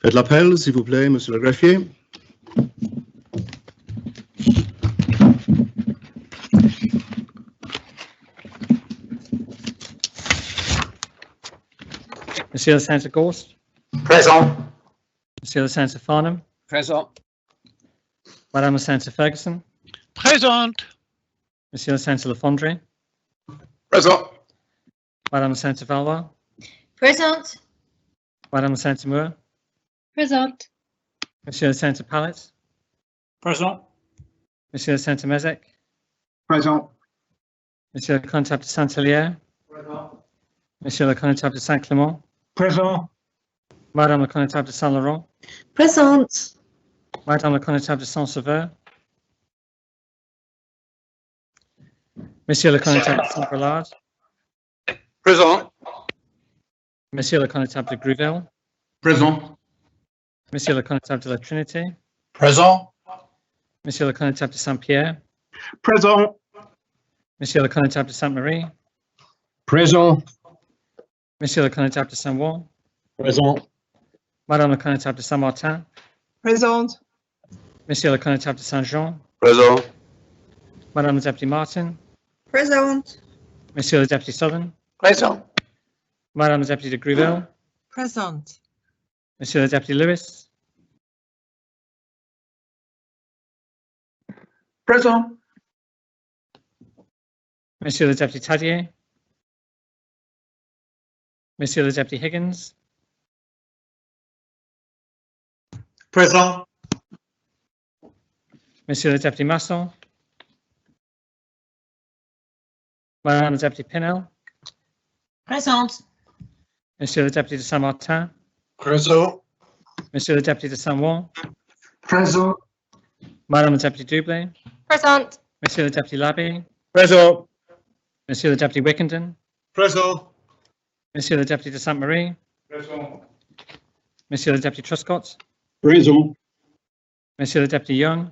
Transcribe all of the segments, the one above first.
Faites l'appel, s'il vous plaît, monsieur le greffier. Monsieur le sénateur Gorst. Présent. Monsieur le sénateur Farnham. Présent. Madame la sénateur Ferguson. Présente. Monsieur le sénateur Lafondre. Présent. Madame la sénateur Valois. Présente. Madame la sénateur Moore. Présente. Monsieur le sénateur Pallet. Présent. Monsieur le sénateur Mezek. Présent. Monsieur le connétable de Saint-Hélier. Présent. Monsieur le connétable de Saint-Clément. Présent. Madame le connétable de Saint-Laurent. Présente. Madame le connétable de Saint-Sauveur. Monsieur le connétable de Saint-Brelard. Présent. Monsieur le connétable de Gruville. Présent. Monsieur le connétable de la Trinité. Présent. Monsieur le connétable de Saint-Pierre. Présent. Monsieur le connétable de Sainte-Marie. Présent. Monsieur le connétable de Saint-Ouen. Présent. Madame le connétable de Saint-Martin. Présente. Monsieur le connétable de Saint-Jean. Présent. Madame le député Martin. Présente. Monsieur le député Southern. Présent. Madame le député de Gruville. Présente. Monsieur le député Lewis. Présent. Monsieur le député Tadier. Monsieur le député Higgins. Présent. Monsieur le député Masson. Madame le député Pinel. Présente. Monsieur le député de Saint-Martin. Présent. Monsieur le député de Saint-Ouen. Présent. Madame le député Dublé. Présente. Monsieur le député Labby. Présent. Monsieur le député Wickenden. Présent. Monsieur le député de Sainte-Marie. Présent. Monsieur le député Truscott. Présent. Monsieur le député Young.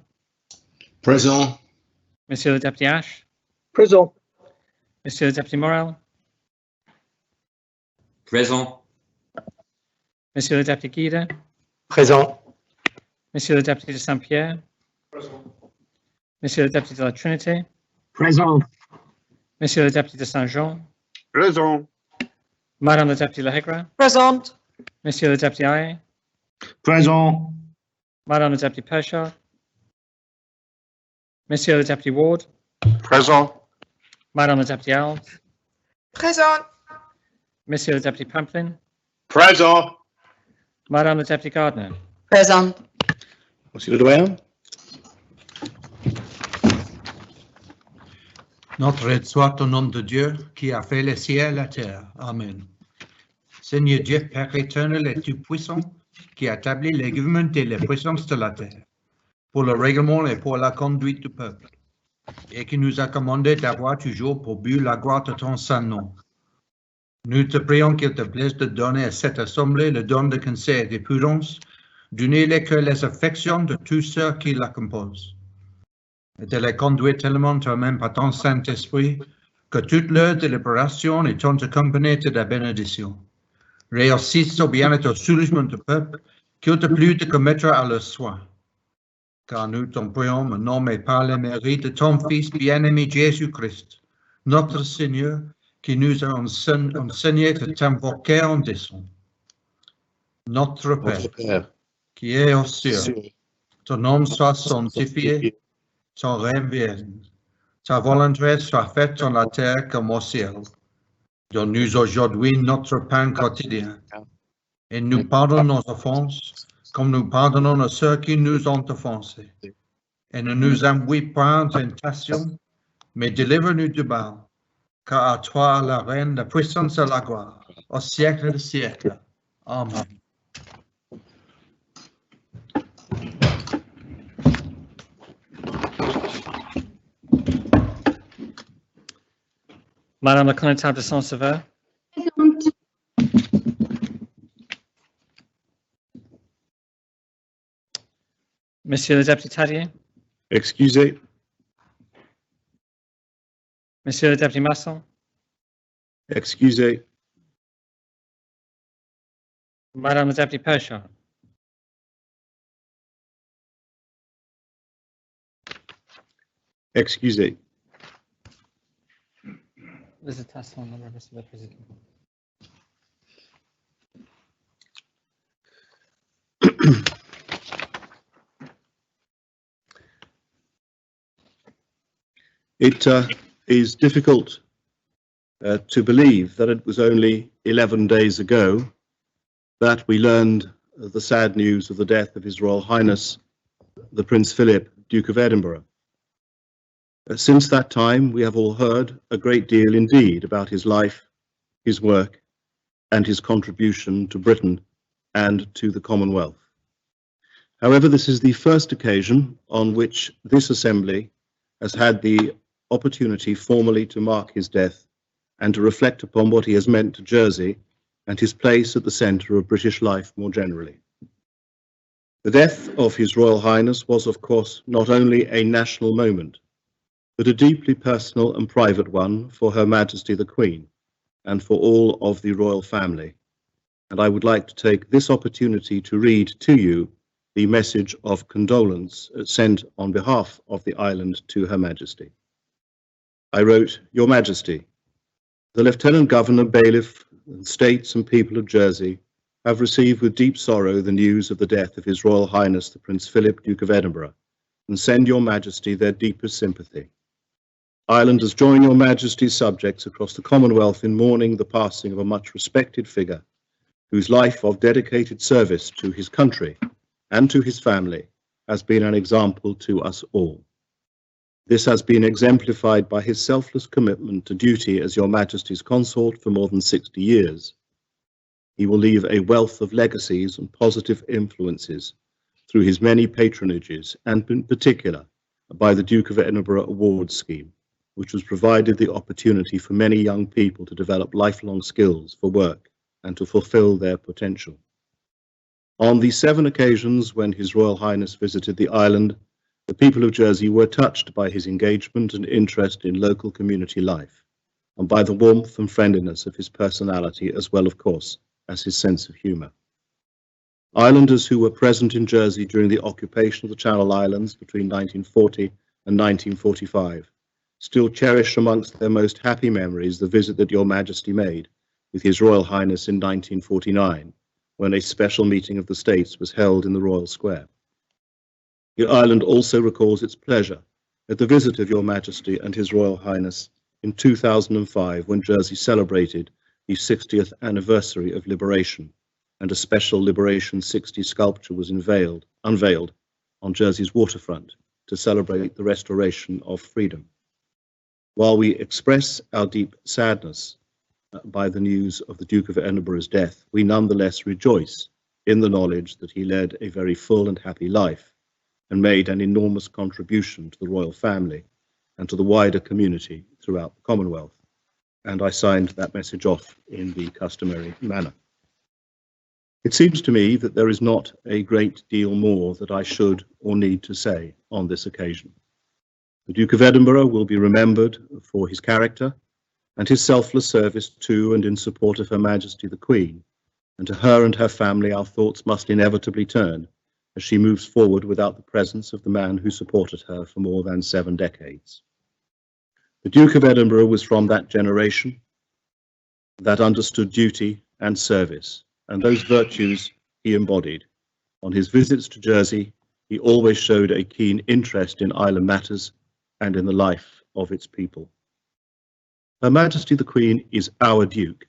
Présent. Monsieur le député Ash. Présent. Monsieur le député Morel. Présent. Monsieur le député Guida. Présent. Monsieur le député de Saint-Pierre. Présent. Monsieur le député de la Trinité. Présent. Monsieur le député de Saint-Jean. Présent. Madame le député Lahegra. Présente. Monsieur le député Aye. Présent. Madame le député Pershard. Monsieur le député Ward. Présent. Madame le député Alves. Présente. Monsieur le député Pamplin. Présent. Madame le député Gardner. Présente. Monsieur le doyen. Notre aide soit au nom de Dieu qui a fait les cieux et la terre. Amen. Seigneur Dieu, Père éternel et tout-puissant, qui a établi les gouvernements et les puissances de la terre, pour le règlement et pour la conduite du peuple, et qui nous a commandé d'avoir toujours pour but la gloire de ton saint nom. Nous te prions qu'il te plaise de donner à cette assemblée le don de conseil et de prudence, d'unir les affections de tous ceux qui la composent, et de les conduire tellement toi-même par ton Saint-Esprit, que toute leur délibération et ton accompagné de la bénédiction réussissent au bien et au soulagement du peuple, qu'il te plut de commettre à leur soin. Car nous t'en prions, au nom et par le mérite de ton Fils bien-aimé Jésus-Christ, notre Seigneur, qui nous a enseigné de t'invoquer en descend. Notre Père, qui est aux cieux, ton nom soit sanctifié, ton règne vienne, ta volonté soit faite sur la terre comme au ciel. Donne-nous aujourd'hui notre pain quotidien, et nous pardonne nos offenses, comme nous pardonnons à ceux qui nous ont offensés. Et ne nous envoie pas en tentation, mais délivre-nous du mal, car à toi la reine, la puissance et la gloire, au siècle des siècles. Amen. Madame la connétable de Saint-Sauveur. Monsieur le député Tadier. Excusez. Monsieur le député Masson. Excusez. Madame la députée Pershard. Excusez. Visitation, Monsieur le Président. It is difficult to believe that it was only 11 days ago that we learned the sad news of the death of His Royal Highness, the Prince Philip, Duke of Edinburgh. Since that time, we have all heard a great deal indeed about his life, his work, and his contribution to Britain and to the Commonwealth. However, this is the first occasion on which this Assembly has had the opportunity formally to mark his death and to reflect upon what he has meant to Jersey and his place at the centre of British life more generally. The death of His Royal Highness was, of course, not only a national moment, but a deeply personal and private one for Her Majesty the Queen and for all of the royal family. And I would like to take this opportunity to read to you the message of condolence sent on behalf of the island to Her Majesty. I wrote, Your Majesty, the Lieutenant Governor, Bailiff, and States and people of Jersey have received with deep sorrow the news of the death of His Royal Highness the Prince Philip, Duke of Edinburgh, and send Your Majesty their deepest sympathy. Islanders join Your Majesty's subjects across the Commonwealth in mourning the passing of a much respected figure whose life of dedicated service to his country and to his family has been an example to us all. This has been exemplified by his selfless commitment to duty as Your Majesty's consort for more than 60 years. He will leave a wealth of legacies and positive influences through his many patronages, and in particular by the Duke of Edinburgh Awards Scheme, which has provided the opportunity for many young people to develop lifelong skills for work and to fulfill their potential. On the 7 occasions when His Royal Highness visited the island, the people of Jersey were touched by his engagement and interest in local community life, and by the warmth and friendliness of his personality, as well, of course, as his sense of humour. Islanders who were present in Jersey during the occupation of the Channel Islands between 1940 and 1945 still cherish amongst their most happy memories the visit that Your Majesty made with His Royal Highness in 1949, when a special meeting of the States was held in the Royal Square. The island also recalls its pleasure at the visit of Your Majesty and His Royal Highness in 2005, when Jersey celebrated the 60th anniversary of liberation, and a special Liberation 60 sculpture was unveiled on Jersey's waterfront to celebrate the restoration of freedom. While we express our deep sadness by the news of the Duke of Edinburgh's death, we nonetheless rejoice in the knowledge that he led a very full and happy life and made an enormous contribution to the royal family and to the wider community throughout the Commonwealth. And I signed that message off in the customary manner. It seems to me that there is not a great deal more that I should or need to say on this occasion. The Duke of Edinburgh will be remembered for his character and his selfless service to and in support of Her Majesty the Queen, and to her and her family our thoughts must inevitably turn as she moves forward without the presence of the man who supported her for more than 7 decades. The Duke of Edinburgh was from that generation that understood duty and service, and those virtues he embodied. On his visits to Jersey, he always showed a keen interest in island matters and in the life of its people. Her Majesty the Queen is our Duke,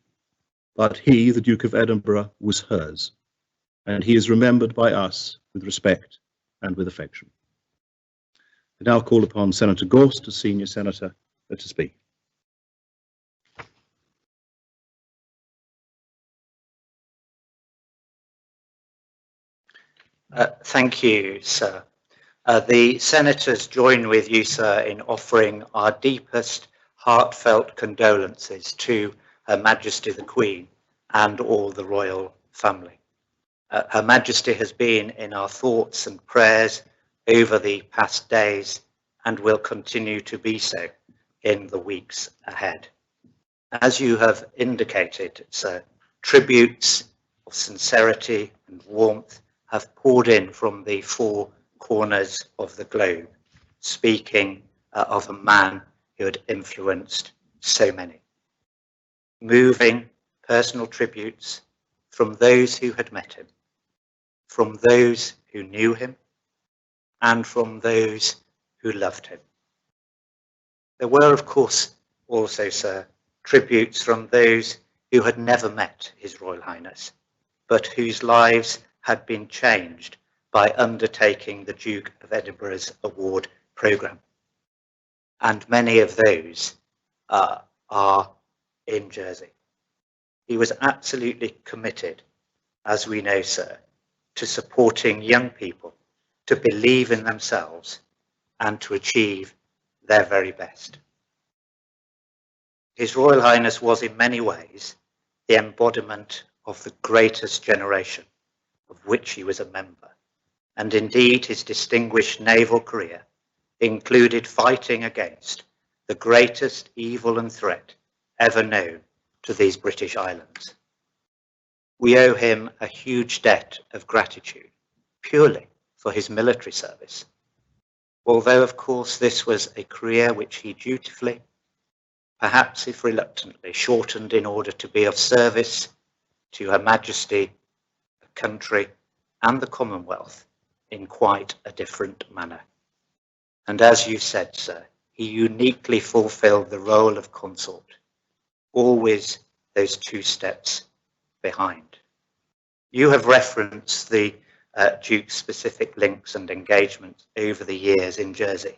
but he, the Duke of Edinburgh, was hers, and he is remembered by us with respect and with affection. I now call upon Senator Gorst, a senior senator, to speak. Thank you, sir. The senators join with you, sir, in offering our deepest heartfelt condolences to Her Majesty the Queen and all the royal family. Her Majesty has been in our thoughts and prayers over the past days and will continue to be so in the weeks ahead. As you have indicated, sir, tributes of sincerity and warmth have poured in from the 4 corners of the globe, speaking of a man who had influenced so many. Moving personal tributes from those who had met him, from those who knew him, and from those who loved him. There were, of course, also, sir, tributes from those who had never met His Royal Highness, but whose lives had been changed by undertaking the Duke of Edinburgh's award programme. And many of those are in Jersey. He was absolutely committed, as we know, sir, to supporting young people to believe in themselves and to achieve their very best. His Royal Highness was in many ways the embodiment of the greatest generation of which he was a member, and indeed his distinguished naval career included fighting against the greatest evil and threat ever known to these British islands. We owe him a huge debt of gratitude purely for his military service, although of course this was a career which he dutifully, perhaps if reluctantly, shortened in order to be of service to Her Majesty, the country and the Commonwealth in quite a different manner. And as you said, sir, he uniquely fulfilled the role of consort, always those 2 steps behind. You have referenced the Duke's specific links and engagements over the years in Jersey,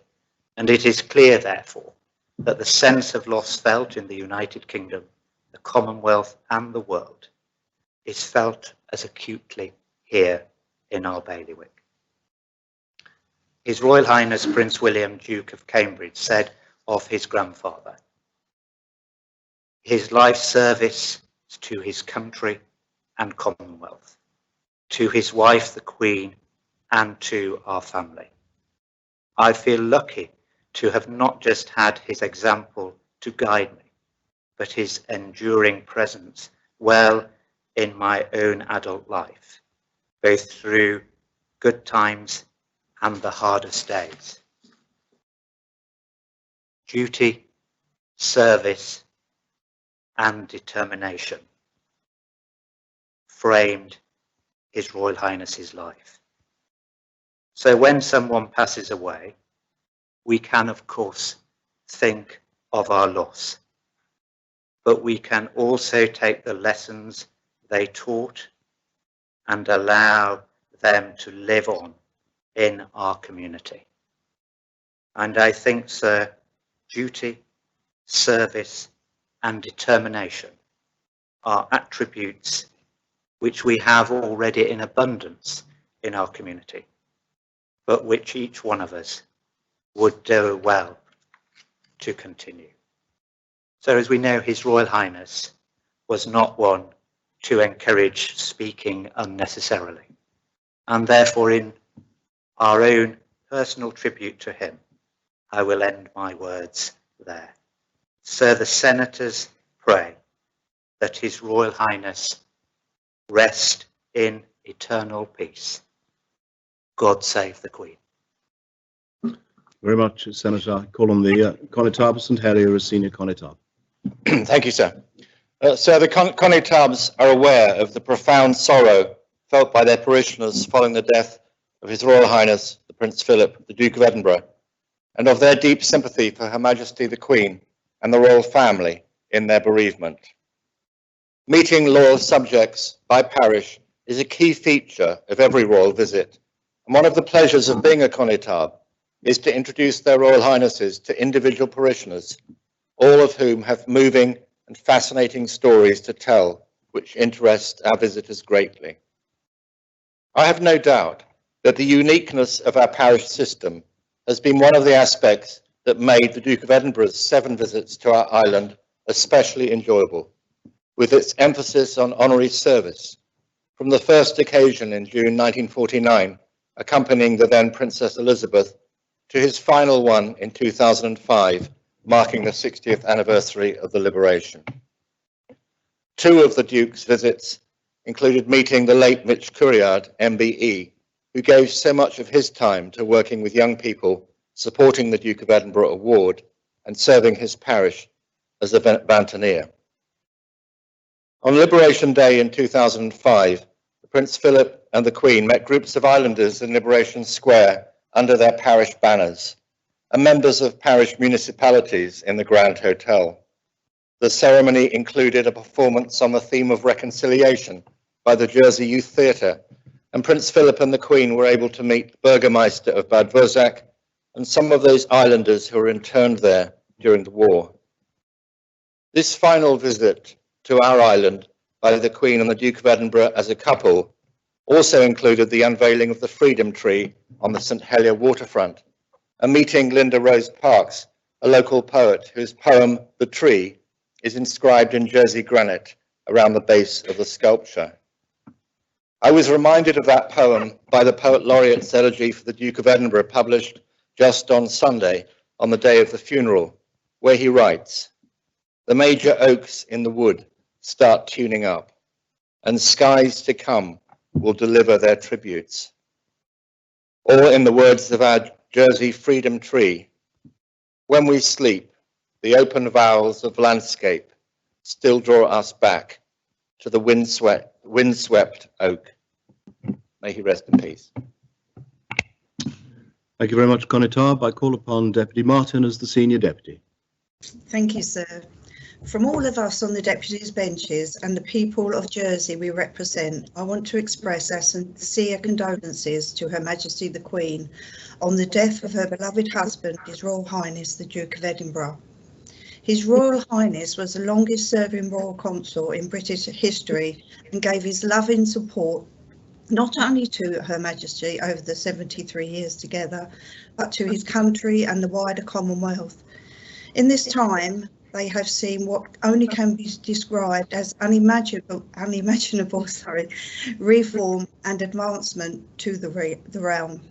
and it is clear, therefore, that the sense of loss felt in the United Kingdom, the Commonwealth and the world is felt as acutely here in our bailiwick. His Royal Highness Prince William, Duke of Cambridge, said of his grandfather, his life service to his country and Commonwealth, to his wife the Queen, and to our family. I feel lucky to have not just had his example to guide me, but his enduring presence well in my own adult life, both through good times and the hardest days. Duty, service, and determination framed His Royal Highness's life. So when someone passes away, we can, of course, think of our loss, but we can also take the lessons they taught and allow them to live on in our community. And I think, sir, duty, service, and determination are attributes which we have already in abundance in our community, but which each one of us would do well to continue. So as we know, His Royal Highness was not one to encourage speaking unnecessarily, and therefore in our own personal tribute to him, I will end my words there. Sir, the senators pray that His Royal Highness rest in eternal peace. God save the Queen. Very much, Senator. I call on the Connétable St Helier as Senior Connétable. Thank you, sir. Sir, the Connétables are aware of the profound sorrow felt by their parishioners following the death of His Royal Highness, the Prince Philip, the Duke of Edinburgh, and of their deep sympathy for Her Majesty the Queen and the royal family in their bereavement. Meeting loyal subjects by parish is a key feature of every royal visit, and one of the pleasures of being a Connétable is to introduce their Royal Highnesses to individual parishioners, all of whom have moving and fascinating stories to tell, which interest our visitors greatly. I have no doubt that the uniqueness of our parish system has been one of the aspects that made the Duke of Edinburgh's 7 visits to our island especially enjoyable, with its emphasis on honorary service, from the first occasion in June 1949, accompanying the then Princess Elizabeth, to his final one in 2005, marking the 60th anniversary of the liberation. 2 of the Duke's visits included meeting the late Mitch Couriard, MBE, who gave so much of his time to working with young people supporting the Duke of Edinburgh Award and serving his parish as a Bantoneer. On Liberation Day in 2005, Prince Philip and the Queen met groups of islanders in Liberation Square under their parish banners and members of parish municipalities in the Grand Hotel. The ceremony included a performance on the theme of reconciliation by the Jersey Youth Theatre, and Prince Philip and the Queen were able to meet the Burgermeister of Bad Vosjak and some of those islanders who were interned there during the war. This final visit to our island by the Queen and the Duke of Edinburgh as a couple also included the unveiling of the Freedom Tree on the St Helier waterfront and meeting Linda Rose Parks, a local poet whose poem, The Tree, is inscribed in Jersey granite around the base of the sculpture. I was reminded of that poem by the Poet Laureate's elegy for the Duke of Edinburgh, published just on Sunday, on the day of the funeral, where he writes, "The major oaks in the wood start tuning up, and skies to come will deliver their tributes." Or in the words of our Jersey Freedom Tree, "When we sleep, the open vowels of landscape still draw us back to the windswept oak." May he rest in peace. Thank you very much, Conitab. I call upon Deputy Martin as the Senior Deputy. Thank you, sir. From all of us on the deputies' benches and the people of Jersey we represent, I want to express our sincere condolences to Her Majesty the Queen on the death of her beloved husband, His Royal Highness the Duke of Edinburgh. His Royal Highness was the longest serving royal consort in British history and gave his loving support not only to Her Majesty over the 73 years together, but to his country and the wider Commonwealth. In this time, they have seen what only can be described as unimaginable reform and advancement to the realm.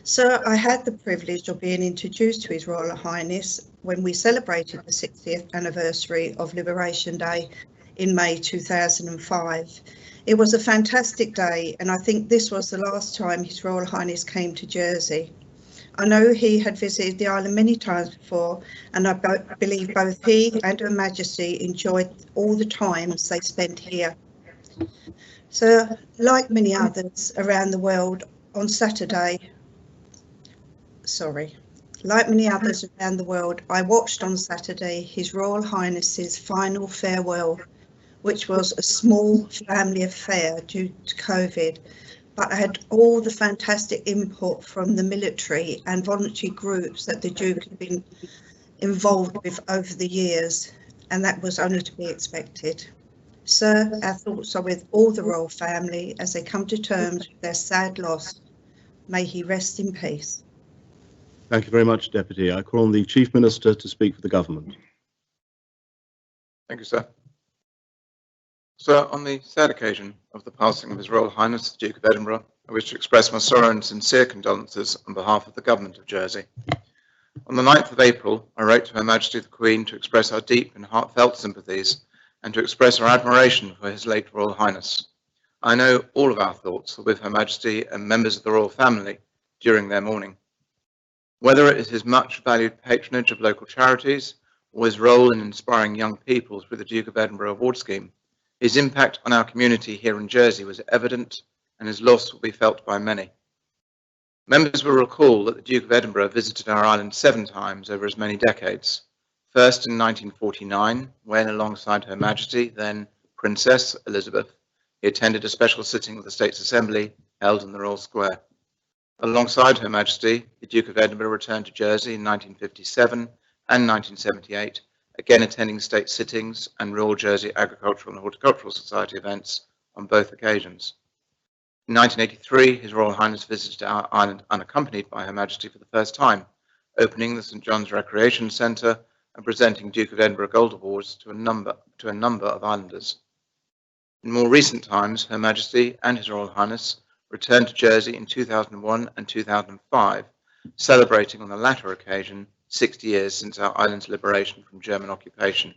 Sir, I had the privilege of being introduced to His Royal Highness when we celebrated the 60th anniversary of Liberation Day in May 2005. It was a fantastic day, and I think this was the last time His Royal Highness came to Jersey. I know he had visited the island many times before, and I believe both he and Her Majesty enjoyed all the times they spent here. So, like many others around the world, on Saturday, I watched on Saturday His Royal Highness's final farewell, which was a small family affair due to COVID, but I had all the fantastic input from the military and voluntary groups that the Duke had been involved with over the years, and that was only to be expected. Sir, our thoughts are with all the royal family as they come to terms with their sad loss. May he rest in peace. Thank you very much, Deputy. I call on the Chief Minister to speak for the government. Thank you, sir. Sir, on the sad occasion of the passing of His Royal Highness the Duke of Edinburgh, I wish to express my sorrow and sincere condolences on behalf of the Government of Jersey. On the 9th of April, I wrote to Her Majesty the Queen to express our deep and heartfelt sympathies and to express our admiration for His late Royal Highness. I know all of our thoughts are with Her Majesty and members of the royal family during their mourning. Whether it is his much valued patronage of local charities or his role in inspiring young people through the Duke of Edinburgh Award Scheme, his impact on our community here in Jersey was evident, and his loss will be felt by many. Members will recall that the Duke of Edinburgh visited our island 7 times over as many decades. First in 1949, when alongside Her Majesty, then Princess Elizabeth, he attended a special sitting of the States Assembly held in the Royal Square. Alongside Her Majesty, the Duke of Edinburgh returned to Jersey in 1957 and 1978, again attending state sittings and Royal Jersey Agricultural and Horticultural Society events on both occasions. In 1983, His Royal Highness visited our island unaccompanied by Her Majesty for the first time, opening the St John's Recreation Centre and presenting Duke of Edinburgh Gold Awards to a number of islanders. In more recent times, Her Majesty and His Royal Highness returned to Jersey in 2001 and 2005, celebrating on the latter occasion 60 years since our island's liberation from German occupation.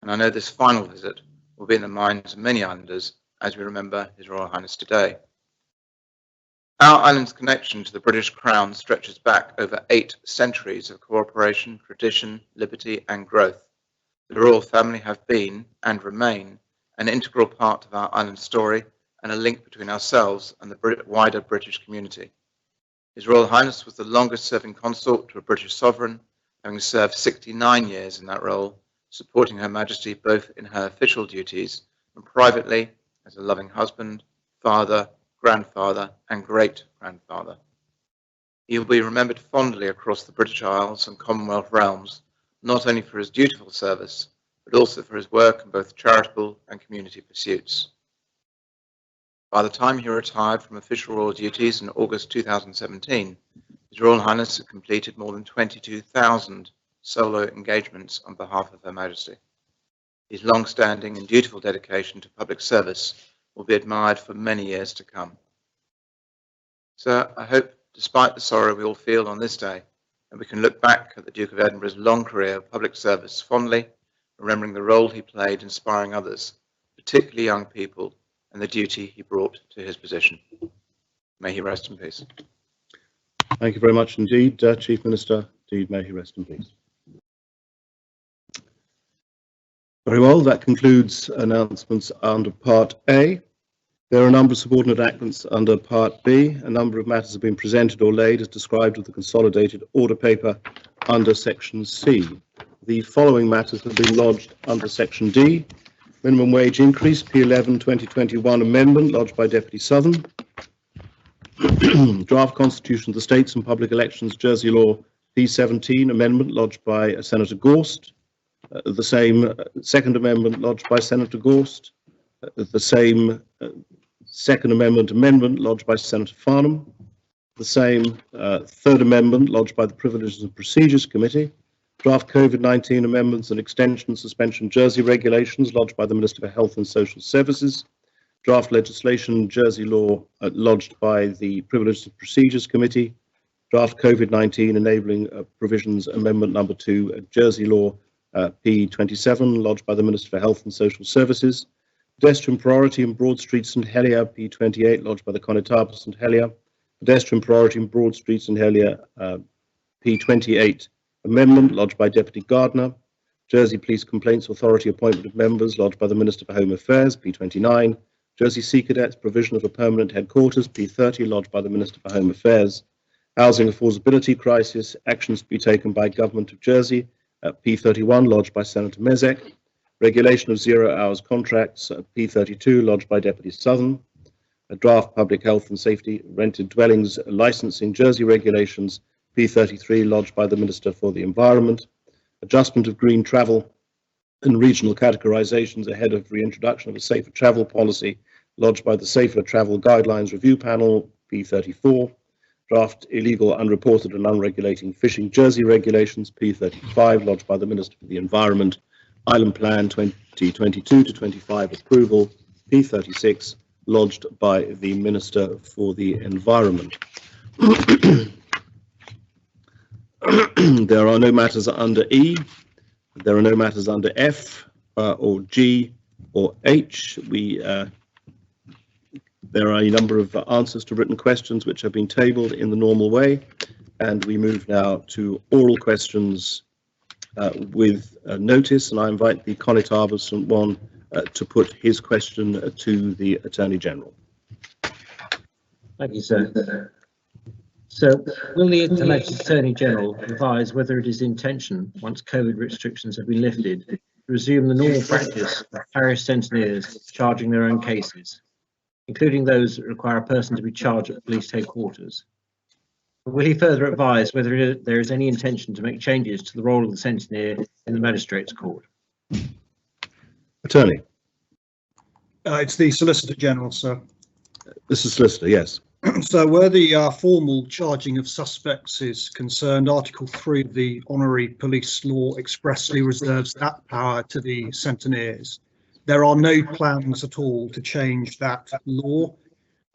And I know this final visit will be in the minds of many islanders as we remember His Royal Highness today. Our island's connection to the British Crown stretches back over 8 centuries of cooperation, tradition, liberty and growth. The royal family have been, and remain, an integral part of our island story and a link between ourselves and the wider British community. His Royal Highness was the longest serving consort to a British sovereign, having served 69 years in that role, supporting Her Majesty both in her official duties and privately as a loving husband, father, grandfather and great-grandfather. He will be remembered fondly across the British Isles and Commonwealth realms, not only for his dutiful service, but also for his work in both charitable and community pursuits. By the time he retired from official royal duties in August 2017, His Royal Highness had completed more than 22,000 solo engagements on behalf of Her Majesty. His long-standing and dutiful dedication to public service will be admired for many years to come. Sir, I hope, despite the sorrow we all feel on this day, that we can look back at the Duke of Edinburgh's long career of public service fondly, remembering the role he played inspiring others, particularly young people, and the duty he brought to his position. May he rest in peace. Thank you very much indeed, Chief Minister. Indeed, may he rest in peace. Very well, that concludes announcements under Part A. There are a number of subordinate enactments under Part B. A number of matters have been presented or laid as described with the consolidated order paper under Section C. The following matters have been lodged under Section D. Minimum wage increase, P11 2021 amendment lodged by Deputy Southern. Draft Constitution of the States and Public Elections Jersey Law P17 amendment lodged by Senator Gorst. The same second amendment lodged by Senator Gorst. The same second amendment lodged by Senator Farnham. The same third amendment lodged by the Privileges and Procedures Committee. Draft COVID-19 amendments and extension suspension Jersey regulations lodged by the Minister for Health and Social Services. Draft legislation Jersey law lodged by the Privileges and Procedures Committee. Draft COVID-19 enabling provisions amendment number 2 Jersey law P27 lodged by the Minister for Health and Social Services. Pedestrian priority in Broad Street St Helier P28 lodged by the Connétable St Helier. Pedestrian priority in Broad Street St Helier P28 amendment lodged by Deputy Gardner. Jersey Police Complaints Authority appointment of members lodged by the Minister for Home Affairs P29. Jersey Sea Cadets provision of a permanent headquarters P30 lodged by the Minister for Home Affairs. Housing affordability crisis actions to be taken by Government of Jersey P31 lodged by Senator Mezek. Regulation of 0 hours contracts P32 lodged by Deputy Southern. A draft public health and safety rented dwellings licensing Jersey regulations P33 lodged by the Minister for the Environment. Adjustment of green travel and regional categorizations ahead of reintroduction of a safer travel policy lodged by the Safer Travel Guidelines Review Panel P34. Draft illegal, unreported and unregulating fishing Jersey regulations P35 lodged by the Minister for the Environment. Island Plan 2022 to 25 approval P36 lodged by the Minister for the Environment. There are no matters under E. There are no matters under F or G or H. There are a number of answers to written questions which have been tabled in the normal way, and we move now to oral questions with notice, and I invite the Connétable St Juan to put his question to the Attorney General. Thank you, sir. So, will the Attorney General advise whether it is intention, once COVID restrictions have been lifted, to resume the normal practice of parish centenaries charging their own cases, including those that require a person to be charged at police headquarters? Will he further advise whether there is any intention to make changes to the role of the centenary in the Magistrates' Court? Attorney. It's the Solicitor General, sir. This is Solicitor, yes. So where the formal charging of suspects is concerned, Article 3 of the Honorary Police Law expressly reserves that power to the centenaries. There are no plans at all to change that law.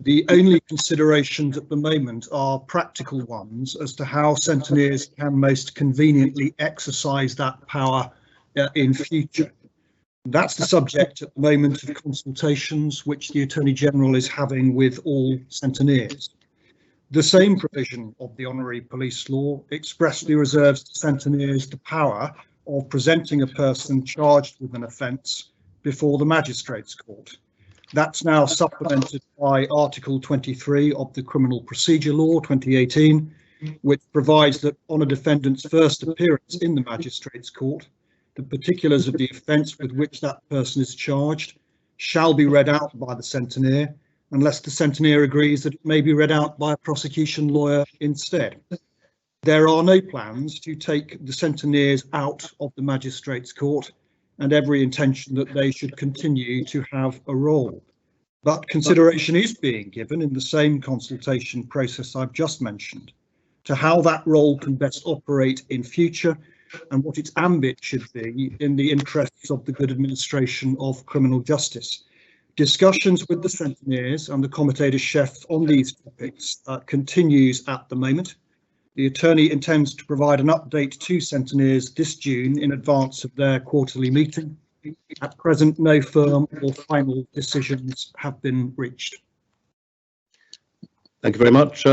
The only considerations at the moment are practical ones as to how centenaries can most conveniently exercise that power in future. That's the subject at the moment of consultations which the Attorney General is having with all centenaries. The same provision of the honorary police law expressly reserves to centenaries the power of presenting a person charged with an offence before the magistrates' court. That's now supplemented by Article 23 of the Criminal Procedure Law 2018, which provides that on a defendant's first appearance in the magistrates' court, the particulars of the offence with which that person is charged shall be read out by the centenary, unless the centenary agrees that it may be read out by a prosecution lawyer instead. There are no plans to take the centenaries out of the magistrates' court, and every intention that they should continue to have a role. But consideration is being given in the same consultation process I've just mentioned to how that role can best operate in future and what its ambit should be in the interests of the good administration of criminal justice. Discussions with the centenaries and the Comité-de-Chef on these topics continues at the moment. The attorney intends to provide an update to centenaries this June in advance of their quarterly meeting. At present, no firm or final decisions have been reached. Thank you very much.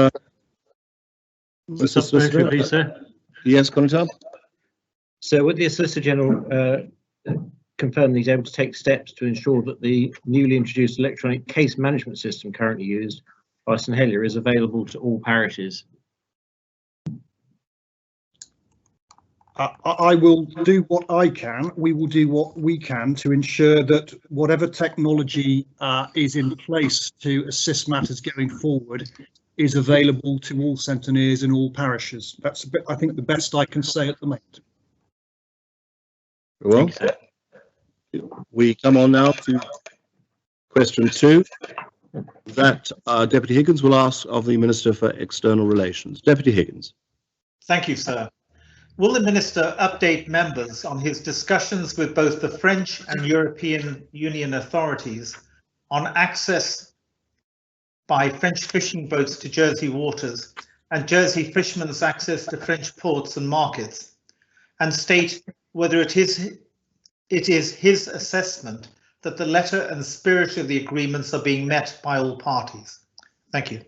Mr. Solicitor, Please, sir. yes, Connie Tubb? So would the Solicitor General confirm that he's able to take steps to ensure that the newly introduced electronic case management system currently used by St Helier is available to all parishes? I will do what I can. We will do what we can to ensure that whatever technology is in place to assist matters going forward is available to all centenaries in all parishes. That's a bit, I think, the best I can say at the moment. Well, we come on now to question 2 that Deputy Higgins will ask of the Minister for External Relations. Deputy Higgins. Thank you, sir. Will the Minister update members on his discussions with both the French and European Union authorities on access by French fishing boats to Jersey waters and Jersey fishermen's access to French ports and markets, and state whether it is his assessment that the letter and spirit of the agreements are being met by all parties? Thank you.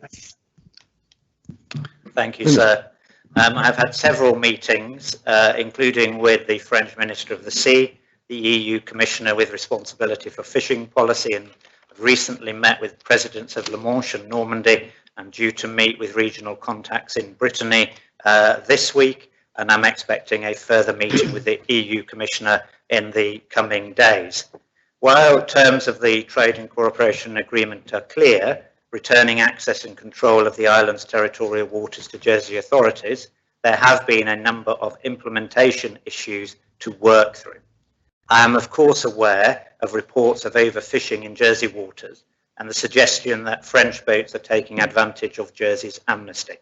Thank you, sir. I've had several meetings, including with the French Minister of the Sea, the EU Commissioner with responsibility for fishing policy, and I've recently met with presidents of La Manche and Normandy. I'm due to meet with regional contacts in Brittany this week, and I'm expecting a further meeting with the EU Commissioner in the coming days. While terms of the Trade and Cooperation Agreement are clear, returning access and control of the island's territorial waters to Jersey authorities, there have been a number of implementation issues to work through. I am of course aware of reports of overfishing in Jersey waters and the suggestion that French boats are taking advantage of Jersey's amnesty.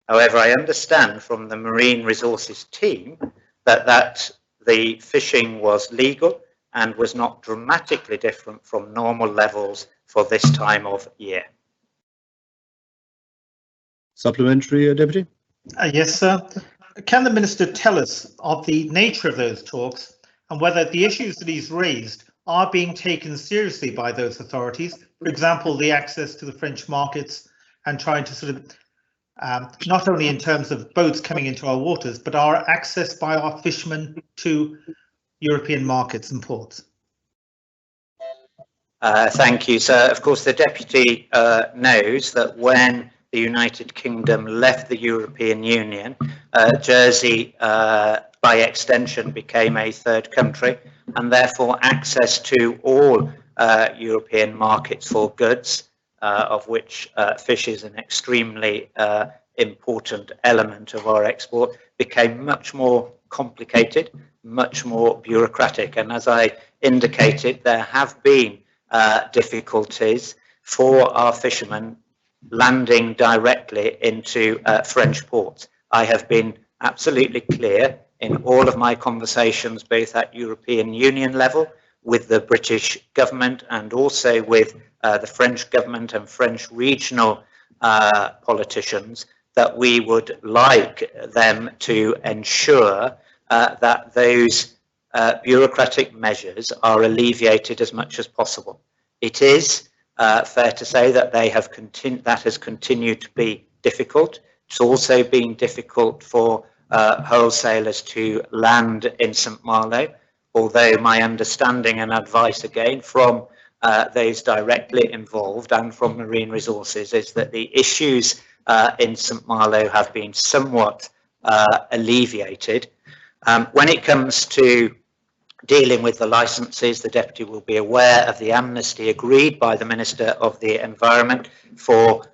However, I understand from the Marine Resources team that the fishing was legal and was not dramatically different from normal levels for this time of year. Supplementary, Deputy? Yes, sir. Can the Minister tell us of the nature of those talks and whether the issues that he's raised are being taken seriously by those authorities? For example, the access to the French markets and trying to sort of, not only in terms of boats coming into our waters, but our access by our fishermen to European markets and ports. Thank you, sir. Of course, the Deputy knows that when the United Kingdom left the European Union, Jersey, by extension, became a third country, and therefore access to all European markets for goods, of which fish is an extremely important element of our export, became much more complicated, much more bureaucratic. And as I indicated, there have been difficulties for our fishermen landing directly into French ports. I have been absolutely clear in all of my conversations, both at European Union level with the British government and also with the French government and French regional politicians, that we would like them to ensure that those bureaucratic measures are alleviated as much as possible. It is fair to say that they have that has continued to be difficult. It's also been difficult for wholesalers to land in St Malo, although my understanding and advice again from those directly involved and from Marine Resources is that the issues in St Malo have been somewhat alleviated. When it comes to dealing with the licences, the Deputy will be aware of the amnesty agreed by the Minister of the Environment for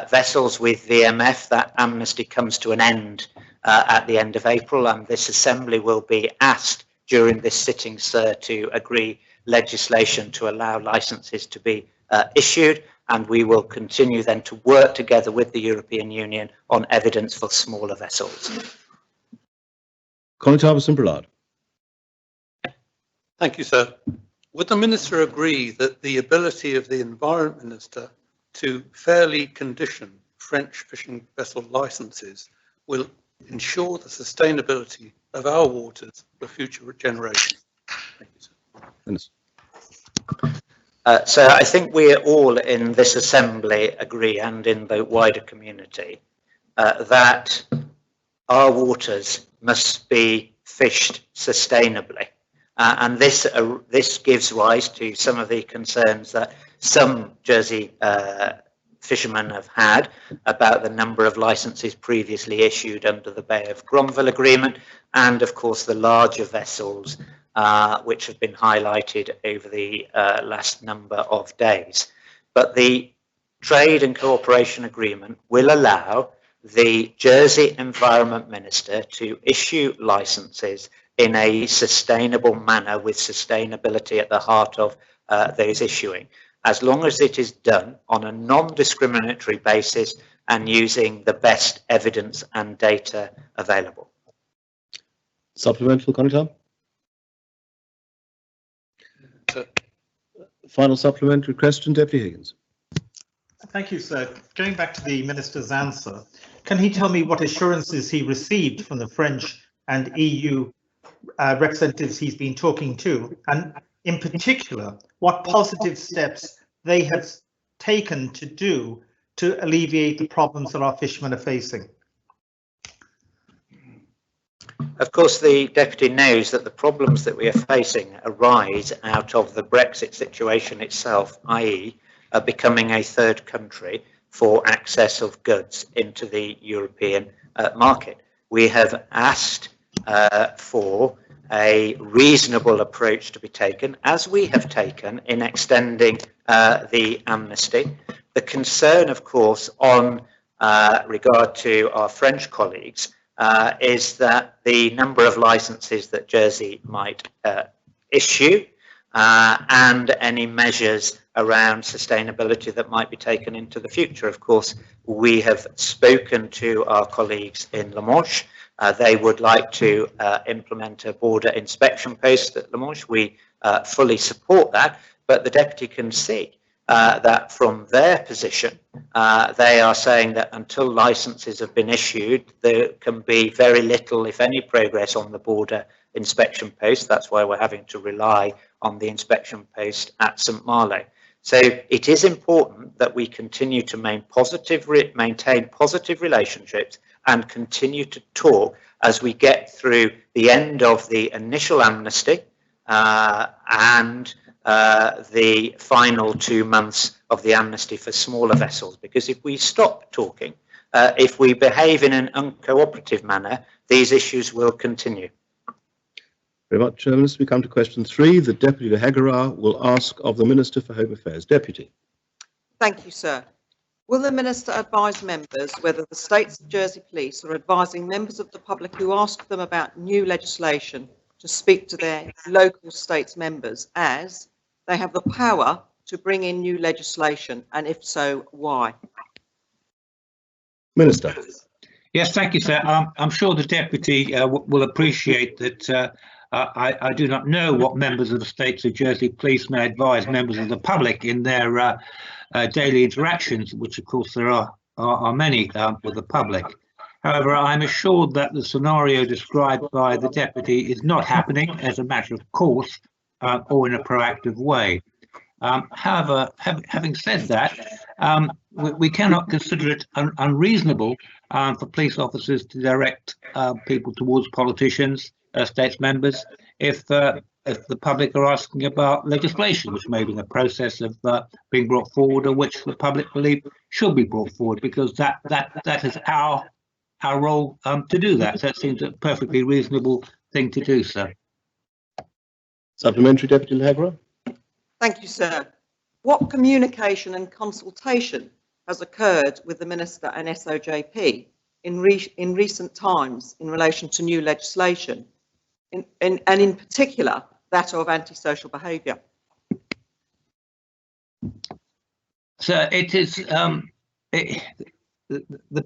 vessels with VMF. That amnesty comes to an end at the end of April, and this Assembly will be asked during this sitting, sir, to agree legislation to allow licences to be issued, and we will continue then to work together with the European Union on evidence for smaller vessels. Conor Toberson-Brillard. Thank you, sir. Would the Minister agree that the ability of the Environment Minister to fairly condition French fishing vessel licences will ensure the sustainability of our waters for future generations? Thank you, sir. Minister. So I think we all in this Assembly agree, and in the wider community, that our waters must be fished sustainably. And this gives rise to some of the concerns that some Jersey fishermen have had about the number of licences previously issued under the Bay of Gronville Agreement, and of course the larger vessels which have been highlighted over the last number of days. But the Trade and Cooperation Agreement will allow the Jersey Environment Minister to issue licences in a sustainable manner, with sustainability at the heart of those issuing, as long as it is done on a non-discriminatory basis and using the best evidence and data available. Supplemental, Conor. Final supplementary question, Deputy Higgins. Thank you, sir. Going back to the Minister's answer, can he tell me what assurances he received from the French and EU representatives he's been talking to, and in particular, what positive steps they have taken to do to alleviate the problems that our fishermen are facing? Of course, the Deputy knows that the problems that we are facing arise out of the Brexit situation itself, i.e. Becoming a third country for access of goods into the European market. We have asked for a reasonable approach to be taken, as we have taken in extending the amnesty. The concern, of course, on regard to our French colleagues is that the number of licences that Jersey might issue and any measures around sustainability that might be taken into the future. Of course, we have spoken to our colleagues in La Manche. They would like to implement a border inspection post at La Manche. We fully support that, but the Deputy can see that from their position, they are saying that until licences have been issued, there can be very little, if any, progress on the border inspection post. That's why we're having to rely on the inspection post at St Malo. So it is important that we continue to maintain positive relationships and continue to talk as we get through the end of the initial amnesty and the final 2 months of the amnesty for smaller vessels. Because if we stop talking, if we behave in an uncooperative manner, these issues will continue. Very much, Minister. We come to question 3. The Deputy de Hegera will ask of the Minister for Home Affairs. Deputy. Thank you, sir. Will the Minister advise members whether the States of Jersey Police are advising members of the public who ask them about new legislation to speak to their local states members, as they have the power to bring in new legislation, and if so, why? Minister. Yes, thank you, sir. I'm sure the Deputy will appreciate that I do not know what members of the States of Jersey Police may advise members of the public in their daily interactions, which of course there are many with the public. However, I'm assured that the scenario described by the Deputy is not happening as a matter of course or in a proactive way. However, having said that, we cannot consider it unreasonable for police officers to direct people towards politicians, states members, if the public are asking about legislation which may be in the process of being brought forward, or which the public believe should be brought forward, because that is our role to do that. So it seems a perfectly reasonable thing to do, sir. Supplementary, Deputy Legra. Thank you, sir. What communication and consultation has occurred with the Minister and SOJP in recent times in relation to new legislation, and in particular that of antisocial behaviour? So it is, the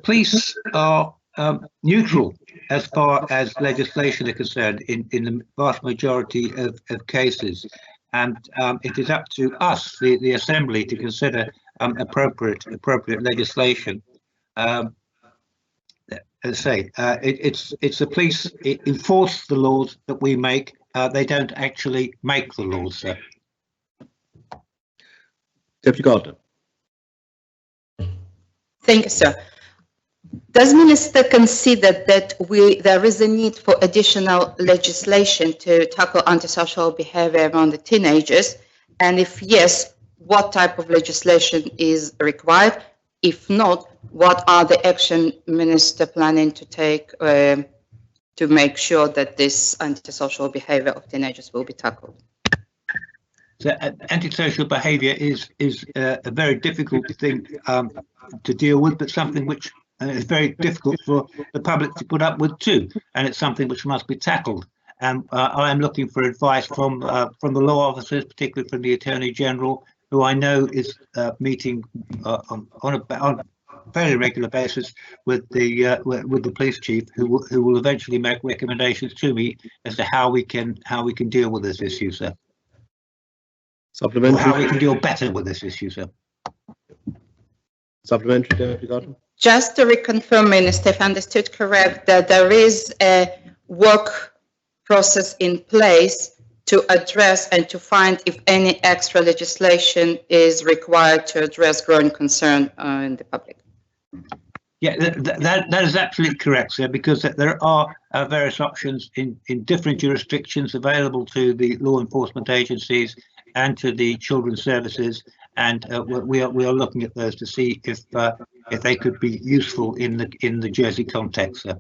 police are neutral as far as legislation is concerned in the vast majority of cases, and it is up to us, the Assembly, to consider appropriate legislation. As I say, it's the police enforce the laws that we make. They don't actually make the laws, sir. Deputy Gardner. Thank you, sir. Does Minister consider that there is a need for additional legislation to tackle antisocial behaviour among the teenagers? And if yes, what type of legislation is required? If not, what are the action Minister planning to take to make sure that this antisocial behaviour of teenagers will be tackled? So antisocial behaviour is a very difficult thing to deal with, but something which is very difficult for the public to put up with too, and it's something which must be tackled. And I am looking for advice from the law officers, particularly from the Attorney General, who I know is meeting on a fairly regular basis with the police chief, who will eventually make recommendations to me as to how we can deal with this issue, sir. Supplementary. How we can deal better with this issue, sir. Supplementary, Deputy Gardner. Just to reconfirm, Minister, if I understood correct, that there is a work process in place to address and to find if any extra legislation is required to address growing concern in the public. Yeah, that is absolutely correct, sir, because there are various options in different jurisdictions available to the law enforcement agencies and to the children's services, and we are looking at those to see if they could be useful in the Jersey context, sir.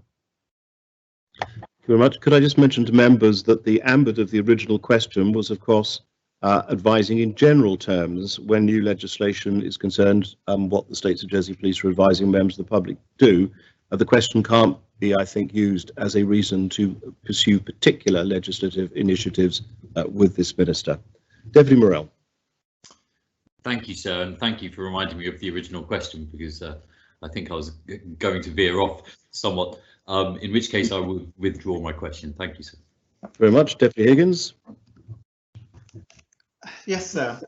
Thank you very much. Could I just mention to members that the ambit of the original question was, of course, advising in general terms when new legislation is concerned, what the States of Jersey Police are advising members of the public do. The question can't be, I think, used as a reason to pursue particular legislative initiatives with this minister. Deputy Morell. Thank you, sir, and thank you for reminding me of the original question, because I think I was going to veer off somewhat, in which case I will withdraw my question. Thank you, sir. Thank you very much. Deputy Higgins. Yes, sir.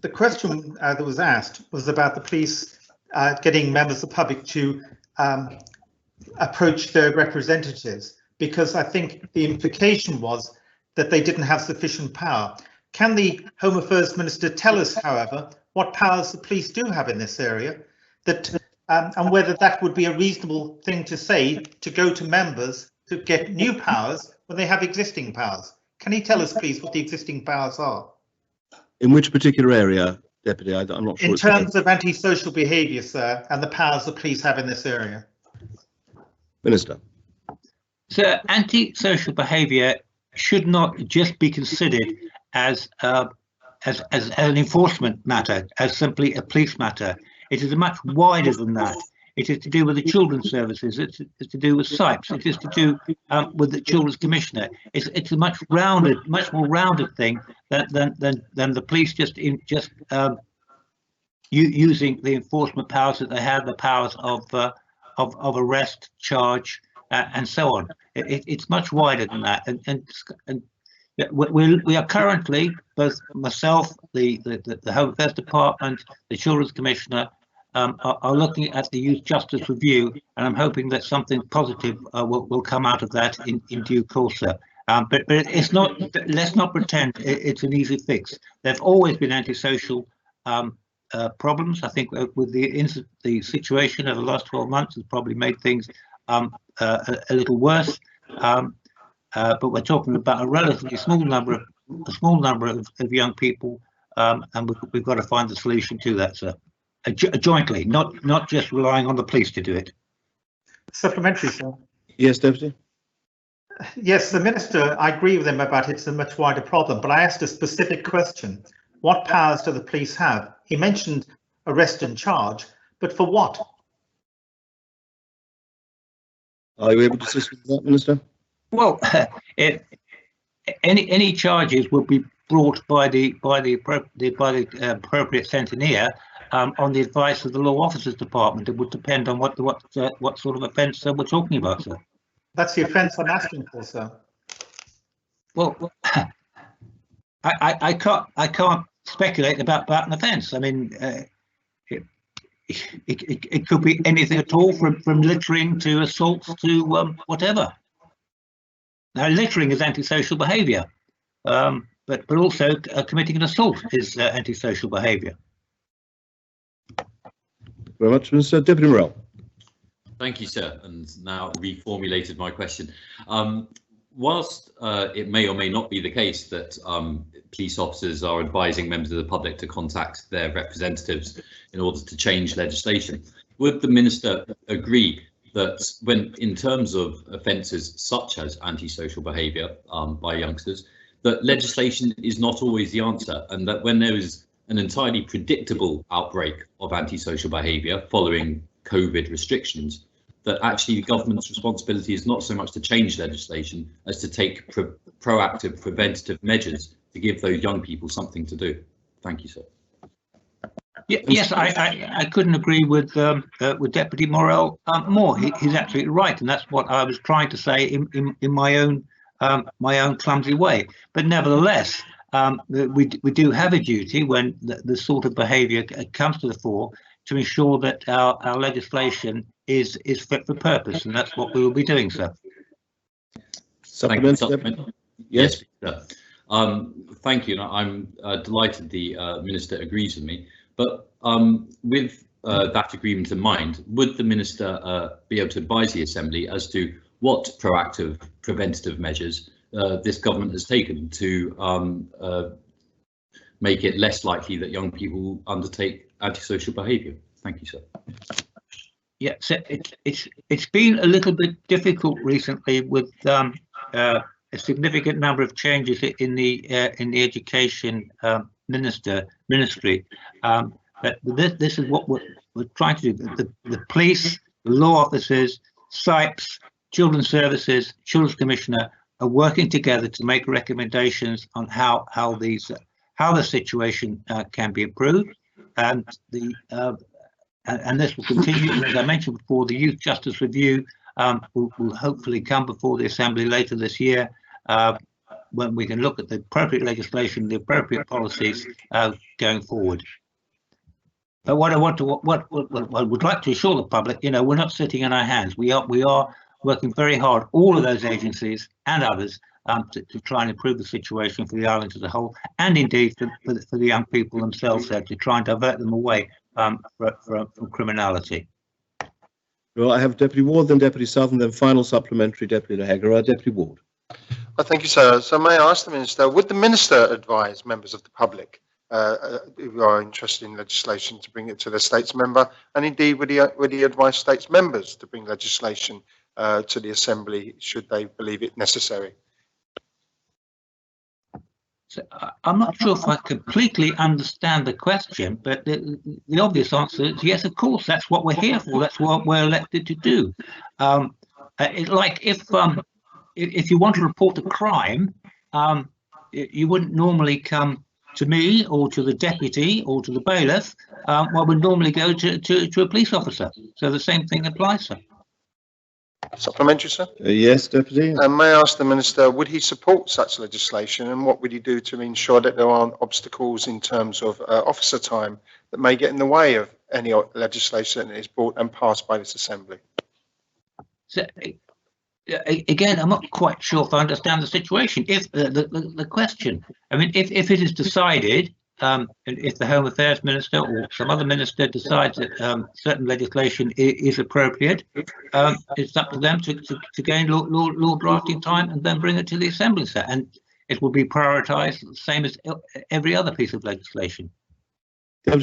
The question that was asked was about the police getting members of the public to approach their representatives, because I think the implication was that they didn't have sufficient power. Can the Home Affairs Minister tell us, however, what powers the police do have in this area, that and whether that would be a reasonable thing to say, to go to members to get new powers when they have existing powers? Can he tell us, please, what the existing powers are? In which particular area, Deputy? I'm not sure. In terms of antisocial behaviour, sir, and the powers the police have in this area. Minister. So antisocial behaviour should not just be considered as an enforcement matter, as simply a police matter. It is much wider than that. It is to do with the children's services. It's to do with SIPES. It is to do with the Children's Commissioner. It's a much more rounded thing than the police using the enforcement powers that they have, the powers of arrest, charge, and so on. It's much wider than that. And we are currently, both myself, the Home Affairs Department, the Children's Commissioner, are looking at the Youth Justice Review, and I'm hoping that something positive will come out of that in due course, sir. But it's not. Let's not pretend it's an easy fix. There've always been antisocial problems. I think with the situation of the last 12 months has probably made things a little worse. But we're talking about a relatively small number of young people, and we've got to find the solution to that, sir. Jointly, not just relying on the police to do it. Supplementary, sir. Yes, Deputy. Yes, the Minister, I agree with him about it's a much wider problem, but I asked a specific question. What powers do the police have? He mentioned arrest and charge, but for what? Are you able to assist with that, Minister? Well, any charges will be brought by the appropriate centennier on the advice of the Law Officers Department. It would depend on what sort of offence we're talking about, sir. That's the offence I'm asking for, sir. Well, I can't speculate about an offence. I mean, it could be anything at all, from littering to assaults to whatever. Now, littering is antisocial behaviour, but also committing an assault is antisocial behaviour. Very much, Minister. Deputy Morell. Thank you, sir. And now reformulated my question. Whilst it may or may not be the case that police officers are advising members of the public to contact their representatives in order to change legislation, would the Minister agree that when, in terms of offences such as antisocial behaviour by youngsters, that legislation is not always the answer, and that when there is an entirely predictable outbreak of antisocial behaviour following COVID restrictions, that actually the government's responsibility is not so much to change legislation as to take proactive preventative measures to give those young people something to do? Thank you, sir. Yes, I couldn't agree with Deputy Morell more. He's absolutely right, and that's what I was trying to say in my own clumsy way. But nevertheless, we do have a duty when the sort of behaviour comes to the fore to ensure that our legislation is fit for purpose, and that's what we will be doing, sir. Supplement. Yes. Sir. Thank you. I'm delighted the Minister agrees with me. But with that agreement in mind, would the Minister be able to advise the Assembly as to what proactive preventative measures this government has taken to make it less likely that young people undertake antisocial behaviour? Thank you, sir. Yeah, so it's been a little bit difficult recently with a significant number of changes in the education ministry. But this is what we're trying to do. The police, the law officers, SIPES, Children's Services, Children's Commissioner are working together to make recommendations on how the situation can be improved, and this will continue. As I mentioned before, the Youth Justice Review will hopefully come before the Assembly later this year, when we can look at the appropriate legislation, the appropriate policies going forward. But what I would like to assure the public, we're not sitting in our hands. We are working very hard, all of those agencies and others, to try and improve the situation for the island as a whole, and indeed for the young people themselves there, to try and divert them away from criminality. Well, I have Deputy Ward, then Deputy Southern, then final supplementary, Deputy O'Hara. Deputy Ward. Thank you, sir. So may I ask the Minister, would the Minister advise members of the public who are interested in legislation to bring it to the States member, and indeed would he advise States members to bring legislation to the Assembly should they believe it necessary? So, I'm not sure if I completely understand the question, but the obvious answer is yes, of course. That's what we're here for. That's what we're elected to do. Like if you want to report a crime, you wouldn't normally come to me or to the deputy or to the bailiff. Well, we'd normally go to a police officer. So the same thing applies, sir. Supplementary, sir? Yes, Deputy. And may I ask the Minister, would he support such legislation, and what would he do to ensure that there aren't obstacles in terms of officer time that may get in the way of any legislation that is brought and passed by this Assembly? So, again, I'm not quite sure if I understand the situation. If the question, I mean, if it is decided if the Home Affairs Minister or some other minister decides that certain legislation is appropriate, it's up to them to gain law drafting time and then bring it to the Assembly, sir. And it will be prioritised the same as every other piece of legislation. Thank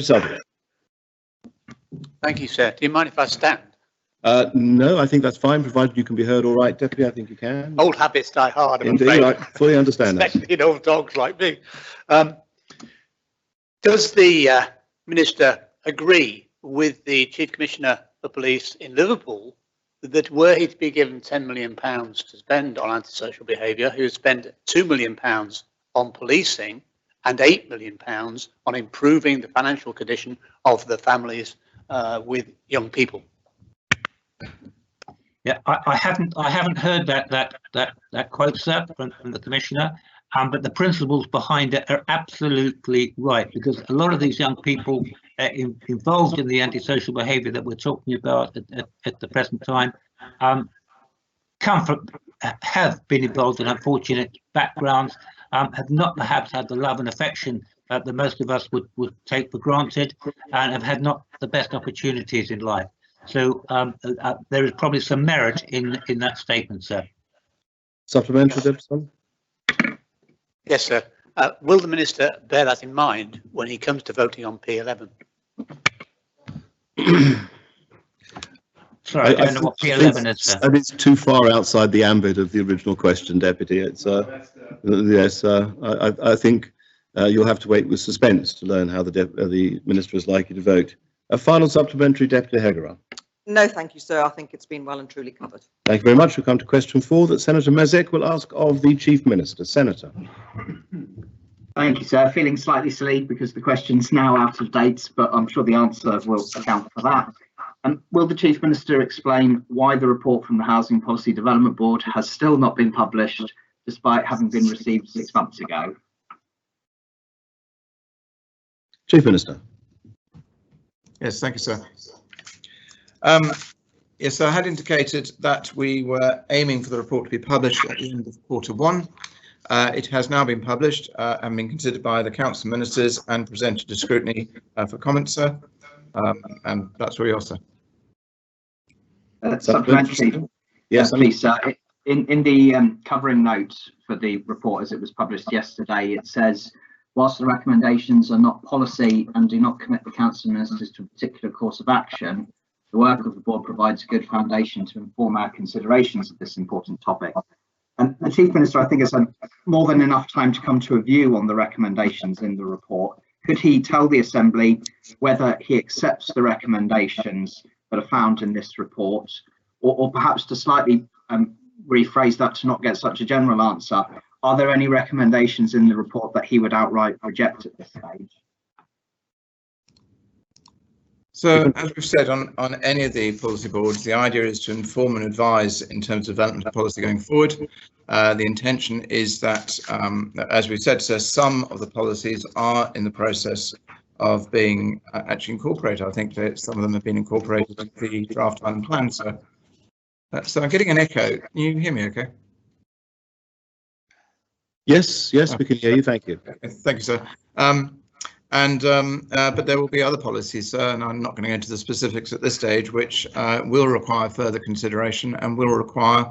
you, sir. Do you mind if I stand? No, I think that's fine, provided you can be heard all right, Deputy. I think you can. Old habits die hard, I'm Indeed, afraid. I fully understand that. Especially in old dogs like me. Does the Minister agree with the Chief Commissioner of Police in Liverpool that were he to be given £10 million to spend on antisocial behaviour, he would spend £2 million on policing and £8 million on improving the financial condition of the families with young people? Yeah, I haven't heard that quote, sir, from the Commissioner, but the principles behind it are absolutely right, because a lot of these young people involved in the antisocial behaviour that we're talking about at the present time have been involved in unfortunate backgrounds, have not perhaps had the love and affection that most of us would take for granted, and have had not the best opportunities in life. So there is probably some merit in that statement, sir. Supplementary, Deputy? Yes, sir. Will the Minister bear that in mind when he comes to voting on P11? Sorry, I don't know what P11 is, sir. It's too far outside the ambit of the original question, Deputy. It's yes, I think you'll have to wait with suspense to learn how the Minister is likely to vote. A final supplementary, Deputy Hegarah. No, thank you, sir. I think it's been well and truly covered. Thank you very much. We'll come to question 4 that Senator Mezek will ask of the Chief Minister. Senator. Thank you, sir. Feeling slightly silly because the question's now out of date, but I'm sure the answer will account for that. Will the Chief Minister explain why the report from the Housing Policy Development Board has still not been published, despite having been received 6 months ago? Chief Minister. Yes, thank you, sir. Yes, I had indicated that we were aiming for the report to be published at the end of Q1. It has now been published and been considered by the Council of Ministers and presented to scrutiny for comment, sir. And that's where we are, sir. Supplementary, yes, please, sir. In the covering note for the report as it was published yesterday, it says, whilst the recommendations are not policy and do not commit the Council of Ministers to a particular course of action, the work of the board provides a good foundation to inform our considerations of this important topic. And the Chief Minister, I think, has had more than enough time to come to a view on the recommendations in the report. Could he tell the Assembly whether he accepts the recommendations that are found in this report, or perhaps to slightly rephrase that to not get such a general answer, are there any recommendations in the report that he would outright reject at this stage? So, as we've said on any of the policy boards, the idea is to inform and advise in terms of development of policy going forward. The intention is that, as we've said, so some of the policies are in the process of being actually incorporated. I think that some of them have been incorporated into the draft island plan. So I'm getting an echo. Can you hear me okay? Yes, we can hear you. Thank you. Thank you, sir. But there will be other policies, and I'm not going to go into the specifics at this stage, which will require further consideration and will require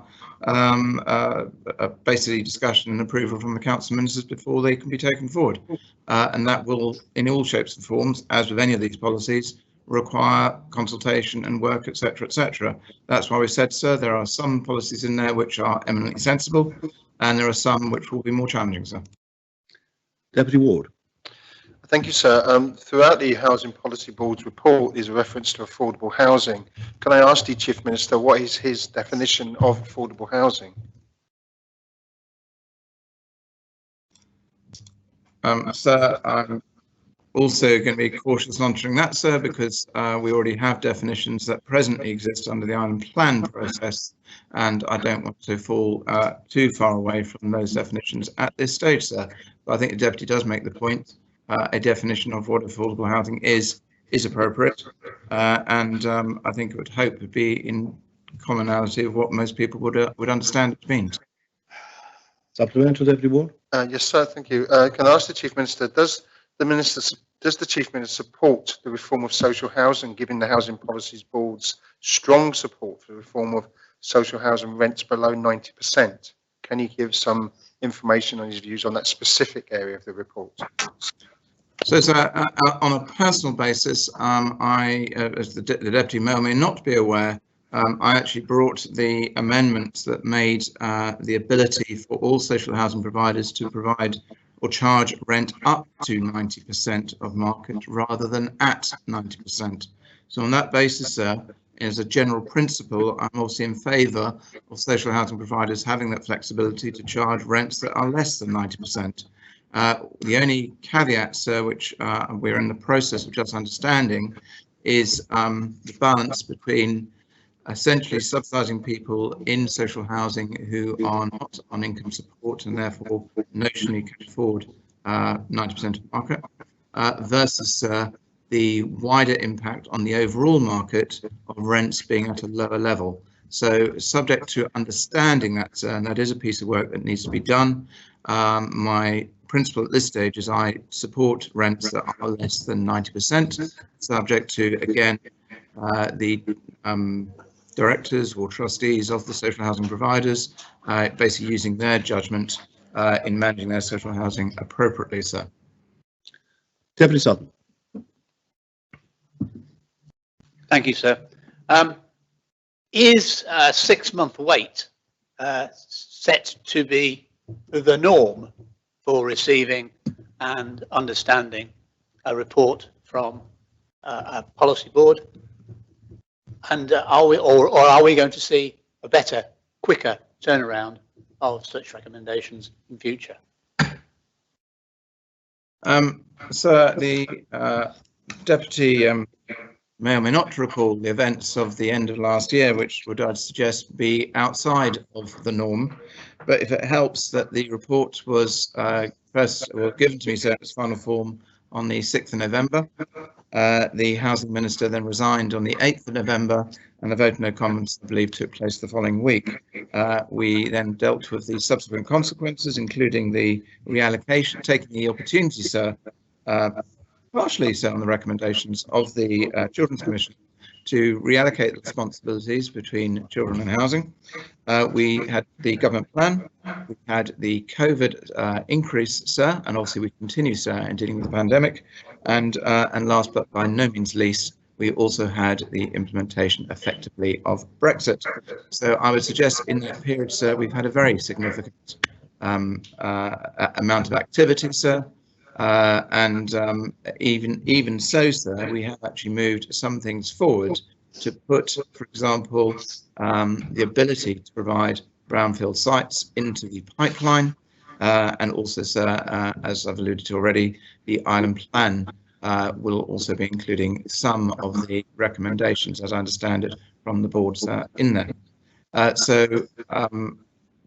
basically discussion and approval from the Council of Ministers before they can be taken forward. And that will, in all shapes and forms, as with any of these policies, require consultation and work, etc., etc. That's why we said, sir, there are some policies in there which are eminently sensible, and there are some which will be more challenging, sir. Deputy Ward. Thank you, sir. Throughout the Housing Policy Board's report is a reference to affordable housing. Can I ask the Chief Minister what is his definition of affordable housing? Sir, I'm also going to be cautious in answering that, sir, because we already have definitions that presently exist under the island plan process, and I don't want to fall too far away from those definitions at this stage, sir. But I think the Deputy does make the point. A definition of what affordable housing is appropriate, and I think it would hope to be in commonality of what most people would understand it means. Supplementary, Deputy Ward. Yes, sir. Thank you. Can I ask the Chief Minister, does does the Chief Minister support the reform of social housing, given the Housing Policies Board's strong support for the reform of social housing rents below 90%? Can he give some information on his views on that specific area of the report? So, on a personal basis, I, as the Deputy Mayor may not be aware, I actually brought the amendments that made the ability for all social housing providers to provide or charge rent up to 90% of market rather than at 90%. So on that basis, as a general principle, I'm also in favour of social housing providers having that flexibility to charge rents that are less than 90%. The only caveat, sir, which we're in the process of just understanding, is the balance between essentially subsidising people in social housing who are not on income support and therefore notionally can afford 90% of market versus the wider impact on the overall market of rents being at a lower level. So subject to understanding that, and that is a piece of work that needs to be done. My principle at this stage is I support rents that are less than 90%, subject to, again, the directors or trustees of the social housing providers basically using their judgment in managing their social housing appropriately, sir. Deputy Sutton. Thank you, sir. Is a 6-month wait set to be the norm for receiving and understanding a report from a policy board? And are we going to see a better, quicker turnaround of such recommendations in future? So the Deputy may or may not recall the events of the end of last year, which would, I'd suggest, be outside of the norm. But if it helps, that the report was given to me, sir, in its final form on the 6th of November. The Housing Minister then resigned on the 8th of November, and the vote of no comments, I believe, took place the following week. We then dealt with the subsequent consequences, including the reallocation, taking the opportunity, sir, partially so on the recommendations of the Children's Commission, to reallocate the responsibilities between children and housing. We had the government plan, we had the COVID increase, sir, and obviously we continue, sir, in dealing with the pandemic. And last but by no means least, we also had the implementation effectively of Brexit. So I would suggest in that period, sir, we've had a very significant amount of activity, sir. Even so, sir, we have actually moved some things forward to put, for example, the ability to provide brownfield sites into the pipeline, and also, sir, as I've alluded to already, the island plan will also be including some of the recommendations, as I understand it, from the boards in there. So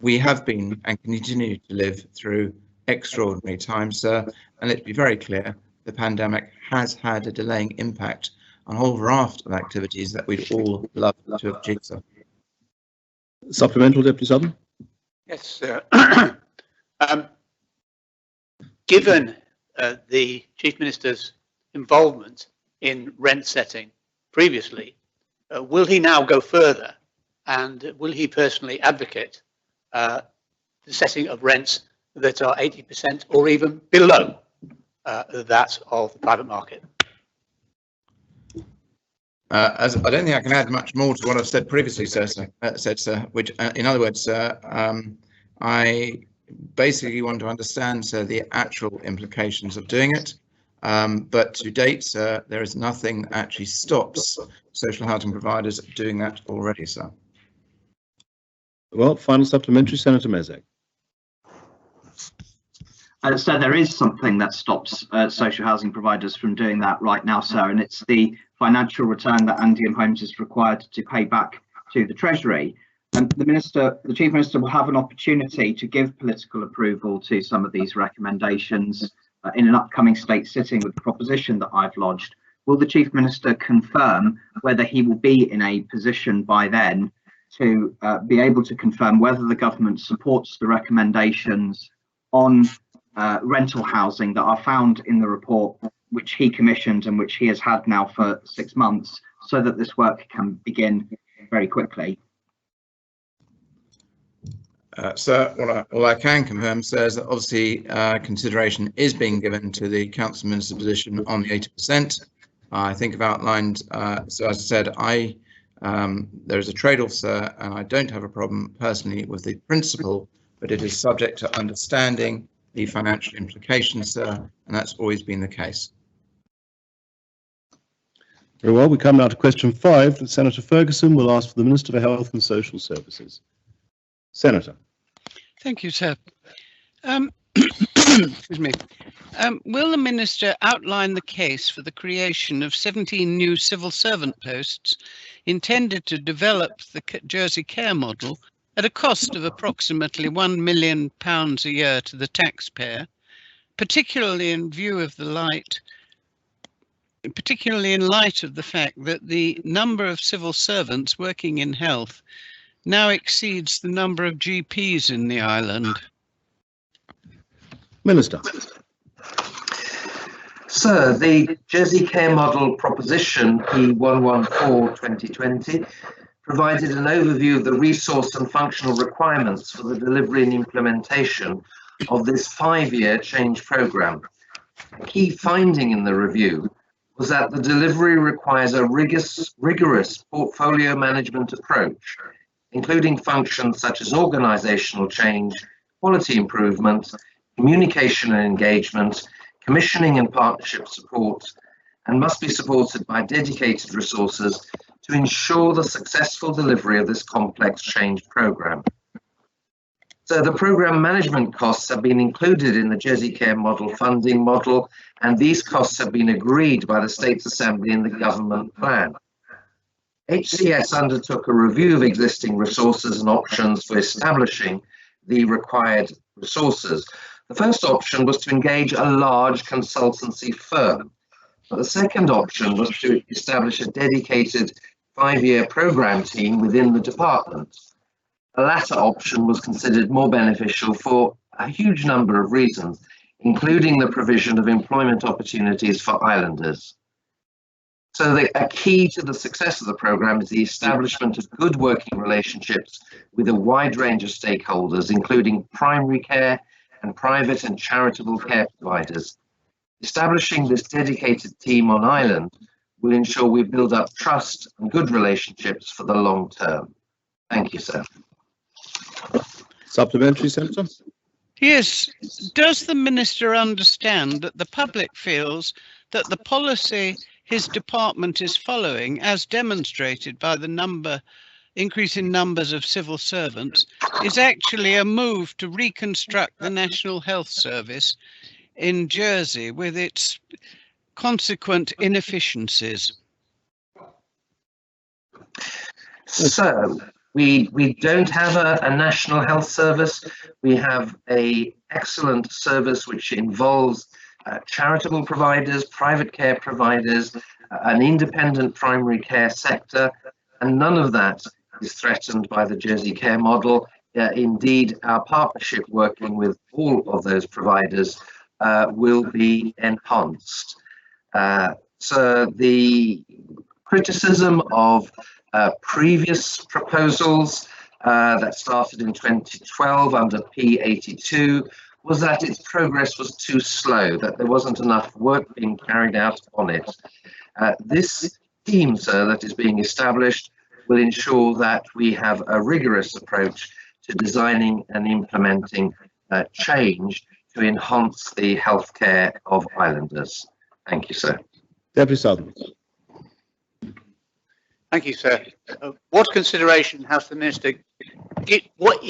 we have been and continue to live through extraordinary times, sir, and let's be very clear, the pandemic has had a delaying impact on a whole raft of activities that we'd all love to have achieved, sir. Supplemental, Deputy Sutton. Yes, sir. Given the Chief Minister's involvement in rent setting previously, will he now go further, and will he personally advocate the setting of rents that are 80% or even below that of the private market? As I don't think I can add much more to what I've said previously, sir. Which, in other words, sir, I basically want to understand, sir, the actual implications of doing it. But to date, sir, there is nothing that actually stops social housing providers doing that already, sir. Well, final supplementary, Senator Mezek. So there is something that stops social housing providers from doing that right now, sir, and it's the financial return that Andean Homes is required to pay back to the Treasury. And the Chief Minister will have an opportunity to give political approval to some of these recommendations in an upcoming state sitting with the proposition that I've lodged. Will the Chief Minister confirm whether he will be in a position by then to be able to confirm whether the government supports the recommendations on rental housing that are found in the report, which he commissioned and which he has had now for 6 months, so that this work can begin very quickly? Sir, all I can confirm, sir, is that obviously consideration is being given to the council minister position on the 80%. I think I've outlined, so as I said, there is a trade-off, sir, and I don't have a problem personally with the principle, but it is subject to understanding the financial implications, sir, and that's always been the case. Very well, we come now to question 5 that Senator Ferguson will ask for the Minister for Health and Social Services. Senator. Thank you, sir. Excuse me. Will the Minister outline the case for the creation of 17 new civil servant posts intended to develop the Jersey Care model at a cost of approximately £1 million a year to the taxpayer, particularly in light of the fact that the number of civil servants working in health now exceeds the number of GPs in the island? Minister. Sir, the Jersey Care Model Proposition P114/2020 provided an overview of the resource and functional requirements for the delivery and implementation of this 5-year change programme. A key finding in the review was that the delivery requires a rigorous portfolio management approach, including functions such as organisational change, quality improvement, communication and engagement, commissioning and partnership support, and must be supported by dedicated resources to ensure the successful delivery of this complex change programme. So the programme management costs have been included in the Jersey Care Model funding model, and these costs have been agreed by the States Assembly in the government plan. HCS undertook a review of existing resources and options for establishing the required resources. The first option was to engage a large consultancy firm, but the second option was to establish a dedicated 5-year programme team within the department. The latter option was considered more beneficial for a huge number of reasons, including the provision of employment opportunities for islanders. So a key to the success of the programme is the establishment of good working relationships with a wide range of stakeholders, including primary care and private and charitable care providers. Establishing this dedicated team on island will ensure we build up trust and good relationships for the long term. Thank you, sir. Supplementary, Senator? Yes. Does the Minister understand that the public feels that the policy his department is following, as demonstrated by the increase in numbers of civil servants, is actually a move to reconstruct the National Health Service in Jersey with its consequent inefficiencies? So we don't have a National Health Service. We have an excellent service which involves charitable providers, private care providers, an independent primary care sector, and none of that is threatened by the Jersey Care Model. Indeed, our partnership working with all of those providers will be enhanced. So the criticism of previous proposals that started in 2012 under P82 was that its progress was too slow, that there wasn't enough work being carried out on it. This team, sir, that is being established will ensure that we have a rigorous approach to designing and implementing change to enhance the healthcare of islanders. Thank you, sir. Deputy Sutherland. Thank you, sir. What consideration has the Minister, what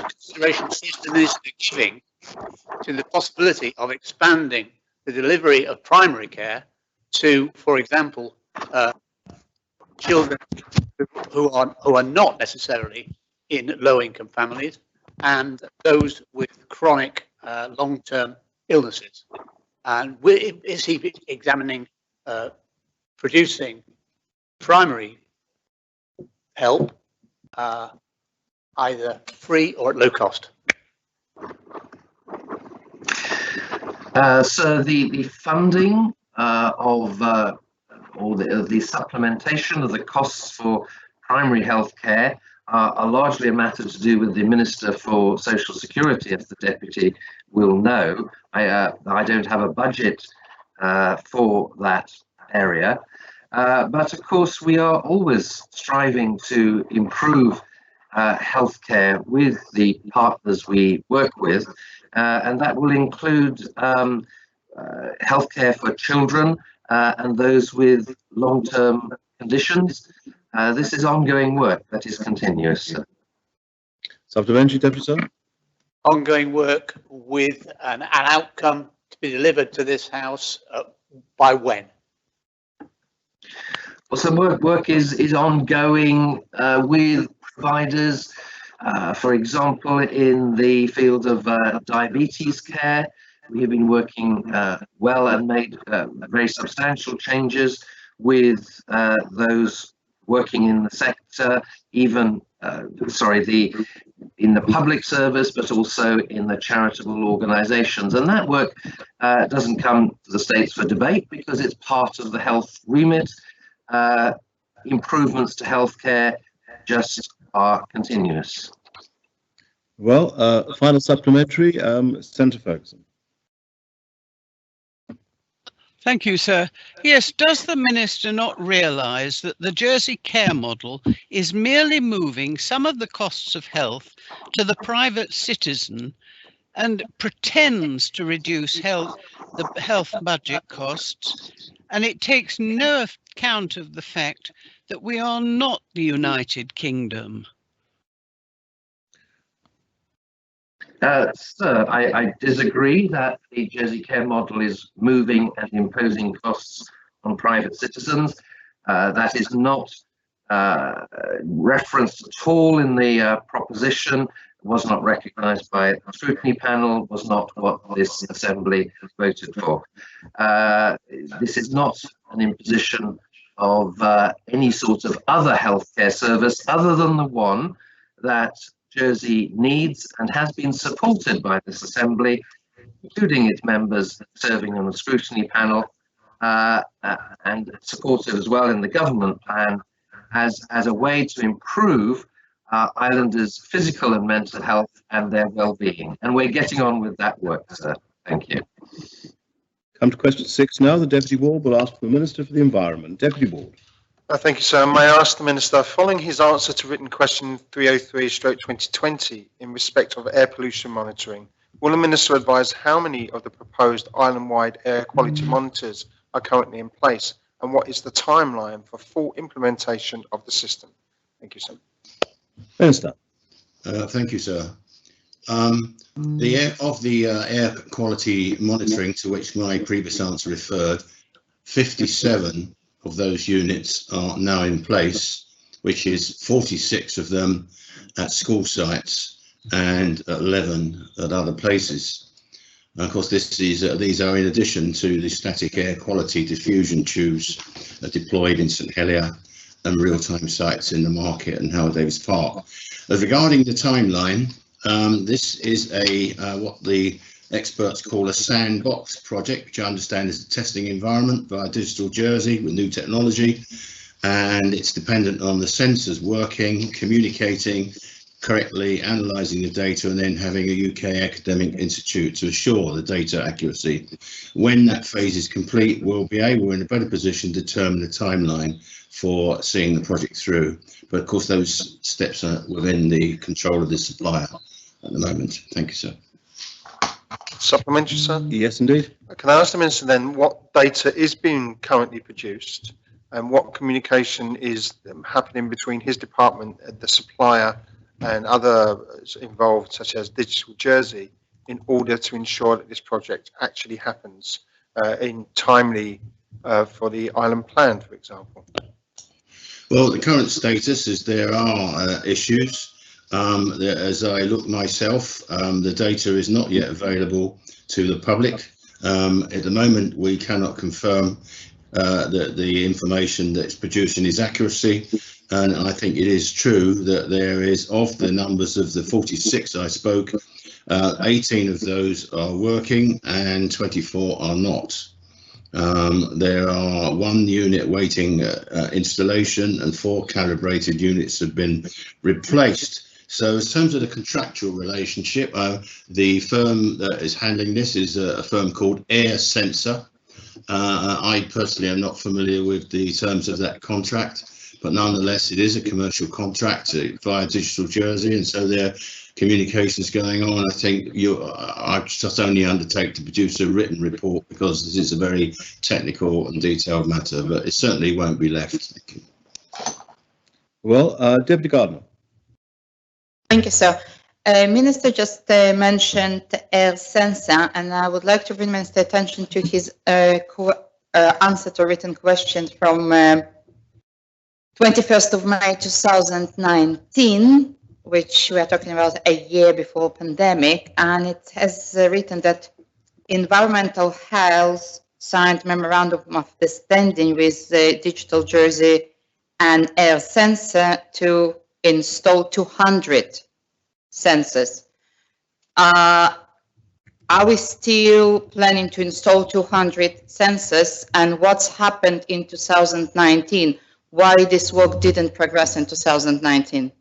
consideration is the Minister giving to the possibility of expanding the delivery of primary care to, for example, children who are not necessarily in low-income families and those with chronic long-term illnesses? And is he examining producing primary help either free or at low cost? So the funding of or the supplementation of the costs for primary health care are largely a matter to do with the Minister for Social Security, as the Deputy will know. I don't have a budget for that area, but of course we are always striving to improve healthcare with the partners we work with, and that will include healthcare for children and those with long-term conditions. This is ongoing work that is continuous. Supplementary, Deputy Sir. Ongoing work with an outcome to be delivered to this House by when? Well, some work is ongoing with providers, for example, in the field of diabetes care. We have been working well and made very substantial changes with those working in the sector, even in the public service, but also in the charitable organisations. And that work doesn't come to the States for debate because it's part of the health remit. Improvements to healthcare just are continuous. Well, final supplementary, Senator Ferguson. Thank you, sir. Yes, does the Minister not realise that the Jersey care model is merely moving some of the costs of health to the private citizen and pretends to reduce the health budget costs, and it takes no account of the fact that we are not the United Kingdom? Sir, I disagree that the Jersey care model is moving and imposing costs on private citizens. That is not referenced at all in the proposition, was not recognised by the scrutiny panel, was not what this Assembly voted for. This is not an imposition of any sort of other healthcare service other than the one that Jersey needs and has been supported by this Assembly, including its members serving on the scrutiny panel, and supported as well in the government plan as a way to improve islanders' physical and mental health and their well-being. And we're getting on with that work, sir. Thank you. Come to question 6 now. The Deputy Ward will ask the Minister for the Environment. Deputy Ward. Thank you, sir. May I ask the Minister, following his answer to written question 303/2020 in respect of air pollution monitoring, will the Minister advise how many of the proposed island-wide air quality monitors are currently in place, and what is the timeline for full implementation of the system? Thank you, sir. Minister. Thank you, sir. The air quality monitoring to which my previous answer referred, 57 of those units are now in place, which is 46 of them at school sites and 11 at other places. And of course, these are in addition to the static air quality diffusion tubes deployed in St Helier and real-time sites in the market and Howard Davis Park. Regarding the timeline, this is what the experts call a sandbox project, which I understand is a testing environment via Digital Jersey with new technology, and it's dependent on the sensors working, communicating correctly, analysing the data, and then having a UK academic institute to assure the data accuracy. When that phase is complete, we're in a better position to determine the timeline for seeing the project through. But of course, those steps are within the control of the supplier at the moment. Thank you, sir. Supplementary, sir? Yes, indeed. Can I ask the Minister then what data is being currently produced and what communication is happening between his department, the supplier, and others involved, such as Digital Jersey, in order to ensure that this project actually happens in timely for the island plan, for example? Well, the current status is there are issues. As I look myself, the data is not yet available to the public. At the moment, we cannot confirm that the information that's producing is accuracy. And I think it is true that there is, of the numbers of the 46 I spoke, 18 of those are working and 24 are not. There are 1 unit waiting installation and 4 calibrated units have been replaced. So in terms of the contractual relationship, the firm that is handling this is a firm called Air Sensor. I personally am not familiar with the terms of that contract, but nonetheless it is a commercial contract via Digital Jersey, and so there are communications going on. I think I just only undertake to produce a written report because this is a very technical and detailed matter, but it certainly won't be left. Thank you. Well, Deputy Gardner. Thank you, sir. Minister just mentioned Air Sensor, and I would like to bring Minister's attention to his answer to a written question from 21st of May 2019, which we are talking about a year before pandemic, and it has written that Environmental Health signed memorandum of understanding with Digital Jersey and Air Sensor to install 200 sensors. Are we still planning to install 200 sensors, and what's happened in 2019? Why this work didn't progress in 2019?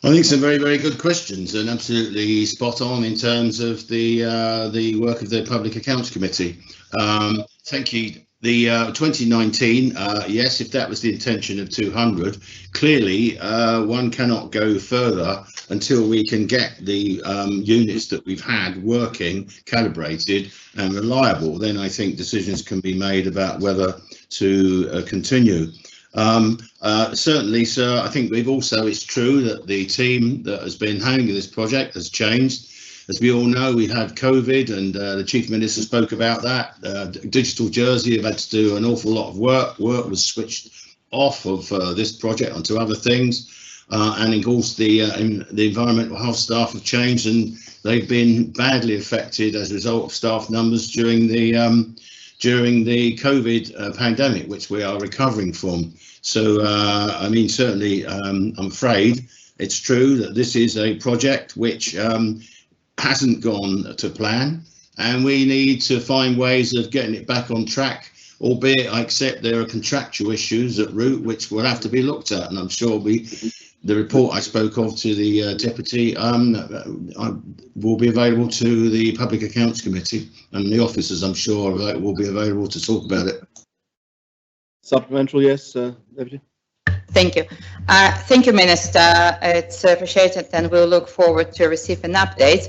I think some very, very good questions and absolutely spot on in terms of the work of the Public Accounts Committee. Thank you. The 2019, yes, if that was the intention of 200, clearly one cannot go further until we can get the units that we've had working, calibrated and reliable. Then I think decisions can be made about whether to continue. Certainly, sir, I think it's true that the team that has been handling this project has changed. As we all know, we had COVID, and the Chief Minister spoke about that. Digital Jersey have had to do an awful lot of work. Work was switched off of this project onto other things. And of course, the environmental health staff have changed, and they've been badly affected as a result of staff numbers during the COVID pandemic, which we are recovering from. So, I mean, certainly, I'm afraid it's true that this is a project which hasn't gone to plan, and we need to find ways of getting it back on track, albeit I accept there are contractual issues at root which will have to be looked at, and I'm sure the report I spoke of to the Deputy will be available to the Public Accounts Committee, and the officers, I'm sure, will be available to talk about it. Supplementary, yes, Deputy. Thank you. Thank you, Minister. It's appreciated, and we'll look forward to receive an update.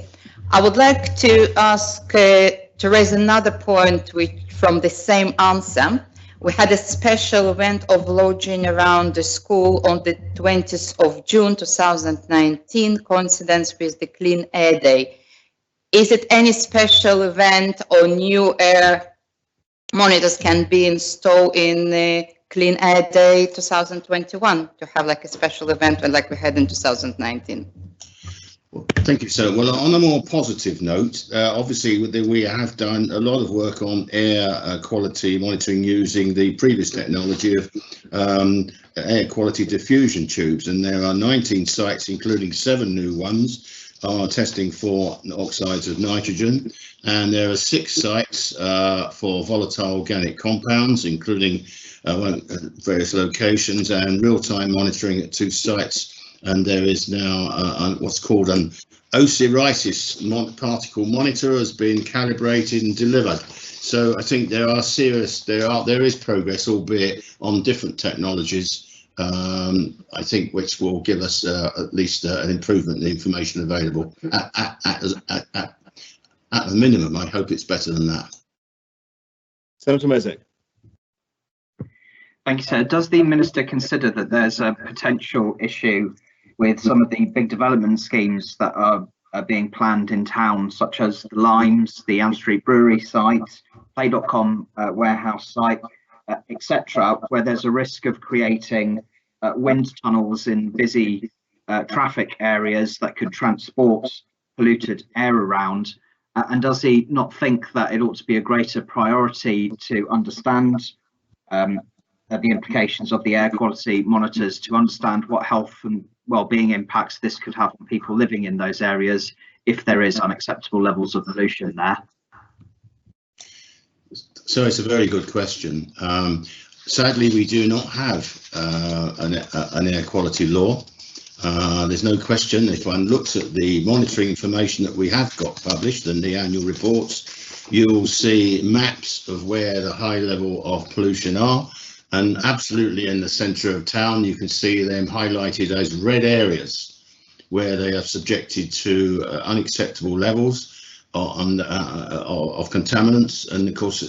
I would like to ask to raise another point from the same answer. We had a special event of lodging around the school on the 20th of June 2019, coincidence with the Clean Air Day. Is it any special event or new air monitors can be installed in Clean Air Day 2021 to have like a special event like we had in 2019? Thank you, sir. Well, on a more positive note, obviously we have done a lot of work on air quality monitoring using the previous technology of air quality diffusion tubes, and there are 19 sites, including 7 new ones, are testing for oxides of nitrogen, and there are 6 sites for volatile organic compounds, including various locations, and real-time monitoring at 2 sites. And there is now what's called an Osiris particle monitor has been calibrated and delivered. So I think there is progress, albeit on different technologies. I think which will give us at least an improvement in the information available. At the minimum, I hope it's better than that. Senator Mezek. Thank you, sir. Does the Minister consider that there's a potential issue with some of the big development schemes that are being planned in town, such as the Limes, the Ann Street Brewery site, Play.com warehouse site, etc., where there's a risk of creating wind tunnels in busy traffic areas that could transport polluted air around? And does he not think that it ought to be a greater priority to understand the implications of the air quality monitors, to understand what health and well-being impacts this could have on people living in those areas, if there is unacceptable levels of pollution there? So it's a very good question. Sadly, we do not have an air quality law. There's no question, if one looks at the monitoring information that we have got published and the annual reports, you'll see maps of where the high level of pollution are. And absolutely in the centre of town, you can see them highlighted as red areas where they are subjected to unacceptable levels of contaminants. And of course,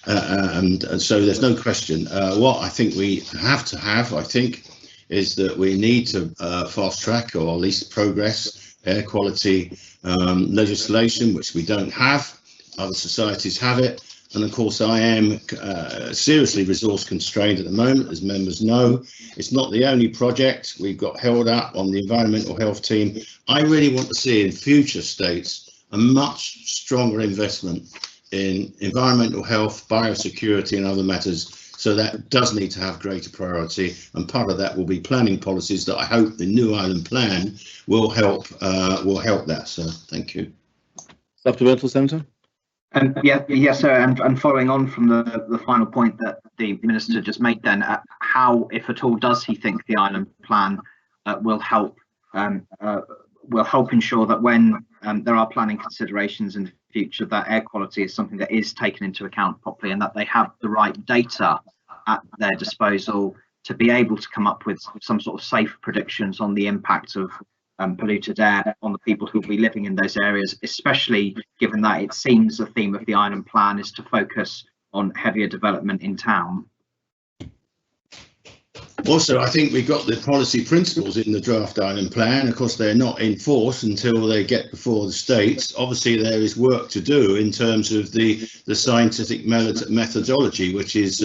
and so there's no question. What I think we have to have, I think, is that we need to fast track or at least progress air quality legislation, which we don't have. Other societies have it. And of course, I am seriously resource constrained at the moment, as members know. It's not the only project we've got held up on the environmental health team. I really want to see in future states a much stronger investment in environmental health, biosecurity and other matters. So that does need to have greater priority, and part of that will be planning policies that I hope the New Ireland Plan will help that. So thank you. Supplemental, Senator? Yes, sir. And following on from the final point that the Minister just made, then, how, if at all, does he think the Ireland Plan will help ensure that when there are planning considerations in the future, that air quality is something that is taken into account properly, and that they have the right data at their disposal to be able to come up with some sort of safe predictions on the impact of polluted air on the people who will be living in those areas, especially given that it seems the theme of the Ireland Plan is to focus on heavier development in town? Also, I think we've got the policy principles in the draft Ireland Plan. Of course, they're not in force until they get before the states. Obviously, there is work to do in terms of the scientific methodology, which is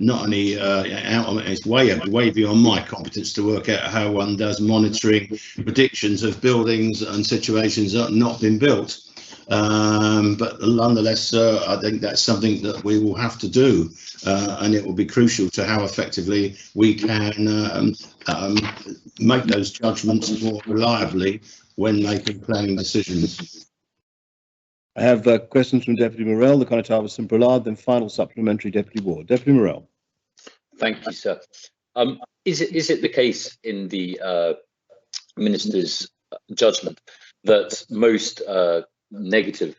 not only it's way beyond my competence to work out how one does monitoring predictions of buildings and situations that have not been built. But nonetheless, I think that's something that we will have to do, and it will be crucial to how effectively we can make those judgments more reliably when making planning decisions. I have questions from Deputy Morell, the Connétable St Brelade, then final supplementary, Deputy Ward. Deputy Morell. Thank you, sir. Is it the case in the Minister's judgment that most negative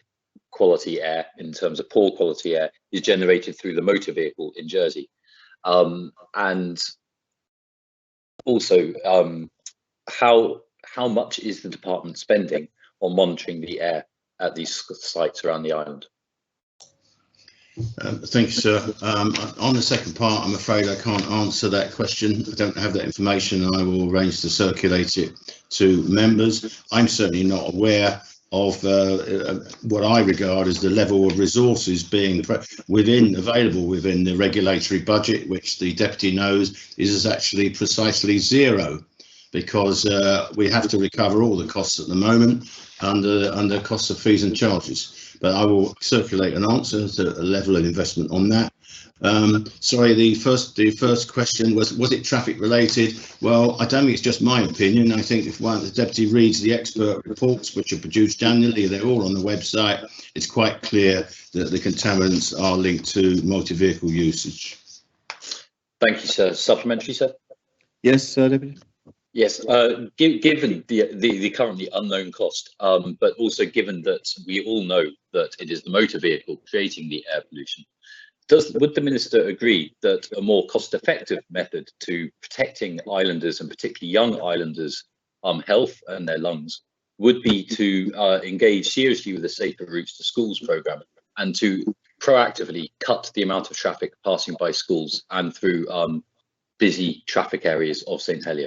quality air, in terms of poor quality air, is generated through the motor vehicle in Jersey? And also, how much is the department spending on monitoring the air at these sites around the island? Thank you, sir. On the second part, I'm afraid I can't answer that question. I don't have that information. I will arrange to circulate it to members. I'm certainly not aware of what I regard as the level of resources being available within the regulatory budget, which the deputy knows is actually precisely zero, because we have to recover all the costs at the moment under costs of fees and charges. But I will circulate an answer to a level of investment on that. Sorry, the first question was it traffic related? Well, I don't think it's just my opinion. I think if the deputy reads the expert reports which are produced annually, they're all on the website. It's quite clear that the contaminants are linked to motor vehicle usage. Thank you, sir. Supplementary, sir? Yes, Deputy. Yes, given the currently unknown cost, but also given that we all know that it is the motor vehicle creating the air pollution, would the Minister agree that a more cost-effective method to protecting islanders, and particularly young islanders, health and their lungs, would be to engage seriously with the Safer Routes to Schools programme, and to proactively cut the amount of traffic passing by schools and through busy traffic areas of St Helier?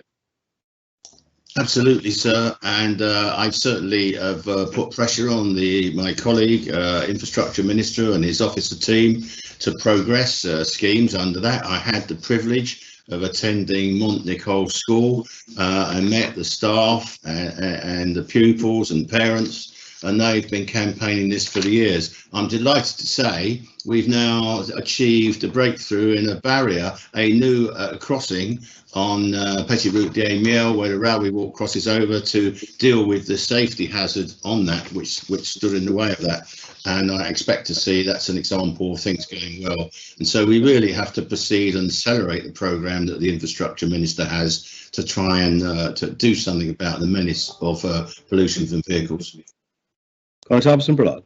Absolutely, sir, and I certainly have put pressure on my colleague, Infrastructure Minister, and his officer team to progress schemes under that. I had the privilege of attending Montnicol School and met the staff and the pupils and parents and they've been campaigning this for years. I'm delighted to say we've now achieved a breakthrough in a barrier, a new crossing on Petit Route des Miels, where the railway walk crosses over, to deal with the safety hazard on that, which stood in the way of that. And I expect to see that's an example of things going well. And so we really have to proceed and accelerate the programme that the infrastructure minister has to try and to do something about the menace of pollution from vehicles. Conor Thompson-Brolard.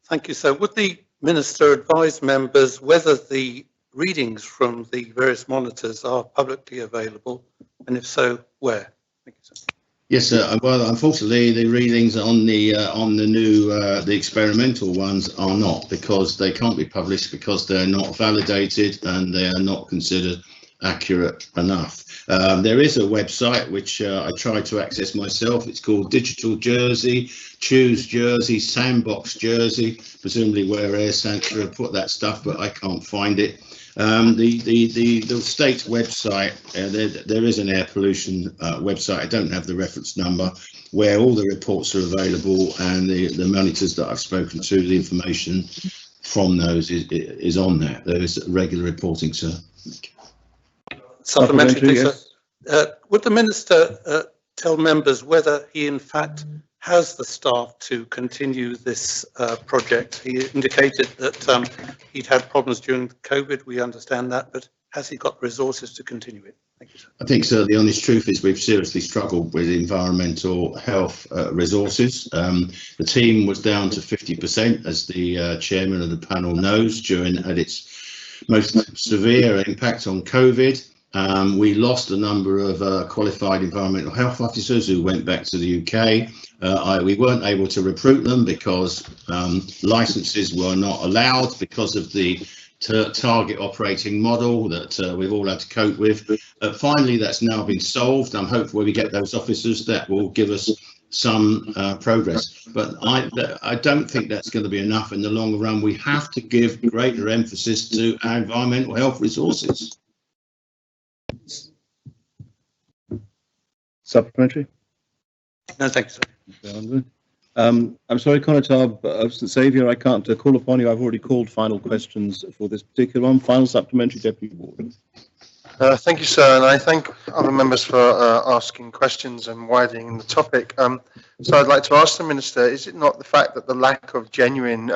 Thank you, sir. Would the minister advise members whether the readings from the various monitors are publicly available, and if so, where? Thank you, sir. Yes, sir. Well, unfortunately, the readings on the new the experimental ones are not, because they can't be published because they're not validated and they are not considered accurate enough. There is a website which I tried to access myself. It's called Digital Jersey, Choose Jersey, Sandbox Jersey, presumably where Air Sanctuary have put that stuff, but I can't find it. The state website, there is an air pollution website. I don't have the reference number, where all the reports are available, and the monitors that I've spoken to, the information from those is on there. There is regular reporting, sir. Supplementary, sir. Would the minister tell members whether he in fact has the staff to continue this project? He indicated that he'd had problems during COVID, we understand that, but has he got resources to continue it? Thank you, sir. I think, sir, the honest truth is we've seriously struggled with environmental health resources. The team was down to 50%, as the chairman of the panel knows, at its most severe impact on COVID. We lost a number of qualified environmental health officers who went back to the UK. We weren't able to recruit them because licenses were not allowed because of the target operating model that we've all had to cope with. Finally, that's now been solved. I'm hopeful when we get those officers that will give us some progress. But I don't think that's going to be enough in the long run. We have to give greater emphasis to our environmental health resources. Supplementary? No, thank you, sir. I'm sorry, Conor St Saviour, I can't call upon you. I've already called final questions for this particular one. Final supplementary, Deputy Warden. Thank you, sir, and I thank other members for asking questions and widening the topic. So I'd like to ask the Minister, is it not the fact that the lack of genuine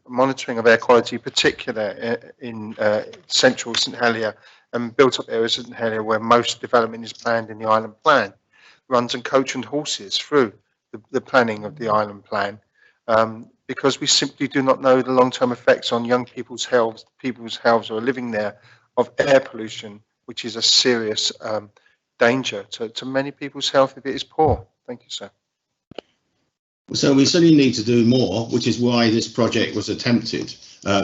monitoring of air quality, particularly in central St Helier and built-up areas of St Helier where most development is planned in the island plan, runs on coach and horses through the planning of the island plan, because we simply do not know the long-term effects on young people's health who are living there, of air pollution, which is a serious danger to many people's health if it is poor. Thank you, sir. So we certainly need to do more, which is why this project was attempted.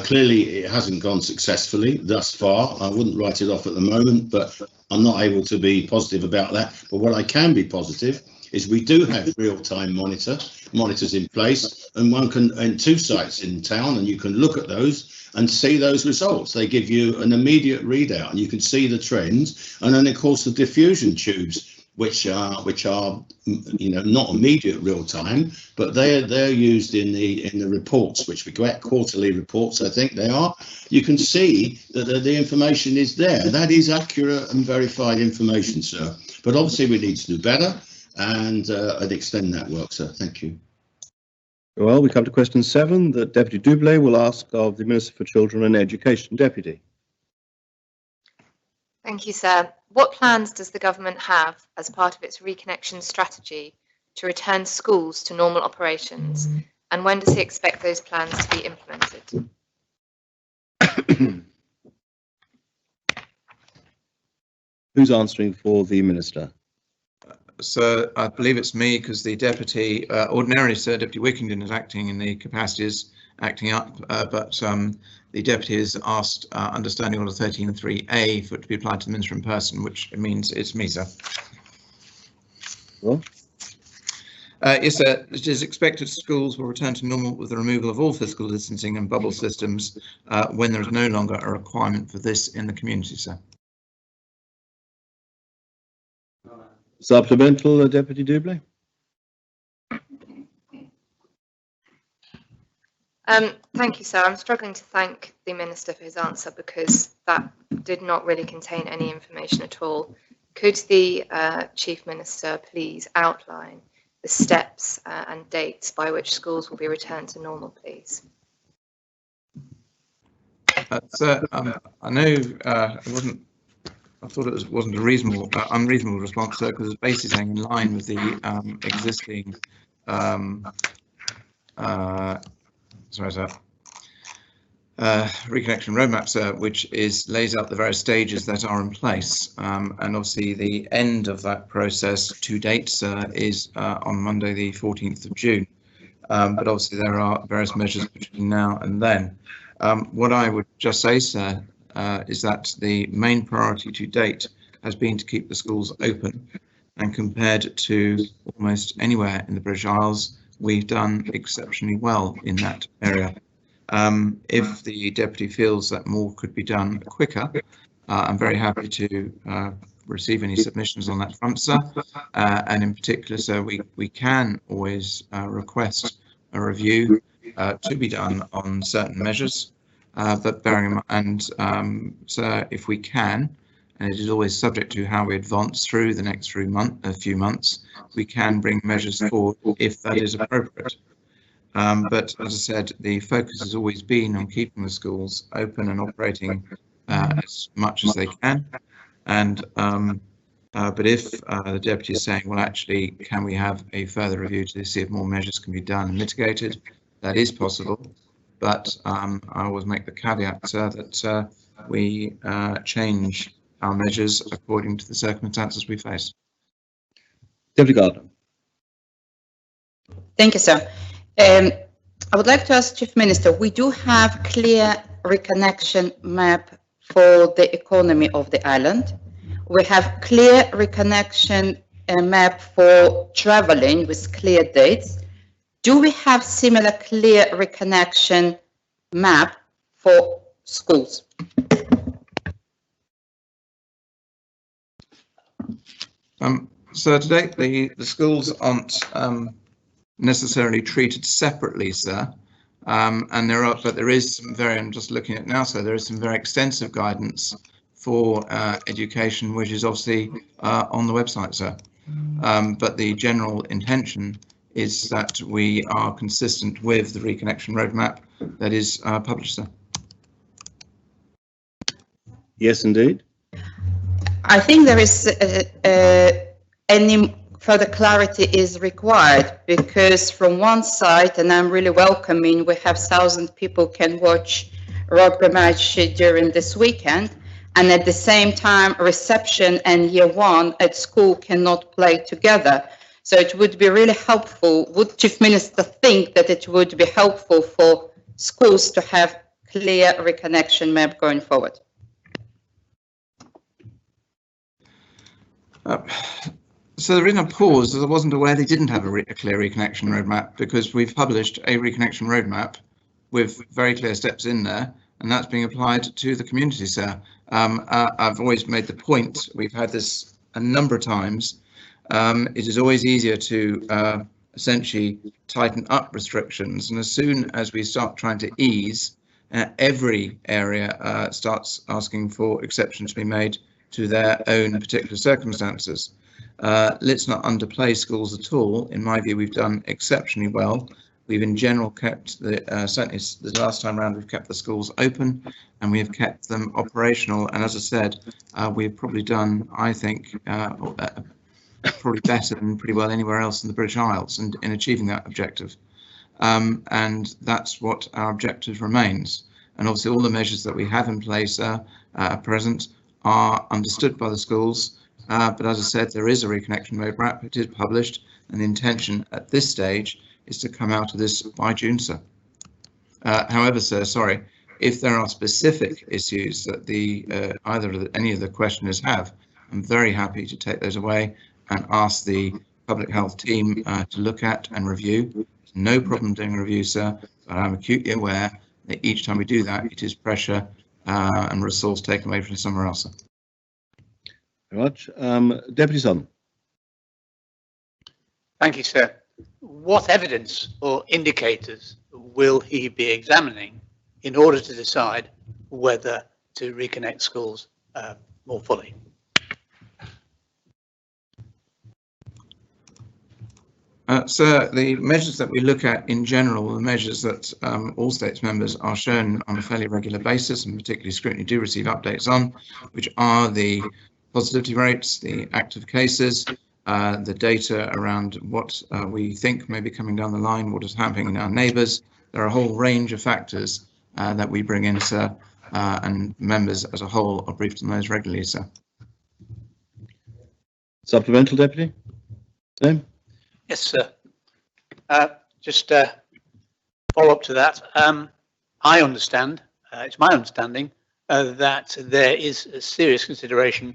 Clearly, it hasn't gone successfully thus far. I wouldn't write it off at the moment, but I'm not able to be positive about that. But what I can be positive is we do have real-time monitors in place, and one can, and 2 sites in town, and you can look at those and see those results. They give you an immediate readout, and you can see the trends. And then, of course, the diffusion tubes, which are not immediate real time, but they're used in the reports, which we get quarterly reports. I think they are. You can see that the information is there. That is accurate and verified information, sir. But obviously we need to do better, and I'd extend that work, sir. Thank you. Well, we come to question 7 that Deputy Doublé will ask of the Minister for Children and Education. Deputy. Thank you, sir. What plans does the government have as part of its reconnection strategy to return schools to normal operations, and when does he expect those plans to be implemented? Who's answering for the Minister? So I believe it's me, because the deputy, ordinarily Sir Deputy Wickington is acting in the capacities acting up, but the deputy has asked understanding order 13.3a for it to be applied to the minister in person, which means it's me, sir. Well? Yes, sir. It is expected schools will return to normal with the removal of all physical distancing and bubble systems when there is no longer a requirement for this in the community, sir. Supplemental, Deputy Doublé. Thank you, sir. I'm struggling to thank the Minister for his answer because that did not really contain any information at all. Could the Chief Minister please outline the steps and dates by which schools will be returned to normal, please? Sir, I know I thought it wasn't a reasonable, unreasonable response, sir, because it's basically saying in line with the existing, sorry, sir, reconnection roadmap, sir, which lays out the various stages that are in place. And obviously the end of that process to date, sir, is on Monday, the 14th of June. But obviously there are various measures between now and then. What I would just say, sir, is that the main priority to date has been to keep the schools open, and compared to almost anywhere in the British Isles, we've done exceptionally well in that area. If the Deputy feels that more could be done quicker, I'm very happy to receive any submissions on that front, sir. And in particular, sir, we can always request a review to be done on certain measures, but bearing in mind, sir, if we can, and it is always subject to how we advance through the next few months, we can bring measures forward if that is appropriate. But as I said, the focus has always been on keeping the schools open and operating as much as they can. And but if the Deputy is saying, well, actually, can we have a further review to see if more measures can be done and mitigated? That is possible. But I always make the caveat, sir, that we change our measures according to the circumstances we face. Deputy Gardner. Thank you, sir. I would like to ask Chief Minister, we do have clear reconnection map for the economy of the island. We have clear reconnection map for traveling with clear dates. Do we have similar clear reconnection map for schools? So to date, the schools aren't necessarily treated separately, sir. And there is some I'm just looking at now, sir, there is some very extensive guidance for education, which is obviously on the website, sir. But the general intention is that we are consistent with the reconnection roadmap that is published, sir. Yes, indeed. I think there is any further clarity is required, because from one side, and I'm really welcoming, we have 1,000 people can watch rugby match during this weekend, and at the same time reception and year one at school cannot play together. So it would be really helpful. Would Chief Minister think that it would be helpful for schools to have clear reconnection map going forward? So the reason I paused is I wasn't aware they didn't have a clear reconnection roadmap, because we've published a reconnection roadmap with very clear steps in there, and that's being applied to the community, sir. I've always made the point, we've had this a number of times, it is always easier to essentially tighten up restrictions, and as soon as we start trying to ease, every area starts asking for exceptions to be made to their own particular circumstances. Let's not underplay schools at all. In my view, we've done exceptionally well. We've in general kept certainly the last time around, we've kept the schools open and we have kept them operational. And as I said, we've probably done, I think, probably better than pretty well anywhere else in the British Isles in achieving that objective. And that's what our objective remains. And obviously all the measures that we have in place at present are understood by the schools. But as I said, there is a reconnection roadmap. It is published, and the intention at this stage is to come out of this by June, sir. However, sir, sorry, if there are specific issues that any of the questioners have, I'm very happy to take those away and ask the public health team to look at and review. No problem doing a review, sir, but I'm acutely aware that each time we do that, it is pressure and resource taken away from somewhere else, sir. Very much. Deputy Son. Thank you, sir. what evidence or indicators will he be examining in order to decide whether to reconnect schools more fully? So the measures that we look at in general, the measures that all states members are shown on a fairly regular basis, and particularly scrutiny do receive updates on, which are the positivity rates, the active cases, the data around what we think may be coming down the line, what is happening in our neighbours. There are a whole range of factors that we bring in, sir, and members as a whole are briefed on those regularly, sir. Supplemental, Deputy? Same. Yes, sir. Just follow up to that. I understand, it's my understanding, that there is a serious consideration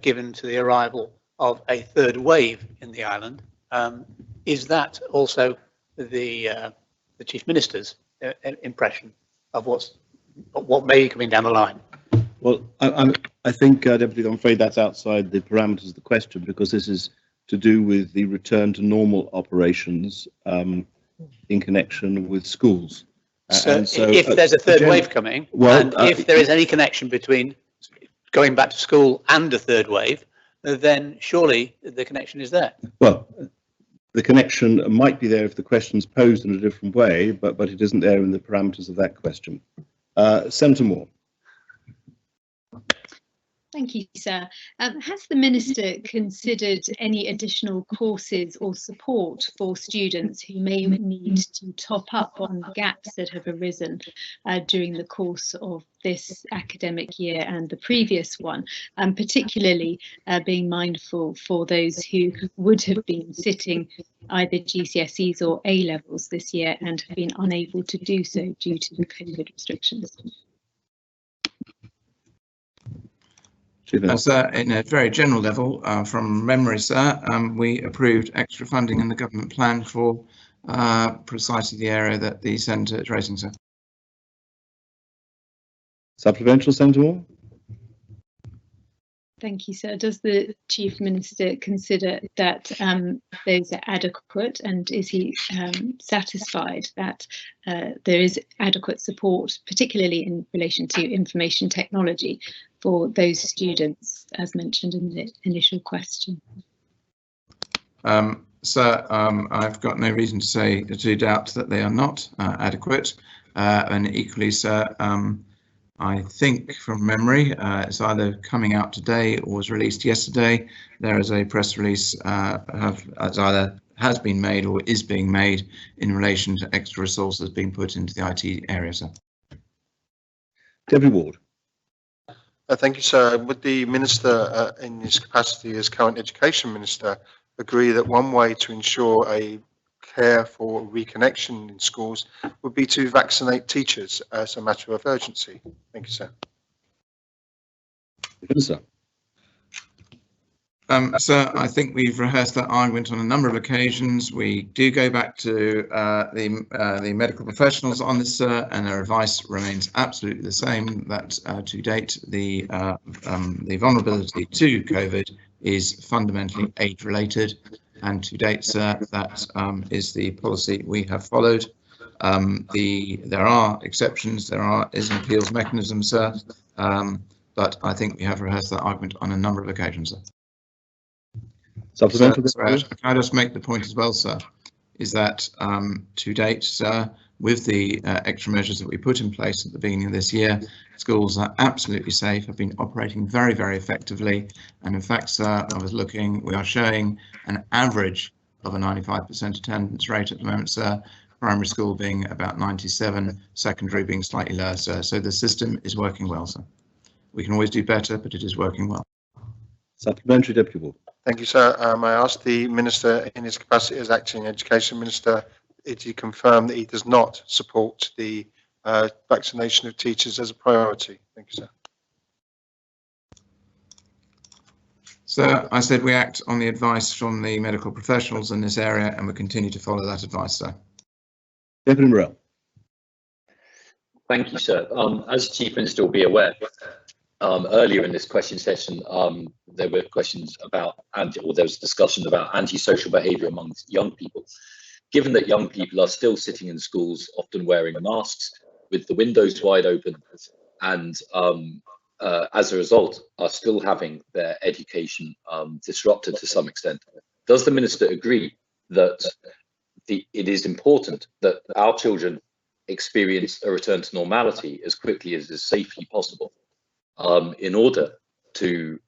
given to the arrival of a third wave in the island. Is that also the Chief Minister's impression of what may be coming down the line? Well, I think, Deputy, I'm afraid that's outside the parameters of the question, because this is to do with the return to normal operations in connection with schools. So if there's a third wave coming, well, and if there is any connection between going back to school and a third wave, then surely the connection is there. Well, the connection might be there if the question's posed in a different way, but it isn't there in the parameters of that question. Senator Moore. Thank you, sir. Has the Minister considered any additional courses or support for students who may need to top up on gaps that have arisen during the course of this academic year and the previous one, and particularly being mindful for those who would have been sitting either GCSEs or A-levels this year and have been unable to do so due to the COVID restrictions? Sir, in a very general level, from memory, sir, we approved extra funding in the government plan for precisely the area that the Senator is raising, sir. Supplemental, Senator Moore? Thank you, sir. Does the Chief Minister consider that those are adequate, and is he satisfied that there is adequate support, particularly in relation to information technology, for those students, as mentioned in the initial question? Sir, I've got no reason to doubt that they are not adequate, and equally, sir, I think from memory, it's either coming out today or was released yesterday. There is a press release either has been made or is being made in relation to extra resources being put into the IT area, sir. Deputy Ward. Thank you, sir. Would the Minister, in his capacity as current Education Minister, agree that one way to ensure a care for reconnection in schools would be to vaccinate teachers as a matter of urgency? Thank you, sir. Minister. Sir, I think we've rehearsed that argument on a number of occasions. We do go back to the medical professionals on this, sir, and their advice remains absolutely the same, that to date the vulnerability to COVID is fundamentally age-related, and to date, sir, that is the policy we have followed. There are exceptions, there is an appeals mechanism, sir, but I think we have rehearsed that argument on a number of occasions, sir. Supplemental. Can I just make the point as well, sir, is that to date, sir, with the extra measures that we put in place at the beginning of this year, schools are absolutely safe, have been operating very, very effectively. And in fact, sir, I was looking, we are showing an average of a 95% attendance rate at the moment, sir. Primary school being about 97, secondary being slightly lower, sir. So the system is working well, sir. We can always do better, but it is working well. Supplementary, Deputy Ward. Thank you, sir. I asked the Minister in his capacity as Acting Education Minister, did he confirm that he does not support the vaccination of teachers as a priority? Thank you, sir. Sir, I said we act on the advice from the medical professionals in this area, and we continue to follow that advice, sir. Deputy Morell. Thank you, sir. As Chief Minister will be aware, earlier in this question session, there were questions about, there was discussion about antisocial behaviour amongst young people. given that young people are still sitting in schools, often wearing masks with the windows wide open, and as a result are still having their education disrupted to some extent, does the Minister agree that it is important that our children experience a return to normality as quickly as is safely possible in order to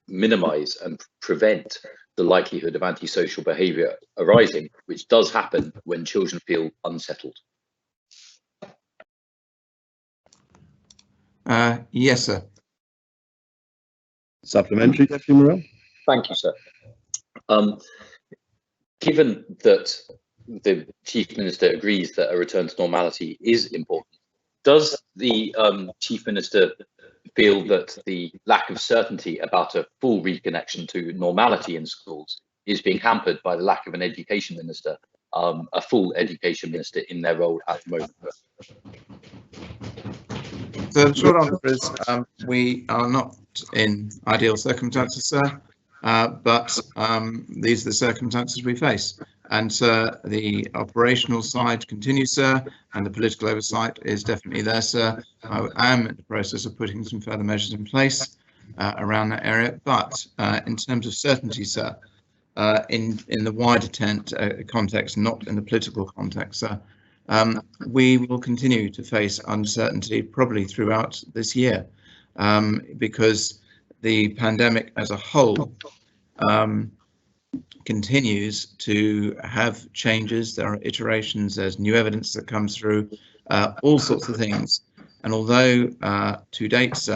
minimize and prevent the likelihood of antisocial behaviour arising, which does happen when children feel unsettled? Yes, sir. Supplementary, Deputy Morell. Thank you, sir. Given that the Chief Minister agrees that a return to normality is important, does the Chief Minister feel that the lack of certainty about a full reconnection to normality in schools is being hampered by the lack of an education minister, a full education minister in their role at the moment? So the short answer is we are not in ideal circumstances, sir, but these are the circumstances we face. And sir, the operational side continues, sir, and the political oversight is definitely there, sir. I am in the process of putting some further measures in place around that area. But in terms of certainty, sir, in the wider context, not in the political context, sir, we will continue to face uncertainty probably throughout this year because the pandemic as a whole continues to have changes. There are iterations, there's new evidence that comes through, all sorts of things. And although to date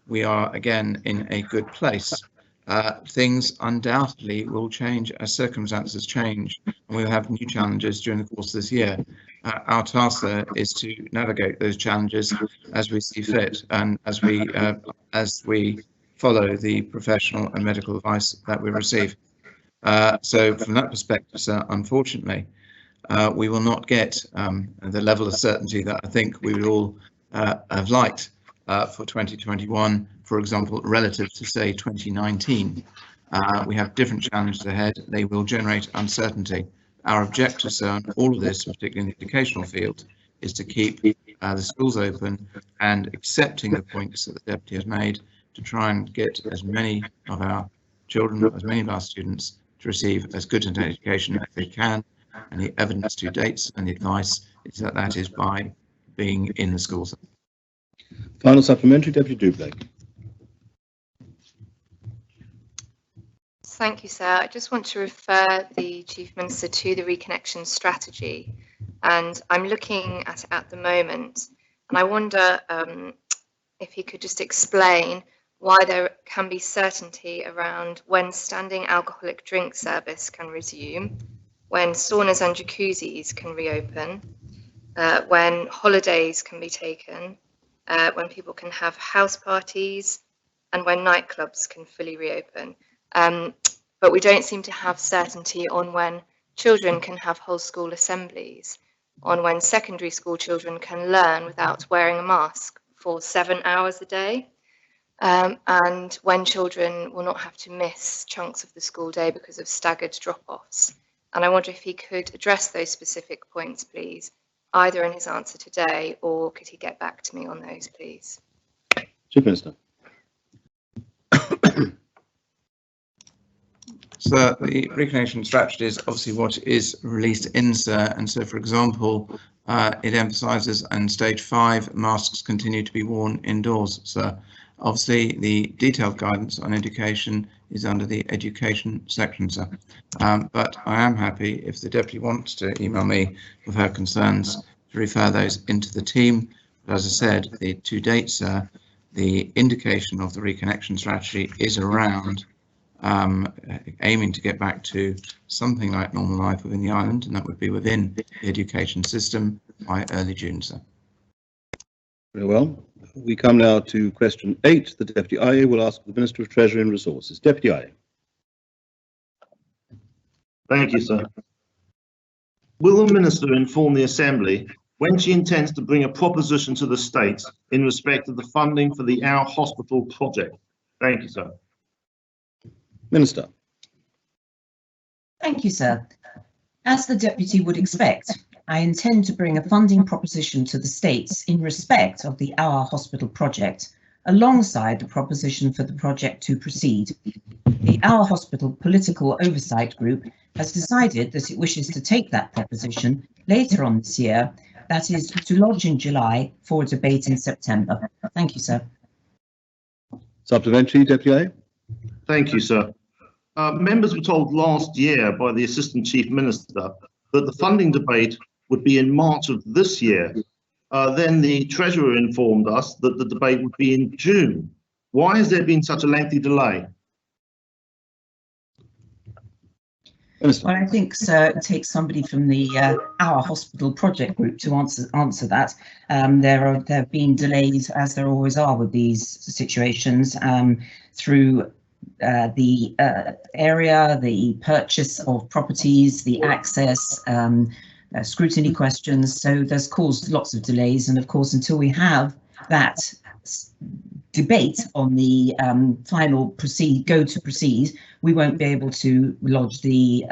we are again in a good place, things undoubtedly will change as circumstances change, and we'll have new challenges during the course of this year. Our task there is to navigate those challenges as we see fit and as we follow the professional and medical advice that we receive. So from that perspective, sir, unfortunately, we will not get the level of certainty that I think we would all have liked for 2021, for example, relative to, say, 2019. We have different challenges ahead. They will generate uncertainty. Our objective, sir, on all of this, particularly in the educational field, is to keep the schools open and accepting the points that the Deputy has made to try and get as many of our children, as many of our students to receive as good an education as they can. And the evidence to date and the advice is that that is by being in the schools. Final supplementary, Deputy Dublek. Thank you, sir. I just want to refer the Chief Minister to the reconnection strategy, and I'm looking at it at the moment, and I wonder if he could just explain why there can be certainty around when standing alcoholic drink service can resume, when saunas and jacuzzis can reopen, when holidays can be taken, when people can have house parties, and when nightclubs can fully reopen. But we don't seem to have certainty on when children can have whole school assemblies, on when secondary school children can learn without wearing a mask for 7 hours a day, and when children will not have to miss chunks of the school day because of staggered drop-offs. And I wonder if he could address those specific points, please, either in his answer today, or could he get back to me on those, please? Chief Minister. So the reconnection strategy is obviously what is released in, sir, and so, for example, it emphasises in stage 5 masks continue to be worn indoors, sir. Obviously, the detailed guidance on education is under the education section, sir. But I am happy if the Deputy wants to email me with her concerns to refer those into the team. But as I said, to date, sir, the indication of the reconnection strategy is around aiming to get back to something like normal life within the island, and that would be within the education system by early June, sir. Very well. We come now to question 8. The Deputy IA will ask the Minister of Treasury and Resources. Deputy IA. Thank you, sir. Will the Minister inform the Assembly when she intends to bring a proposition to the States in respect of the funding for the Our Hospital project? Thank you, sir. Minister. Thank you, sir. As the Deputy would expect, I intend to bring a funding proposition to the States in respect of the Our Hospital project, alongside the proposition for the project to proceed. The Our Hospital Political Oversight Group has decided that it wishes to take that proposition later on this year, that is, to lodge in July for a debate in September. Thank you, sir. Supplementary, Deputy A. Thank you, sir. Members were told last year by the Assistant Chief Minister that the funding debate would be in March of this year. Then the Treasurer informed us that the debate would be in June. Why has there been such a lengthy delay? Well, I think, sir, it takes somebody from the Our Hospital Project Group to answer that. There have been delays, as there always are with these situations, through the area, the purchase of properties, the access, scrutiny questions. So there's caused lots of delays. And of course, until we have that debate on the final go to proceed, we won't be able to lodge the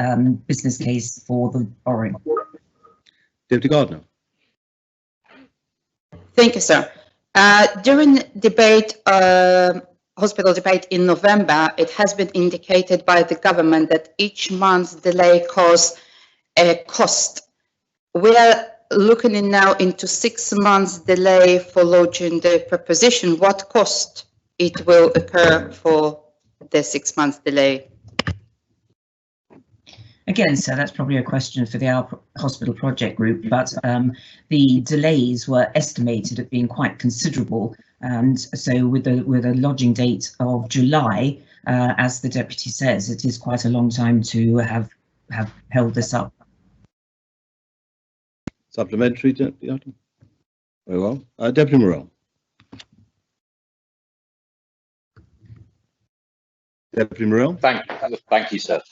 business case for the borrowing. Deputy Gardner. Thank you, sir. During debate, hospital debate in November, it has been indicated by the government that each month's delay causes a cost. We are looking now into 6 months delay for lodging the proposition. What cost it will occur for the 6 months delay? Again, sir, that's probably a question for the Our Hospital Project Group, but the delays were estimated at being quite considerable. And so with a lodging date of July, as the Deputy says, it is quite a long time to have held this up. Supplementary, Deputy. Very well. Deputy Morell. Deputy Morell. Thank you, sir.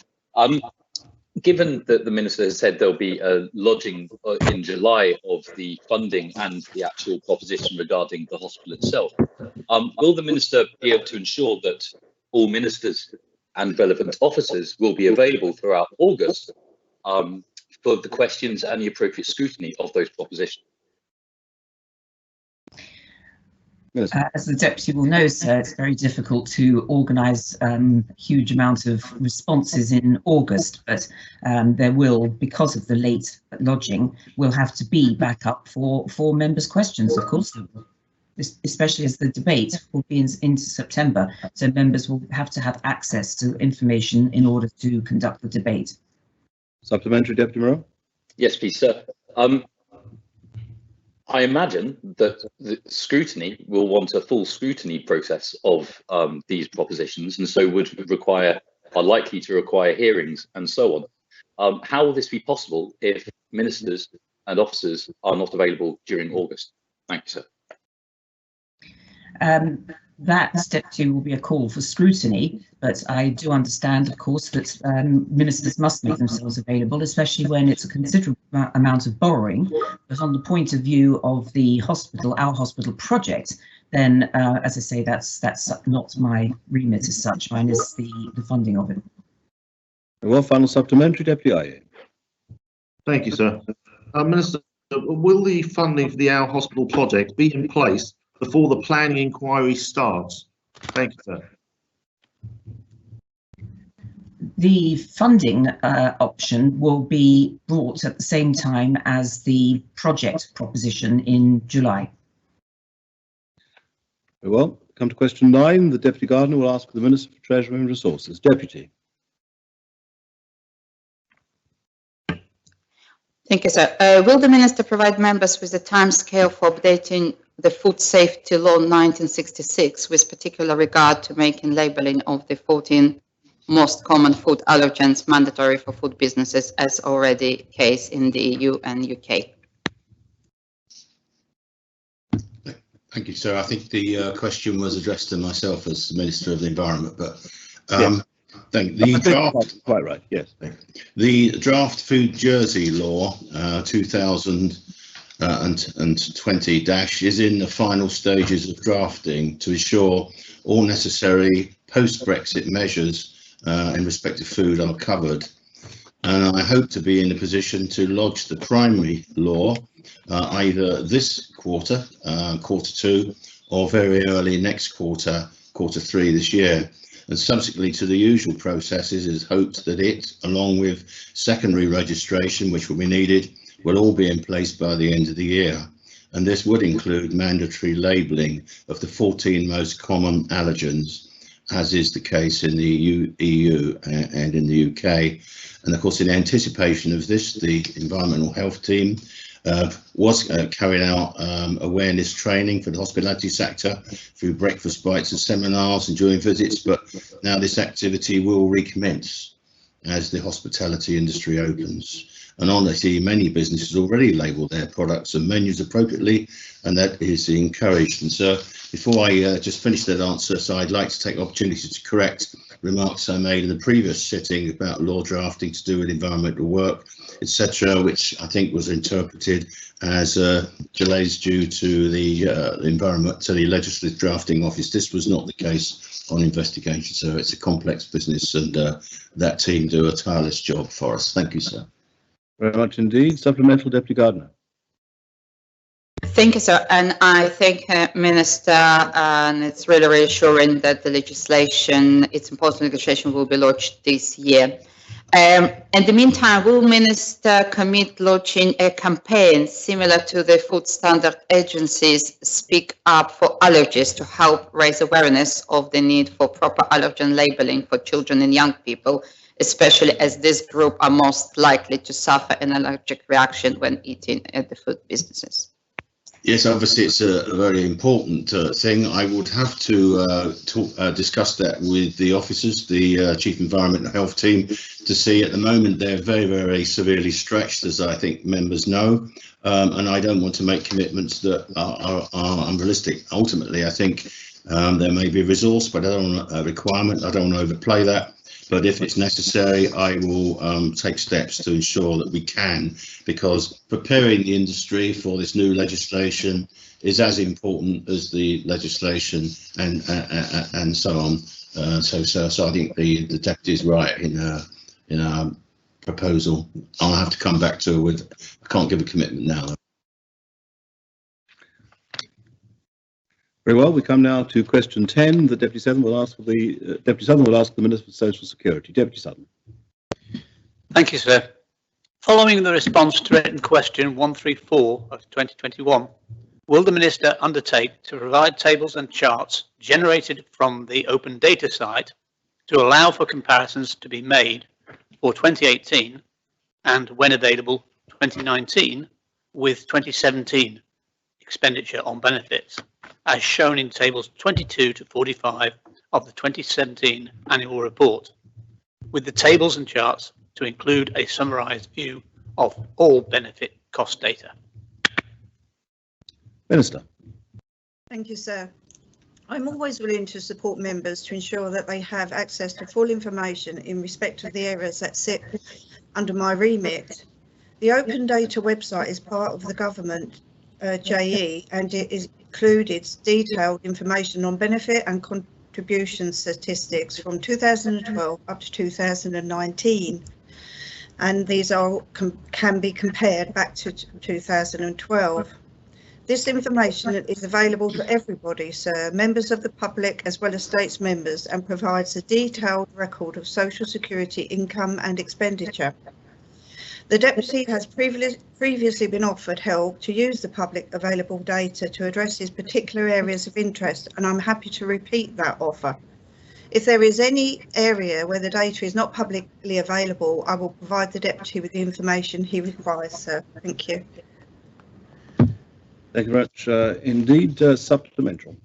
Given that the Minister has said there'll be a lodging in July of the funding and the actual proposition regarding the hospital itself, will the Minister be able to ensure that all ministers and relevant officers will be available throughout August for the questions and the appropriate scrutiny of those propositions? As the Deputy will know, sir, it's very difficult to organise a huge amount of responses in August, but there will, because of the late lodging, will have to be backup for members' questions, of course, especially as the debate will be into September. So members will have to have access to information in order to conduct the debate. Supplementary, Deputy Morell. Yes, please, sir. I imagine that the scrutiny will want a full scrutiny process of these propositions, and so are likely to require hearings and so on. How will this be possible if ministers and officers are not available during August? Thank you, sir. That step 2 will be a call for scrutiny, but I do understand, of course, that ministers must make themselves available, especially when it's a considerable amount of borrowing. But on the point of view of the hospital, Our Hospital project, then, as I say, that's not my remit as such. Mine is the funding of it. Well, final supplementary, Deputy Aye. Thank you, sir. Minister, will the funding for the Our Hospital project be in place before the planning inquiry starts? Thank you, sir. The funding option will be brought at the same time as the project proposition in July. Very well. Come to question 9. The Deputy Gardner will ask the Minister for Treasury and Resources. Deputy. Thank you, sir. Will the Minister provide members with a timescale for updating the Food Safety Law 1966 with particular regard to making labelling of the 14 most common food allergens mandatory for food businesses, as already case in the EU and UK? Thank you, sir. I think the question was addressed to myself as the Minister of the Environment, but thank the draft. Quite right. Yes. The draft Food Jersey Law 2020 is in the final stages of drafting to ensure all necessary post-Brexit measures in respect of food are covered. and I hope to be in a position to lodge the primary law either this quarter, quarter 2, or very early next quarter, quarter 3 this year. And subsequently to the usual processes, it is hoped that it, along with secondary registration, which will be needed, will all be in place by the end of the year. And this would include mandatory labelling of the 14 most common allergens, as is the case in the EU and in the UK. And of course, in anticipation of this, the Environmental Health Team was carrying out awareness training for the hospitality sector through breakfast bites and seminars and during visits, but now this activity will recommence as the hospitality industry opens. And honestly, many businesses already label their products and menus appropriately, and that is encouraged. And so before I just finish that answer, so I'd like to take the opportunity to correct remarks I made in the previous sitting about law drafting to do with environmental work, etc., which I think was interpreted as delays due to the the legislative drafting office. This was not the case on investigation, so it's a complex business, and that team do a tireless job for us. Thank you, sir. Very much indeed. Supplemental, Deputy Gardner. Thank you, sir. And I thank Minister, and it's really reassuring that the legislation, its important legislation, will be launched this year. In the meantime, will Minister commit launching a campaign similar to the Food Standard Agency's Speak Up for Allergies to help raise awareness of the need for proper allergen labelling for children and young people, especially as this group are most likely to suffer an allergic reaction when eating at the food businesses? Yes, obviously it's a very important thing. I would have to discuss that with the officers, the Chief Environmental Health Team, to see. At the moment they're very, very severely stretched, as I think members know, and I don't want to make commitments that are unrealistic. Ultimately, I think there may be a resource, but I don't want a requirement. I don't want to overplay that. But if it's necessary, I will take steps to ensure that we can, because preparing the industry for this new legislation is as important as the legislation and so on. So I think the deputy is right in our proposal. I'll have to come back to her with. I can't give a commitment now. Very well. We come now to question 10. The Deputy Southern will ask the Minister for Social Security. Deputy Southern. Thank you, sir. Following the response to written question 134 of 2021, will the Minister undertake to provide tables and charts generated from the open data site to allow for comparisons to be made for 2018 and, when available, 2019 with 2017 expenditure on benefits, as shown in tables 22 to 45 of the 2017 annual report, with the tables and charts to include a summarised view of all benefit cost data? Minister. Thank you, sir. I'm always willing to support members to ensure that they have access to full information in respect of the areas that sit under my remit. The Open Data website is part of the government JE, and it includes detailed information on benefit and contribution statistics from 2012 up to 2019, and these are can be compared back to 2012. This information is available to everybody, sir, members of the public as well as states members, and provides a detailed record of social security income and expenditure. The Deputy has previously been offered help to use the public available data to address his particular areas of interest, and I'm happy to repeat that offer. If there is any area where the data is not publicly available, I will provide the Deputy with the information he requires, sir. Thank you. Thank you very much indeed. Supplemental.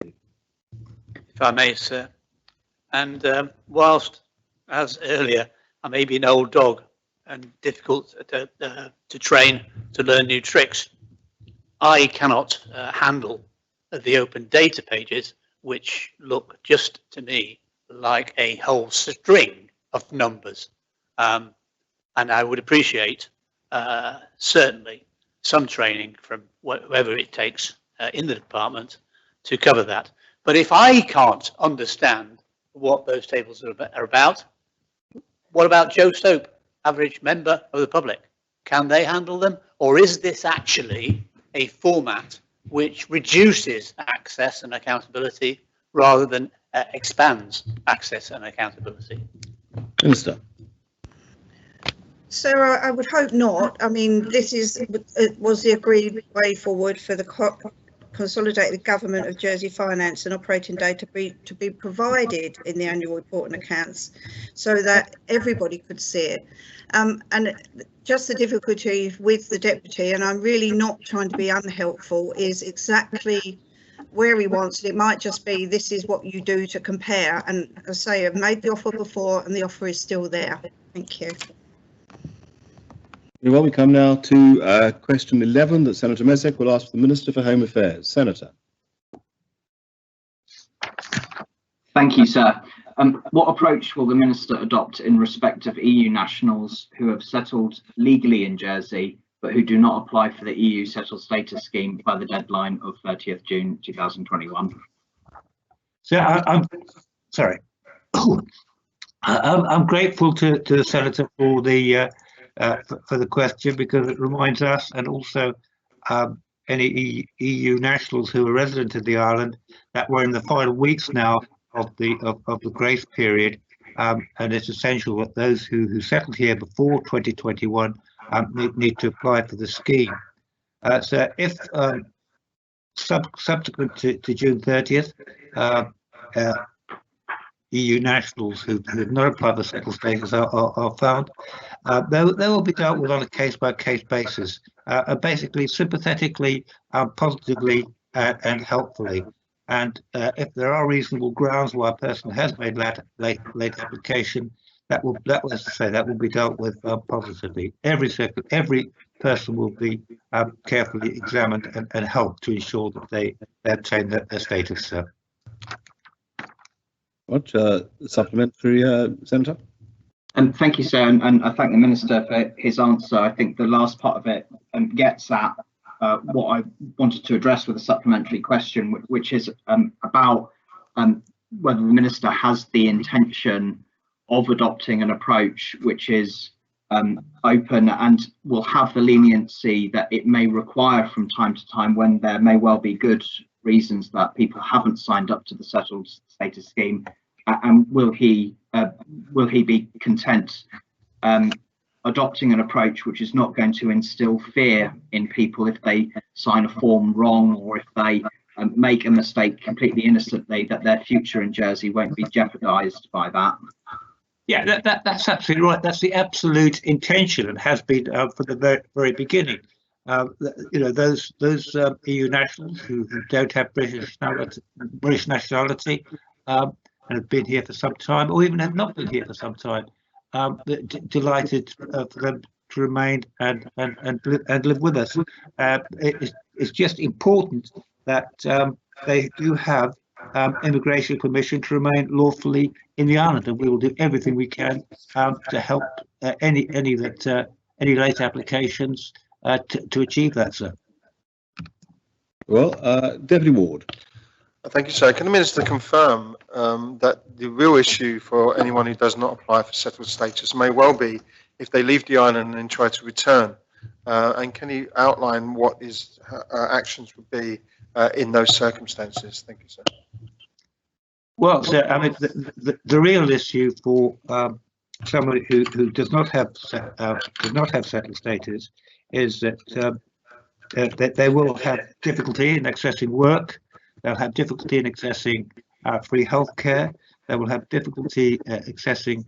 If I may, sir. And whilst, as earlier, I may be an old dog and difficult to train to learn new tricks, I cannot handle the open data pages, which look just to me like a whole string of numbers. And I would appreciate certainly some training from whoever it takes in the department to cover that. But if I can't understand what those tables are about, what about Joe Soap average member of the public? Can they handle them? Or is this actually a format which reduces access and accountability rather than expands access and accountability? Minister. So I would hope not. I mean, this was the agreed way forward for the consolidated government of Jersey finance and operating data to be provided in the annual report and accounts so that everybody could see it. And just the difficulty with the deputy, and I'm really not trying to be unhelpful, is exactly where he wants it. It might just be this is what you do to compare. And as I say, I've made the offer before and the offer is still there. Thank you. Well, we come now to question 11 that Senator Messick will ask the Minister for Home Affairs. Senator. Thank you, sir. What approach will the Minister adopt in respect of EU nationals who have settled legally in Jersey but who do not apply for the EU settled status scheme by the deadline of 30th June 2021? So I'm sorry. I'm grateful to the Senator for the question, because it reminds us, and also any EU nationals who are resident of the island, that we're in the final weeks now of the grace period, and it's essential that those who settled here before 2021 need to apply for the scheme. So if subsequent to June 30th, EU nationals who have not applied for settled status are found, they will be dealt with on a case-by-case basis, basically sympathetically, positively, and helpfully. And if there are reasonable grounds why a person has made late application, that will be dealt with positively. Every person will be carefully examined and helped to ensure that they obtain their status. What supplementary, Senator? Thank you, sir, and I thank the Minister for his answer. I think the last part of it gets at what I wanted to address with a supplementary question, which is about whether the Minister has the intention of adopting an approach which is open and will have the leniency that it may require from time to time when there may well be good reasons that people haven't signed up to the settled status scheme, and will he be content adopting an approach which is not going to instill fear in people if they sign a form wrong, or if they make a mistake completely innocently, that their future in Jersey won't be jeopardised by that? Yeah, that's absolutely right. That's the absolute intention, and has been from the very beginning. Those EU nationals who don't have British nationality and have been here for some time, or even have not been here for some time, delighted for them to remain and live with us. It's just important that they do have immigration permission to remain lawfully in the island, and we will do everything we can to help any late applications to achieve that, sir. Well, Deputy Ward. Thank you, sir. Can the Minister confirm that the real issue for anyone who does not apply for settled status may well be if they leave the island and then try to return? And can you outline what his actions would be in those circumstances? Thank you, sir. Well, sir, I mean, the real issue for somebody who does not have settled status is that they will have difficulty in accessing work. They'll have difficulty in accessing free healthcare. They will have difficulty accessing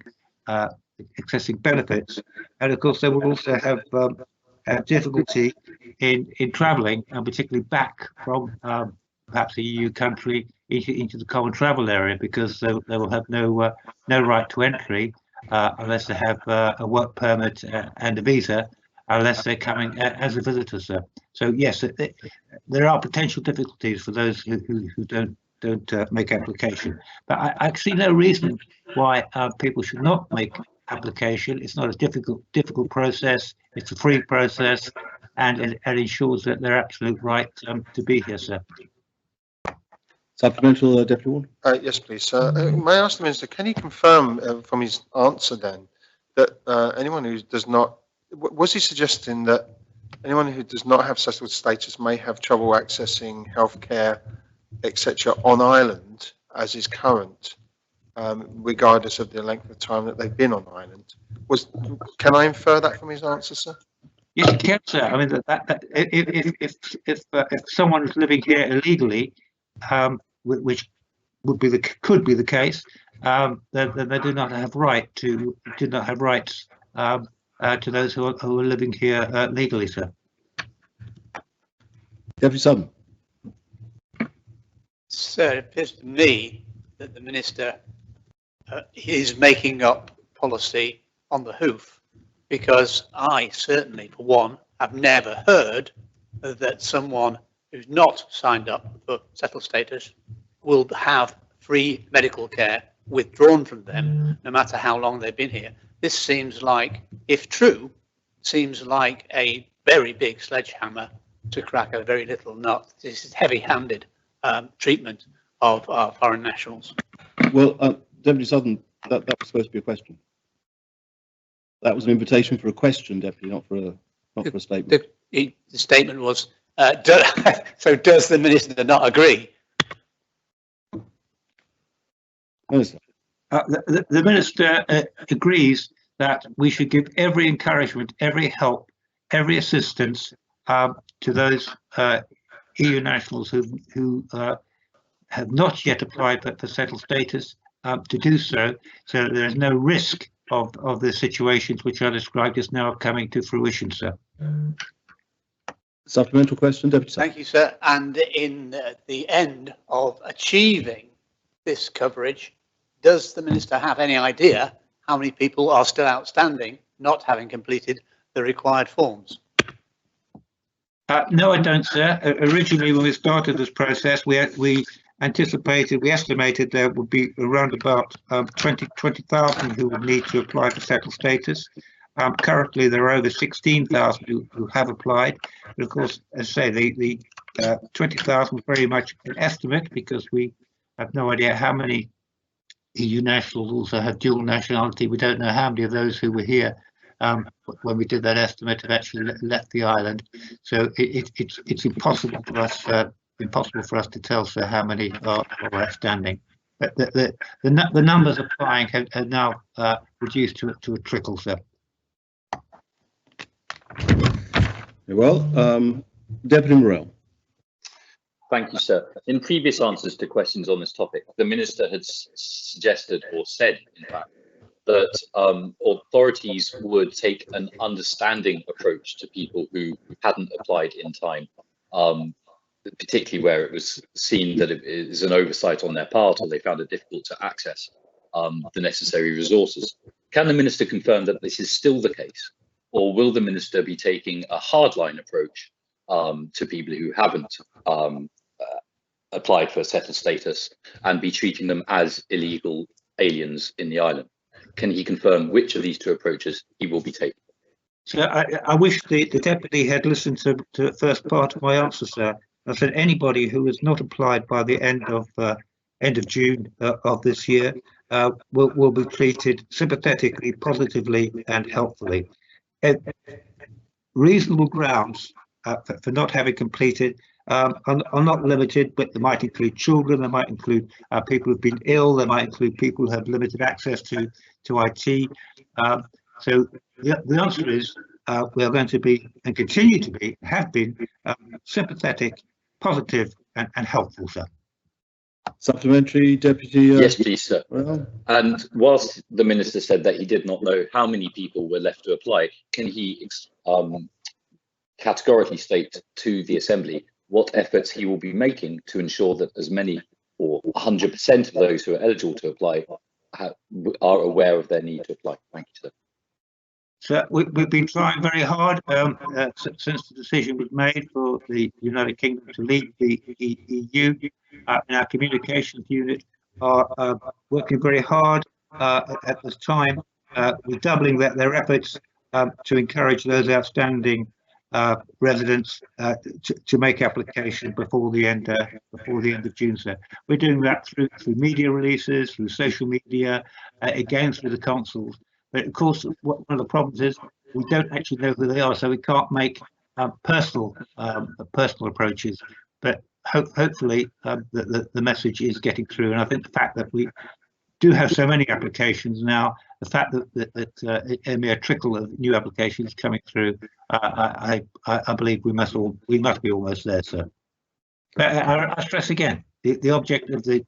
benefits, and of course they will also have difficulty in travelling, and particularly back from perhaps a EU country into the common travel area, because they will have no right to entry unless they have a work permit and a visa, unless they're coming as a visitor, sir. So yes, there are potential difficulties for those who don't make application. But I see no reason why people should not make application. It's not a difficult process. It's a free process, and it ensures that they're absolute right to be here, sir. Supplemental, Deputy Ward? Yes, please, sir. May I ask the Minister, can he confirm from his answer then that anyone who does not, was he suggesting that anyone who does not have settled status may have trouble accessing healthcare, etc., on island, as is current, regardless of the length of time that they've been on island? Can I infer that from his answer, sir? Yes, you can, sir. I mean, if someone is living here illegally, which could be the case, then they do not have rights to those who are living here legally, sir. Deputy Sutton. Sir, it appears to me that the Minister is making up policy on the hoof, because I certainly, for one, have never heard that someone who's not signed up for settled status will have free medical care withdrawn from them, no matter how long they've been here. This seems like, if true, seems like a very big sledgehammer to crack a very little nut. This is heavy-handed treatment of our foreign nationals. Well, Deputy Sutton, that was supposed to be a question. That was an invitation for a question, Deputy, not for a statement. The statement was, so does the Minister not agree? Minister. The Minister agrees that we should give every encouragement, every help, every assistance to those EU nationals who have not yet applied for settled status to do so, so there is no risk of the situations which are described as now coming to fruition, sir. Supplemental question, Deputy Sutton. Thank you, sir. And in the end of achieving this coverage, does the Minister have any idea how many people are still outstanding, not having completed the required forms? No, I don't, sir. Originally, when we started this process, we estimated there would be around about 20,000 who would need to apply for settled status. Currently, there are over 16,000 who have applied. But of course, as I say, the 20,000 is very much an estimate, because we have no idea how many EU nationals also have dual nationality. We don't know how many of those who were here when we did that estimate have actually left the island. So it's impossible for us to tell, sir, how many are outstanding. But the numbers applying have now reduced to a trickle, sir. Well, Deputy Morell. Thank you, sir. In previous answers to questions on this topic, the Minister had suggested, or said, in fact, that authorities would take an understanding approach to people who hadn't applied in time, particularly where it was seen that it is an oversight on their part, or they found it difficult to access the necessary resources. Can the Minister confirm that this is still the case, or will the Minister be taking a hardline approach to people who haven't applied for settled status and be treating them as illegal aliens in the island? Can he confirm which of these two approaches he will be taking? So I wish the Deputy had listened to the first part of my answer, sir. I said anybody who has not applied by the end of June of this year will be treated sympathetically, positively, and helpfully. Reasonable grounds for not having completed are not limited, but they might include children, they might include people who've been ill, they might include people who have limited access to IT. So the answer is we are going to be, and continue to be, have been sympathetic, positive, and helpful, sir. Supplementary, Deputy? Yes, please, sir. Well, and whilst the Minister said that he did not know how many people were left to apply, can he categorically state to the Assembly what efforts he will be making to ensure that as many, or 100% of those who are eligible to apply are aware of their need to apply? Thank you, sir. So we've been trying very hard since the decision was made for the United Kingdom to leave the EU. And our communications unit are working very hard at this time, with doubling their efforts to encourage those outstanding residents to make application before the end of June, sir. We're doing that through media releases, through social media, again through the consuls. But of course, one of the problems is we don't actually know who they are, so we can't make personal approaches. But hopefully the message is getting through, and I think the fact that we do have so many applications now, the fact that a mere trickle of new applications coming through, I believe we must be almost there, sir. But I stress again, the object of the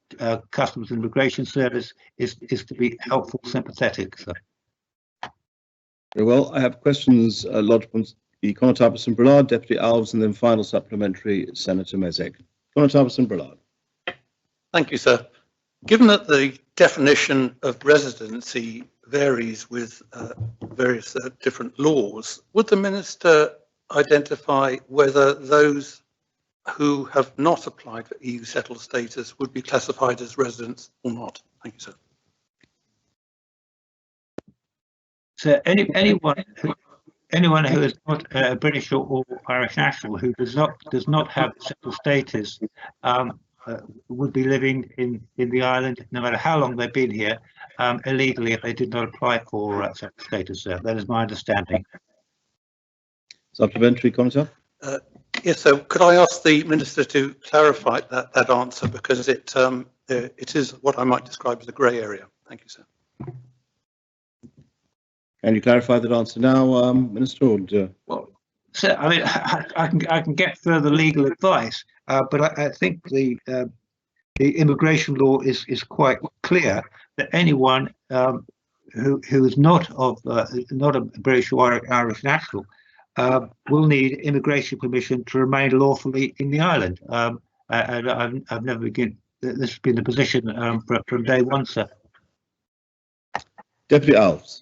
Customs and Immigration Service is to be helpful, sympathetic. So. Very well. I have questions lodged from the Conor Brillard, Deputy Alves, and then final supplementary, Senator Mezek. Conor Brillard. Thank you, sir. Given that the definition of residency varies with various different laws, would the Minister identify whether those who have not applied for EU settled status would be classified as residents or not? Thank you, sir. So anyone who is not a British or Irish national who does not have settled status would be living in the island, no matter how long they've been here, illegally if they did not apply for settled status. That is my understanding. Supplementary, Conor. Yes, so could I ask the Minister to clarify that answer, because it is what I might describe as a grey area. Thank you, sir. Can you clarify that answer now, Minister? Or well, so I mean, I can get further legal advice, but I think the immigration law is quite clear that anyone who is not a British or Irish national will need immigration permission to remain lawfully in the island. And I've never been. This has been the position from day one, sir. Deputy Alves.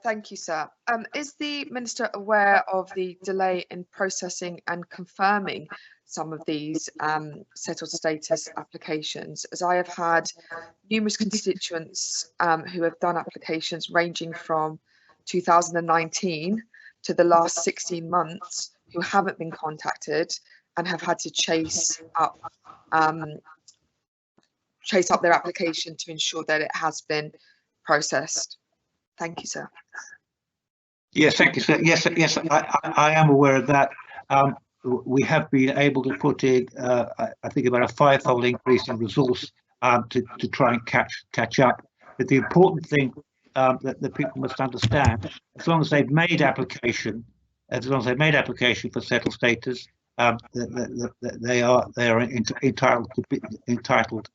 Thank you, sir. Is the Minister aware of the delay in processing and confirming some of these settled status applications, as I have had numerous constituents who have done applications ranging from 2019 to the last 16 months who haven't been contacted and have had to chase up their application to ensure that it has been processed? Thank you, sir. Yes, thank you, sir. Yes, I am aware of that. We have been able to put in, I think, about a fivefold increase in resource to try and catch up. But the important thing that the people must understand, as long as they've made application, for settled status, they are entitled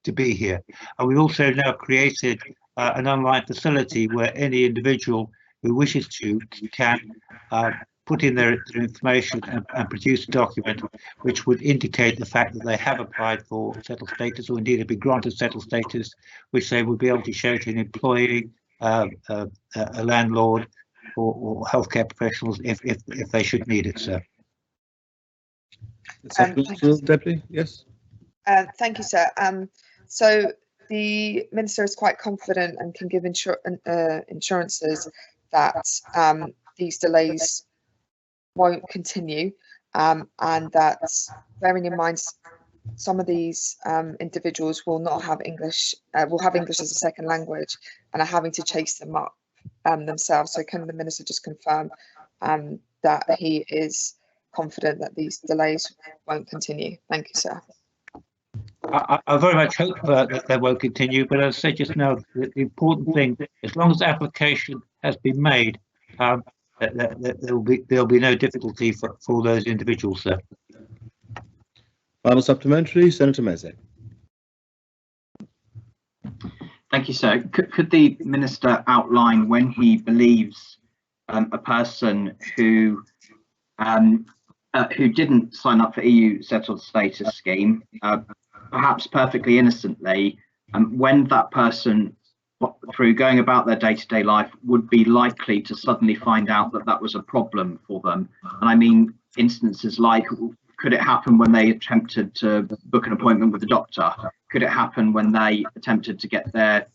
to be here. And we also now created an online facility where any individual who wishes to can put in their information and produce a document which would indicate the fact that they have applied for settled status, or indeed have been granted settled status, which they would be able to show to an employee, a landlord, or healthcare professionals if they should need it, sir. Deputy, yes. Thank you, sir. So the Minister is quite confident and can give assurances that these delays won't continue, and that, bearing in mind some of these individuals will not have English, will have English as a second language and are having to chase them up themselves. So can the Minister just confirm that he is confident that these delays won't continue? Thank you, sir. I very much hope that they won't continue, but as I said just now, the important thing, as long as the application has been made, there'll be no difficulty for those individuals, sir. Final supplementary, Senator Mezek. Thank you, sir. Could the Minister outline when he believes a person who didn't sign up for EU settled status scheme, perhaps perfectly innocently, when that person, through going about their day-to-day life, would be likely to suddenly find out that that was a problem for them? And I mean instances like, could it happen when they attempted to book an appointment with a doctor? Could it happen when they attempted to get their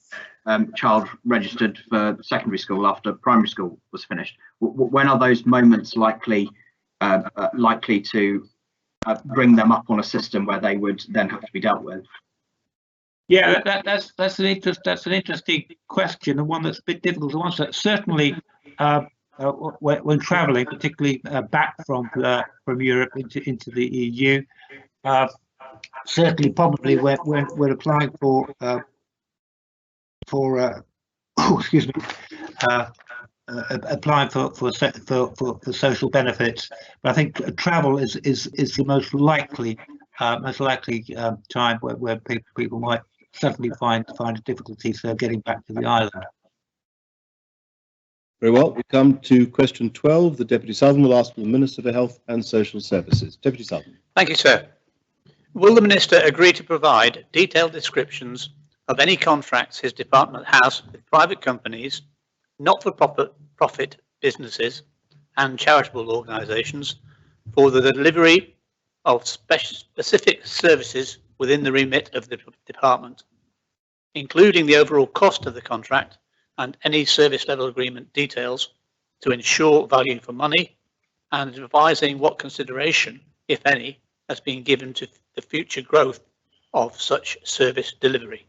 child registered for secondary school after primary school was finished? When are those moments likely to bring them up on a system where they would then have to be dealt with? Yeah, that's an interesting question, and one that's a bit difficult to answer. Certainly, when travelling, particularly back from Europe into the EU, certainly probably when applying for excuse me, applying for social benefits. But I think travel is the most likely time where people might suddenly find difficulties getting back to the island. Very well. We come to question 12. The Deputy Southern will ask the Minister for Health and Social Services. Deputy Southern. Thank you, sir. Will the Minister agree to provide detailed descriptions of any contracts his department has with private companies, not-for-profit businesses and charitable organisations for the delivery of specific services within the remit of the department, including the overall cost of the contract and any service level agreement details to ensure value for money, and advising what consideration, if any, has been given to the future growth of such service delivery?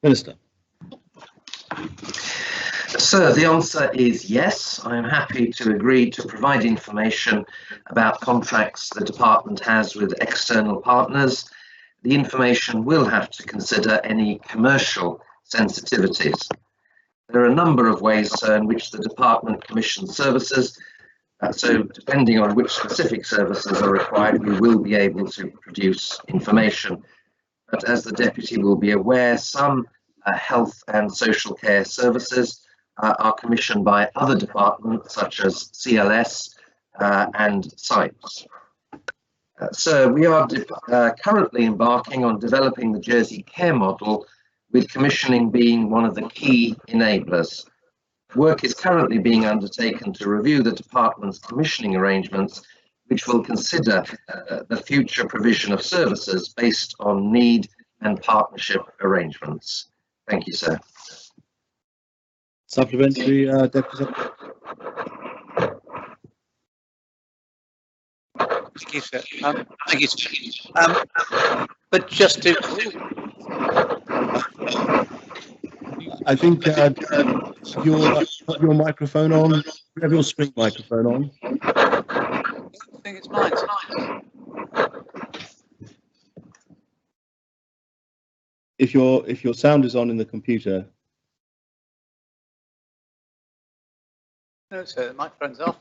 Minister. Sir, the answer is yes. I am happy to agree to provide information about contracts the department has with external partners. The information will have to consider any commercial sensitivities. There are a number of ways, sir, in which the department commissions services. So depending on which specific services are required, we will be able to produce information. But as the Deputy will be aware, some health and social care services are commissioned by other departments such as CLS and sites. So we are currently embarking on developing the Jersey Care model, with commissioning being one of the key enablers. Work is currently being undertaken to review the department's commissioning arrangements, which will consider the future provision of services based on need and partnership arrangements. Thank you, sir. Supplementary, Deputy Secretary. Thank you, sir. Thank you, sir. But just to... I think your microphone on. You have your screen microphone on. I think it's mine. If your sound is on in the computer. No, sir, the microphone's off.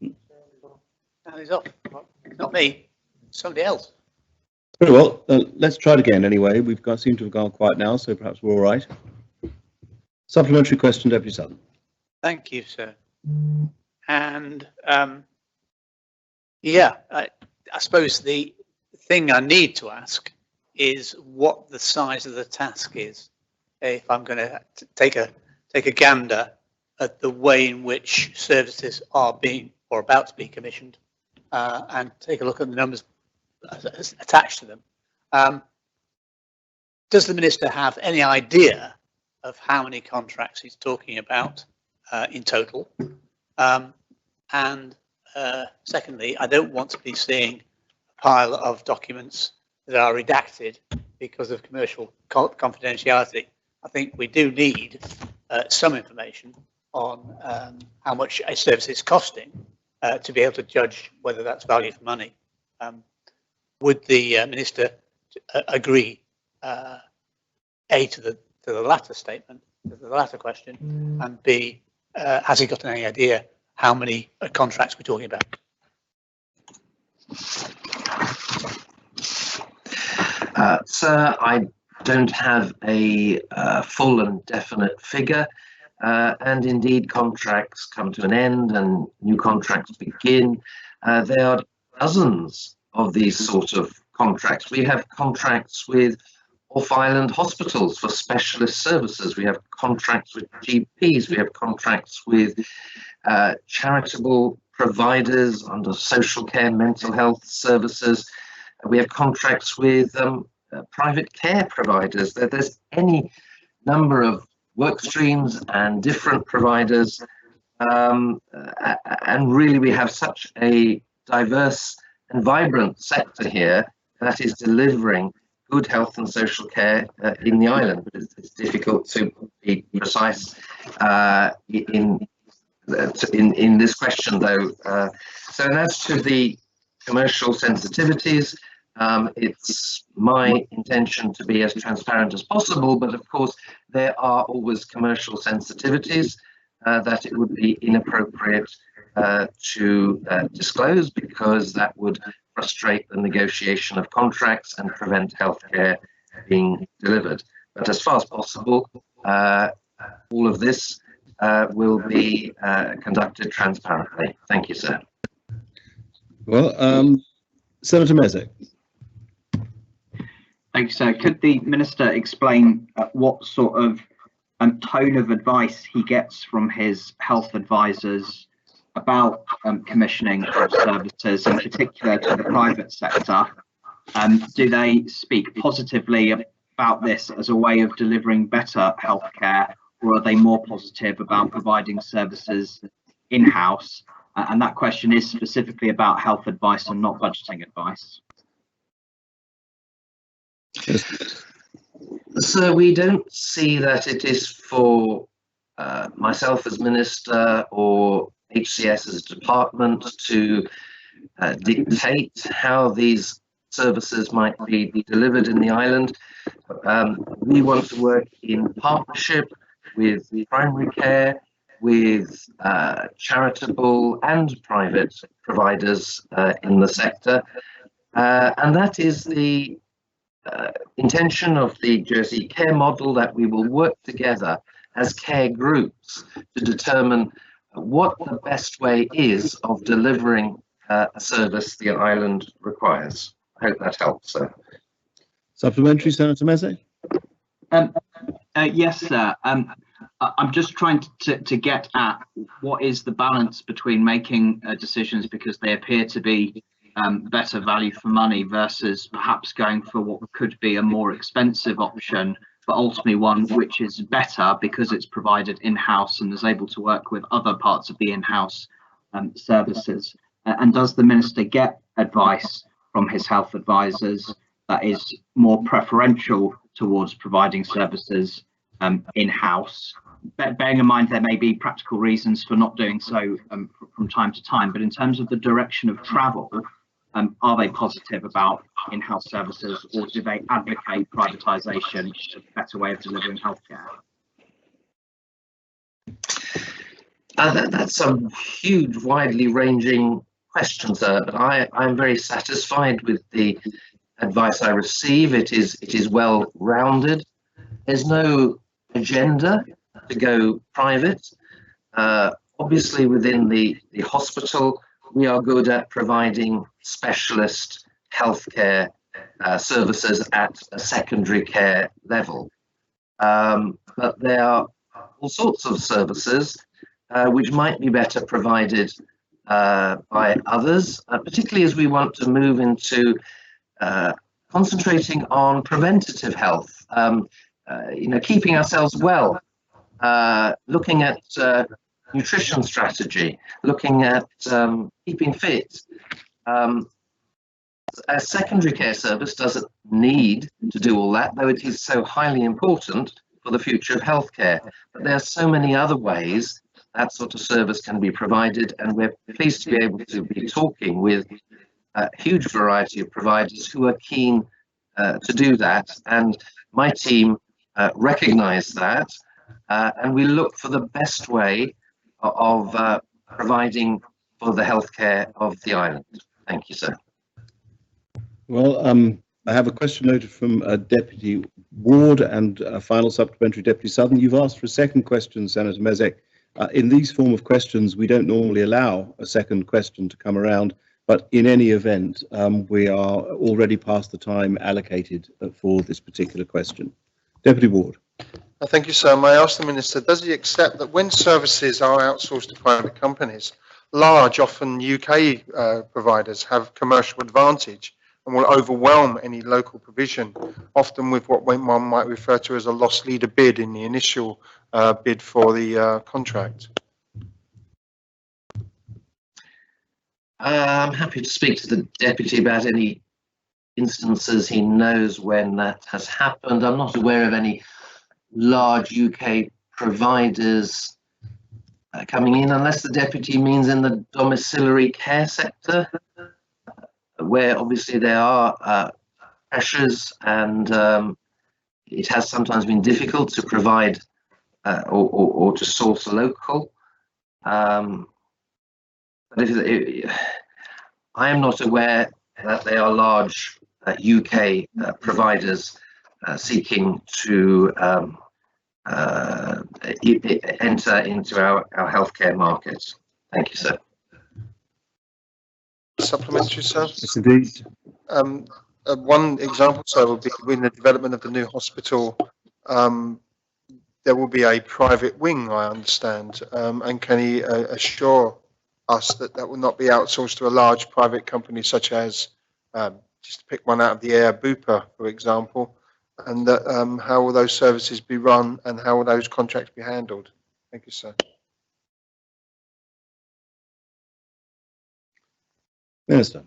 Now he's off. It's not me, it's somebody else. Very well. Let's try it again anyway. Seem to have gone quiet now, so perhaps we're all right. Supplementary question, Deputy Southern. Thank you, sir. And yeah, I suppose the thing I need to ask is what the size of the task is. If I'm going to take a gander at the way in which services are being or about to be commissioned, and take a look at the numbers attached to them. Does the Minister have any idea of how many contracts he's talking about in total? And secondly, I don't want to be seeing a pile of documents that are redacted because of commercial confidentiality. I think we do need some information on how much a service is costing to be able to judge whether that's value for money. Would the Minister agree, A, to the latter statement, to the latter question, and B, has he got any idea how many contracts we're talking about? Sir, I don't have a full and definite figure, and indeed contracts come to an end and new contracts begin. There are dozens of these sort of contracts. We have contracts with off-island hospitals for specialist services. We have contracts with GPs. We have contracts with charitable providers under social care, mental health services. We have contracts with private care providers. There's any number of work streams and different providers. And really, we have such a diverse and vibrant sector here that is delivering good health and social care in the island, but it's difficult to be precise in this question, though. So as to the commercial sensitivities, it's my intention to be as transparent as possible, but of course there are always commercial sensitivities that it would be inappropriate to disclose, because that would frustrate the negotiation of contracts and prevent healthcare being delivered. But as far as possible, all of this will be conducted transparently. Thank you, sir. Well, Senator Mezek. Thank you, sir. Could the Minister explain what sort of tone of advice he gets from his health advisors about commissioning of services, in particular to the private sector? Do they speak positively about this as a way of delivering better healthcare, or are they more positive about providing services in-house? And that question is specifically about health advice and not budgeting advice. So we don't see that it is for myself as Minister or HCS as a department to dictate how these services might be delivered in the island. We want to work in partnership with primary care, with charitable and private providers in the sector. And that is the intention of the Jersey Care Model, that we will work together as care groups to determine what the best way is of delivering a service the island requires. I hope that helps, sir. Supplementary, Senator Mezek? Yes, sir. I'm just trying to get at what is the balance between making decisions because they appear to be better value for money versus perhaps going for what could be a more expensive option, but ultimately one which is better because it's provided in-house and is able to work with other parts of the in-house services. And does the Minister get advice from his health advisors that is more preferential towards providing services in-house? Bearing in mind there may be practical reasons for not doing so from time to time, but in terms of the direction of travel, are they positive about in-house services, or do they advocate privatisation as a better way of delivering healthcare? That's a huge, widely ranging question, sir, but I'm very satisfied with the advice I receive. It is well rounded. There's no agenda to go private. Obviously, within the hospital, we are good at providing specialist healthcare services at a secondary care level. But there are all sorts of services which might be better provided by others, particularly as we want to move into concentrating on preventative health, keeping ourselves well, looking at nutrition strategy, looking at keeping fit. A secondary care service doesn't need to do all that, though it is so highly important for the future of healthcare. But there are so many other ways that sort of service can be provided, and we're pleased to be able to be talking with a huge variety of providers who are keen to do that. And my team recognise that, and we look for the best way of providing for the healthcare of the island. Thank you, sir. Well, I have a question noted from Deputy Ward and a final supplementary, Deputy Southern. You've asked for a second question, Senator Mezek. In these form of questions, we don't normally allow a second question to come around, but in any event, we are already past the time allocated for this particular question. Deputy Ward. Thank you, sir. May I ask the Minister, does he accept that when services are outsourced to private companies, large, often UK providers have commercial advantage and will overwhelm any local provision, often with what one might refer to as a loss leader bid in the initial bid for the contract? I'm happy to speak to the Deputy about any instances he knows when that has happened. I'm not aware of any large UK providers coming in, unless the deputy means in the domiciliary care sector, where obviously there are pressures, and it has sometimes been difficult to provide or to source local. But I am not aware that they are large UK providers seeking to enter into our healthcare market. Thank you, sir. Supplementary, sir? Yes, indeed. One example, sir, would be in the development of the new hospital, there will be a private wing, I understand. And can he assure us that that will not be outsourced to a large private company such as, just to pick one out of the air, Bupa, for example, and that, how will those services be run and how will those contracts be handled? Thank you, sir. Minister.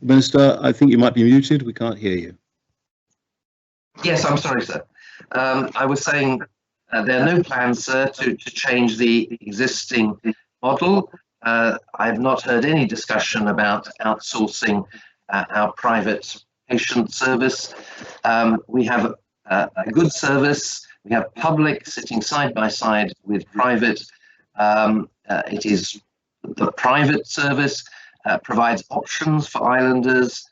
Minister, I think you might be muted. We can't hear you. Yes, I'm sorry, sir. I was saying there are no plans, sir, to change the existing model. I've not heard any discussion about outsourcing our private patient service. We have a good service. We have public sitting side by side with private. It is the private service provides options for islanders,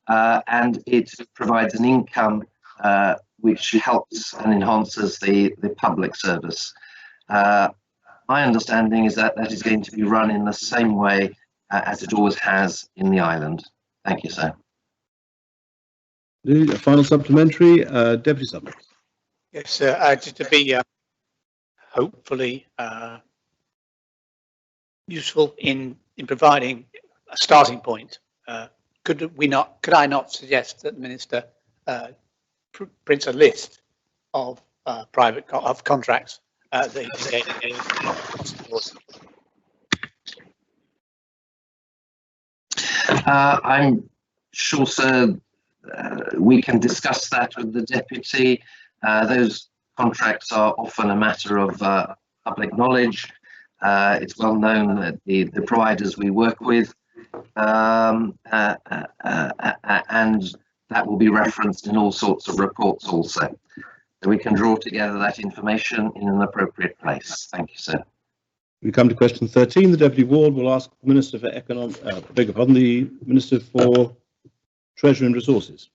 and it provides an income which helps and enhances the public service. My understanding is that that is going to be run in the same way as it always has in the island. Thank you, sir. A final supplementary, Deputy Supplementary. Yes, sir. Just to be hopefully useful in providing a starting point, could I not suggest that the Minister prints a list of private contracts that I'm sure, sir, we can discuss that with the deputy. Those contracts are often a matter of public knowledge. It's well known that the providers we work with, and that will be referenced in all sorts of reports also. So we can draw together that information in an appropriate place. Thank you, sir. We come to question 13. The Deputy Ward will ask the Minister for the Minister for Treasury and Resources.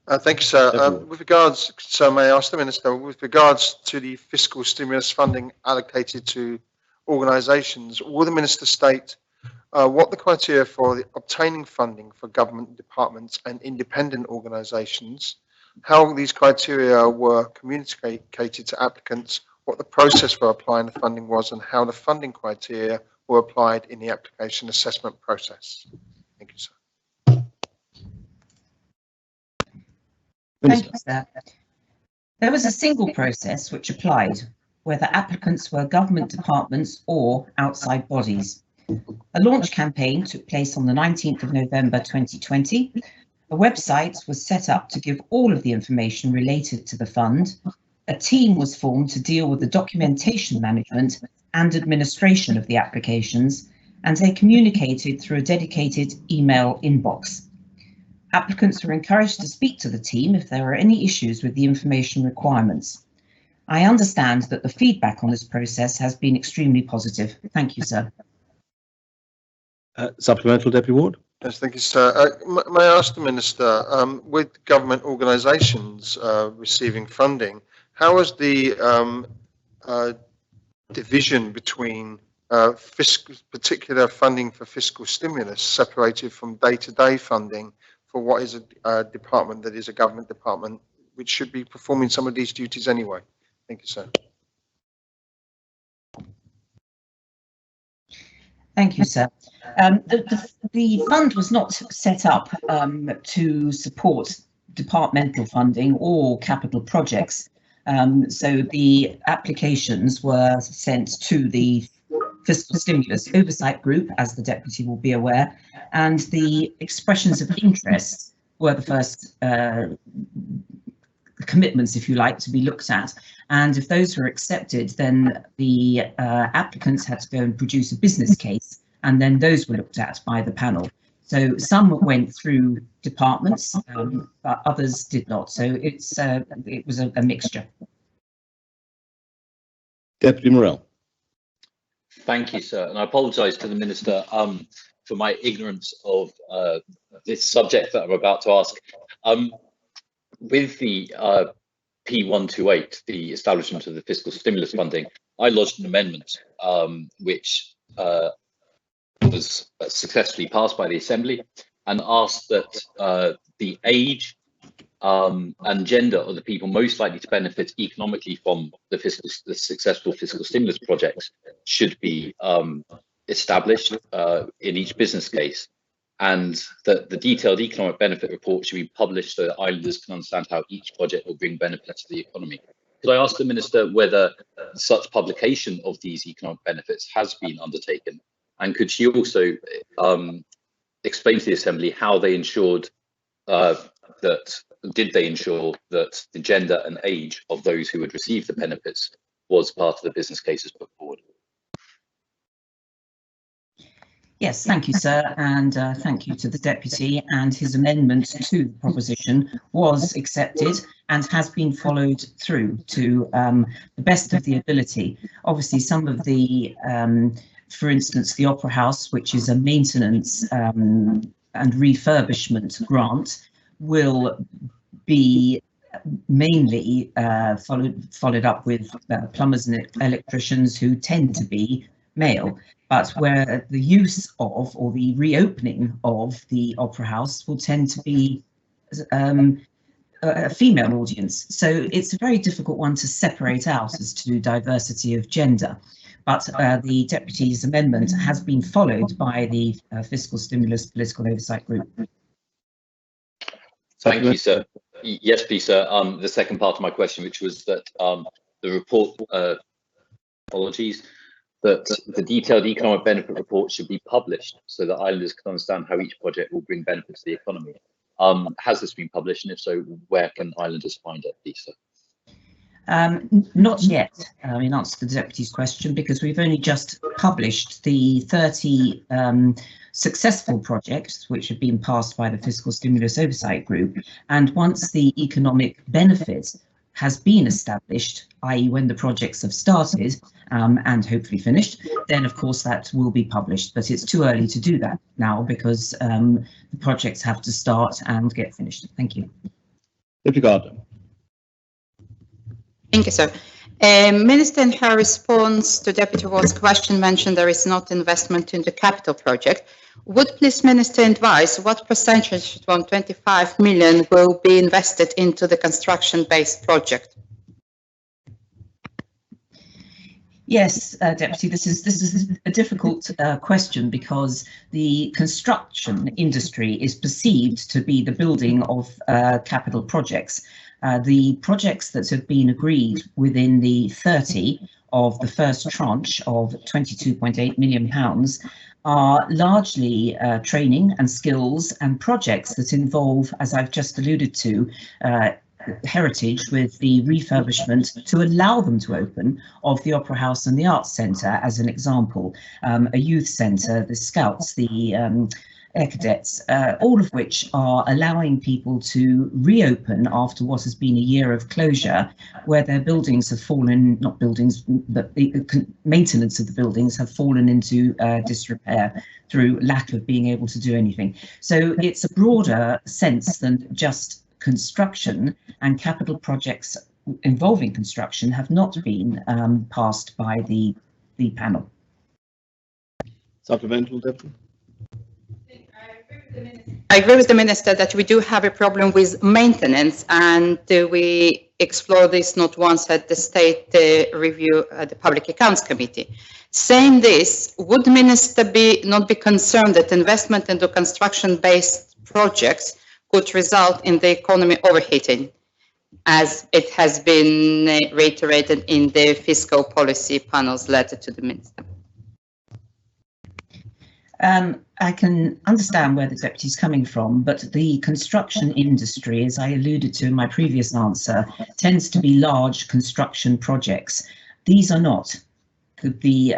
Thank you, sir. With regards, so may I ask the Minister, with regards to the fiscal stimulus funding allocated to organisations, will the Minister state what the criteria for obtaining funding for government departments and independent organisations, how these criteria were communicated to applicants, what the process for applying the funding was, and how the funding criteria were applied in the application assessment process? Thank you, sir. Thank you, sir. There was a single process which applied, whether applicants were government departments or outside bodies. A launch campaign took place on the 19th of November 2020. A website was set up to give all of the information related to the fund. A team was formed to deal with the documentation management and administration of the applications, and they communicated through a dedicated email inbox. Applicants were encouraged to speak to the team if there were any issues with the information requirements. I understand that the feedback on this process has been extremely positive. Thank you, sir. Supplemental, Deputy Ward. Yes, thank you, sir. May I ask the Minister, with government organisations receiving funding, how is the division between particular funding for fiscal stimulus separated from day-to-day funding for what is a department that is a government department which should be performing some of these duties anyway? Thank you, sir. Thank you, sir. The fund was not set up to support departmental funding or capital projects. So the applications were sent to the Fiscal Stimulus Oversight Group, as the Deputy will be aware, and the expressions of interest were the first commitments, if you like, to be looked at. And if those were accepted, then the applicants had to go and produce a business case, and then those were looked at by the panel. So some went through departments, but others did not. So it was a mixture. Deputy Morell. Thank you, sir. And I apologise to the Minister for my ignorance of this subject that I'm about to ask. With the P128, the establishment of the fiscal stimulus funding, I lodged an amendment which was successfully passed by the Assembly, and asked that the age and gender of the people most likely to benefit economically from the successful fiscal stimulus projects should be established in each business case, and that the detailed economic benefit report should be published so that islanders can understand how each project will bring benefit to the economy. Could I ask the Minister whether such publication of these economic benefits has been undertaken? And could she also explain to the Assembly how they ensured did they ensure that the gender and age of those who would receive the benefits was part of the business cases put forward? Yes, thank you, sir, and thank you to the Deputy. And his amendment to the proposition was accepted and has been followed through to the best of the ability. Obviously, some of the for instance, the Opera House, which is a maintenance and refurbishment grant, will be mainly followed up with plumbers and electricians who tend to be male, but where the use of or the reopening of the Opera House will tend to be a female audience. So it's a very difficult one to separate out as to diversity of gender. But the Deputy's amendment has been followed by the Fiscal Stimulus Political Oversight Group. Thank you, sir. Yes, please, sir. The second part of my question, which was that the report, apologies, that the detailed economic benefit report should be published so that islanders can understand how each project will bring benefit to the economy. Has this been published? And if so, where can islanders find it, please, sir? Not yet, in answer to the Deputy's question, because we've only just published the 30 successful projects which have been passed by the Fiscal Stimulus Oversight Group. And once the economic benefit has been established, i.e. when the projects have started and hopefully finished, then of course that will be published. But it's too early to do that now because the projects have to start and get finished. Thank you. Deputy Gardner. Thank you, sir. Minister, in her response to Deputy Ward's question, mentioned there is not investment in the capital project. Would please Minister advise what percentage from 25 million will be invested into the construction-based project? Yes, Deputy, this is a difficult question because the construction industry is perceived to be the building of capital projects. The projects that have been agreed within the 30 of the first tranche of £22.8 million are largely training and skills and projects that involve, as I've just alluded to, heritage with the refurbishment to allow them to open of the Opera House and the Arts Centre, as an example, a youth centre, the Scouts, the Air Cadets, all of which are allowing people to reopen after what has been a year of closure, where their buildings have fallen, not buildings, but the maintenance of the buildings have fallen into disrepair through lack of being able to do anything. So it's a broader sense than just construction, and capital projects involving construction have not been passed by the panel. Supplemental, Deputy. I agree with the Minister that we do have a problem with maintenance, and we explore this not once at the State Review at the Public Accounts Committee. Saying this, would the Minister not be concerned that investment into construction-based projects could result in the economy overheating, as it has been reiterated in the fiscal policy panel's letter to the Minister? I can understand where the deputy is coming from, but the construction industry, as I alluded to in my previous answer, tends to be large construction projects. These are not. The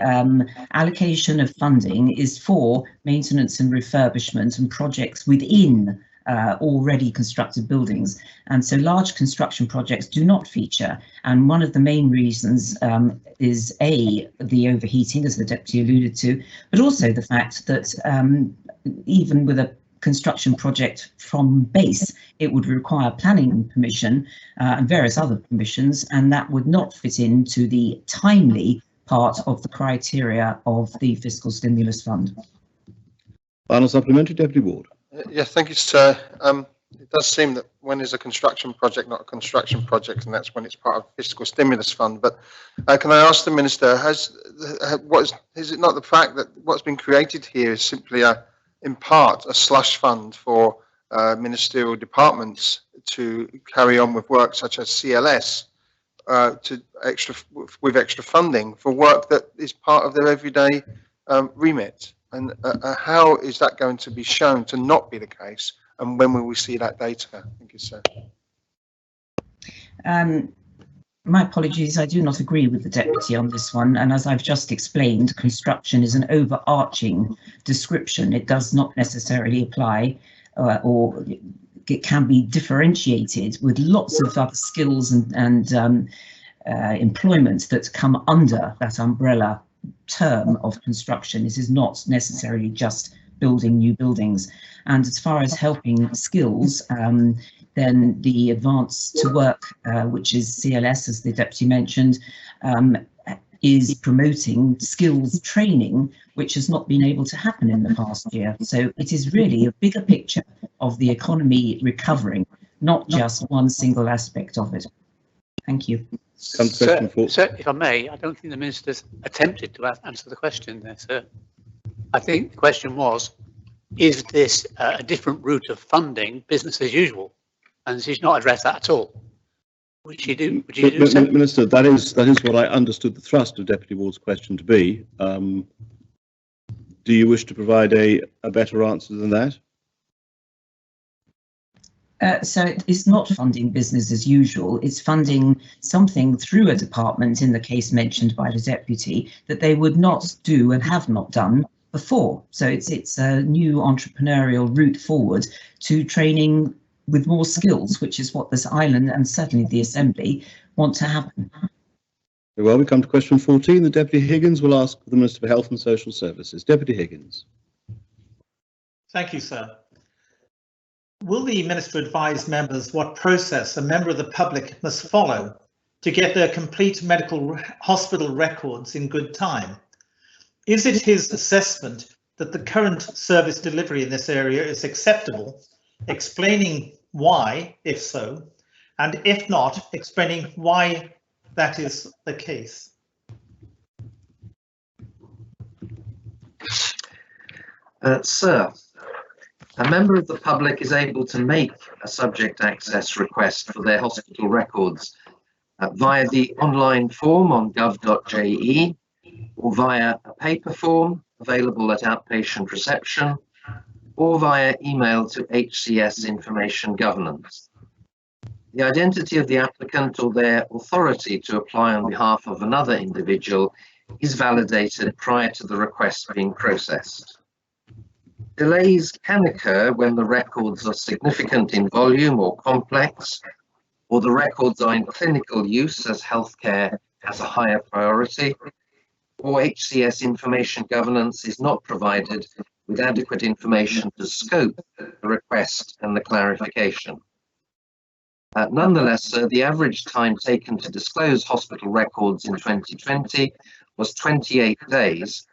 allocation of funding is for maintenance and refurbishment and projects within already constructed buildings, and so large construction projects do not feature. And one of the main reasons is the overheating, as the deputy alluded to, but also the fact that even with a construction project from base, it would require planning permission and various other permissions, and that would not fit into the timely part of the criteria of the fiscal stimulus fund. Final supplementary, Deputy Ward. Yes, thank you, sir. It does seem that when there's a construction project, not a construction project, and that's when it's part of the fiscal stimulus fund. But can I ask the Minister, is it not the fact that what's been created here is simply in part a slush fund for ministerial departments to carry on with work such as CLS with extra funding for work that is part of their everyday remit? And how is that going to be shown to not be the case? And when will we see that data? Thank you, sir. My apologies, I do not agree with the deputy on this one. And as I've just explained, construction is an overarching description. It does not necessarily apply or it can be differentiated with lots of other skills and employment that come under that umbrella term of construction. It is not necessarily just building new buildings. And as far as helping skills, then the Advance to Work, which is CLS, as the deputy mentioned, is promoting skills training, which has not been able to happen in the past year. So it is really a bigger picture of the economy recovering, not just one single aspect of it. Thank you. Sir, if I may, I don't think the Minister's attempted to answer the question there, sir. I think the question was, is this a different route of funding business as usual? And she's not addressed that at all. Would you do? Minister, that is what I understood the thrust of Deputy Ward's question to be. Do you wish to provide a better answer than that? So it's not funding business as usual. It's funding something through a department, in the case mentioned by the deputy, that they would not do and have not done before. So it's a new entrepreneurial route forward to training with more skills, which is what this island and certainly the Assembly want to happen. Very well, we come to question 14. The Deputy Higgins will ask the Minister for Health and Social Services. Deputy Higgins. Thank you, sir. Will the Minister advise members what process a member of the public must follow to get their complete medical hospital records in good time? Is it his assessment that the current service delivery in this area is acceptable, explaining why, if so, and if not, explaining why that is the case? Sir, a member of the public is able to make a subject access request for their hospital records via the online form on gov.je or via a paper form available at outpatient reception or via email to HCS Information Governance. The identity of the applicant or their authority to apply on behalf of another individual is validated prior to the request being processed. Delays can occur when the records are significant in volume or complex, or the records are in clinical use as healthcare has a higher priority, or HCS Information Governance is not provided with adequate information to scope the request and the clarification. Nonetheless, the average time taken to disclose hospital records in 2020 was 28 days,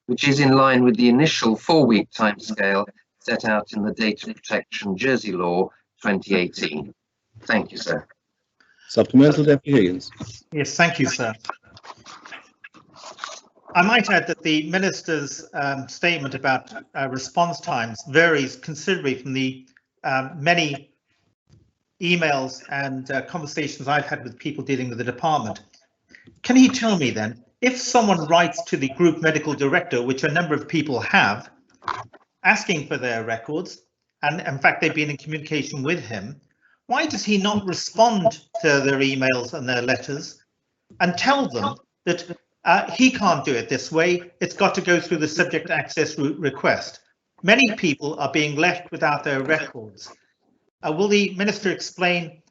which is in line with the initial 4-week timescale set out in the Data Protection Jersey Law 2018. Thank you, sir. Supplemental, Deputy Higgins. Yes, thank you, sir. I might add that the Minister's statement about response times varies considerably from the many emails and conversations I've had with people dealing with the department. Can he tell me then, if someone writes to the group medical director, which a number of people have, asking for their records, and in fact they've been in communication with him, why does he not respond to their emails and their letters and tell them that he can't do it this way, it's got to go through the subject access request? Many people are being left without their records. Will the Minister explain,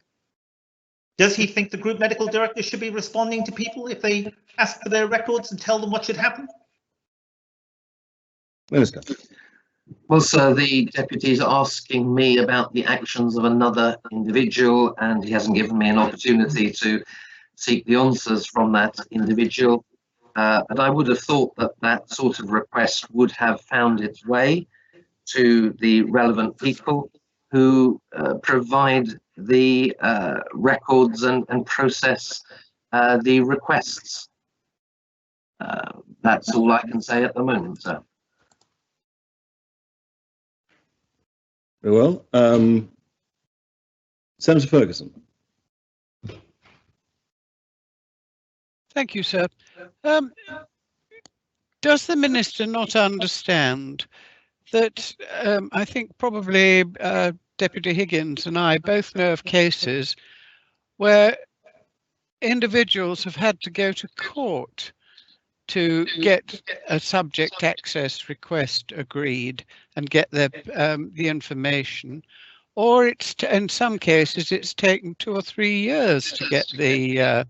does he think the Group Medical Director should be responding to people if they ask for their records and tell them what should happen? Minister. Well, sir, the deputy is asking me about the actions of another individual, and he hasn't given me an opportunity to seek the answers from that individual. But I would have thought that that sort of request would have found its way to the relevant people who provide the records and process the requests. That's all I can say at the moment, sir. Very well. Senator Ferguson. Thank you, sir. Does the Minister not understand that I think probably Deputy Higgins and I both know of cases where individuals have had to go to court to get a subject access request agreed and get their the information, or it's in some cases it's taken 2 or 3 years to get the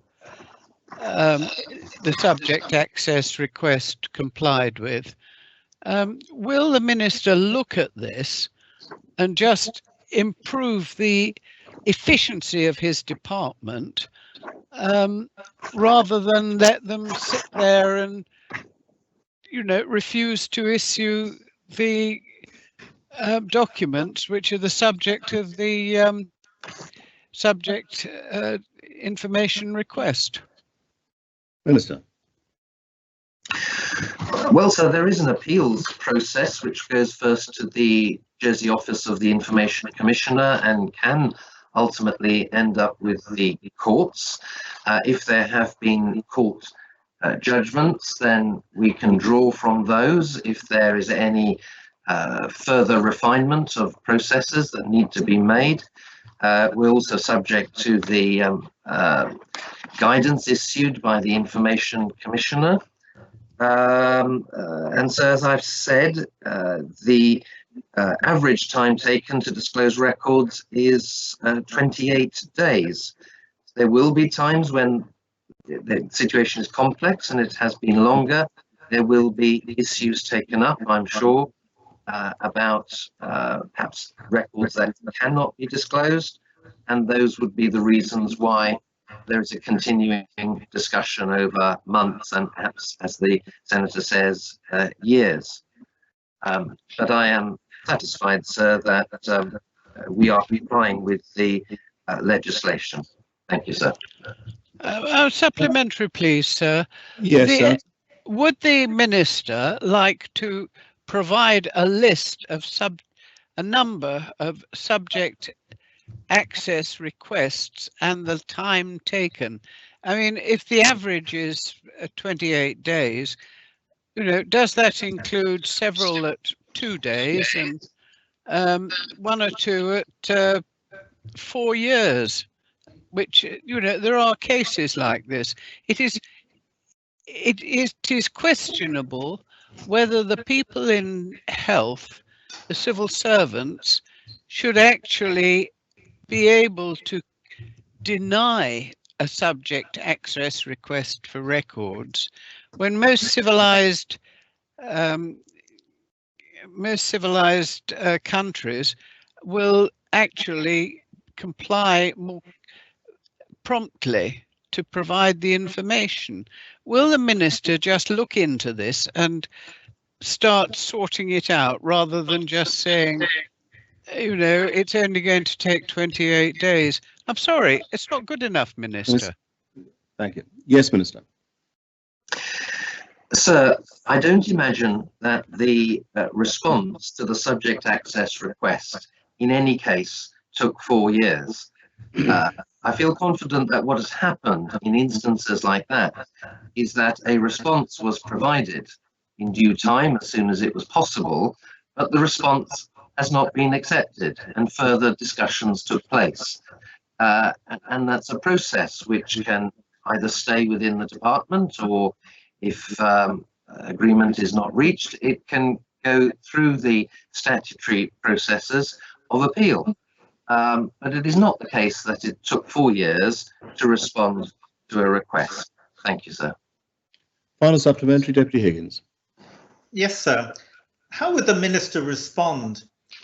subject access request complied with. Will the Minister look at this and just improve the efficiency of his department, rather than let them sit there and, you know, refuse to issue the documents which are the subject of the subject information request? Minister. Well, sir, there is an appeals process which goes first to the Jersey Office of the Information Commissioner and can ultimately end up with the courts. If there have been court judgments, then we can draw from those. If there is any further refinement of processes that need to be made, we're also subject to the guidance issued by the Information Commissioner. And so, as I've said, the average time taken to disclose records is 28 days. There will be times when the situation is complex and it has been longer. There will be issues taken up, I'm sure, about perhaps records that cannot be disclosed, and those would be the reasons why there is a continuing discussion over months and perhaps, as the Senator says, years. But I am satisfied, sir, that we are complying with the legislation. Thank you, sir. Supplementary, please, sir. Yes, sir. Would the Minister like to provide a list of a number of subject access requests and the time taken? I mean, if the average is 28 days, you know, does that include several at 2 days and 1 or 2 at 4 years? Which, you know, there are cases like this. It is questionable whether the people in health, the civil servants, should actually be able to deny a subject access request for records when most civilized countries will actually comply more promptly to provide the information. Will the Minister just look into this and start sorting it out rather than just saying, you know, it's only going to take 28 days? I'm sorry, it's not good enough, Minister. Thank you. Yes, Minister. Sir, I don't imagine that the response to the subject access request in any case took 4 years. I feel confident that what has happened in instances like that is that a response was provided in due time as soon as it was possible, but the response has not been accepted and further discussions took place. And that's a process which can either stay within the department, or if agreement is not reached, it can go through the statutory processes of appeal. But it is not the case that it took 4 years to respond to a request. Thank you, sir. Final supplementary, Deputy Higgins. Yes, sir. How would the Minister respond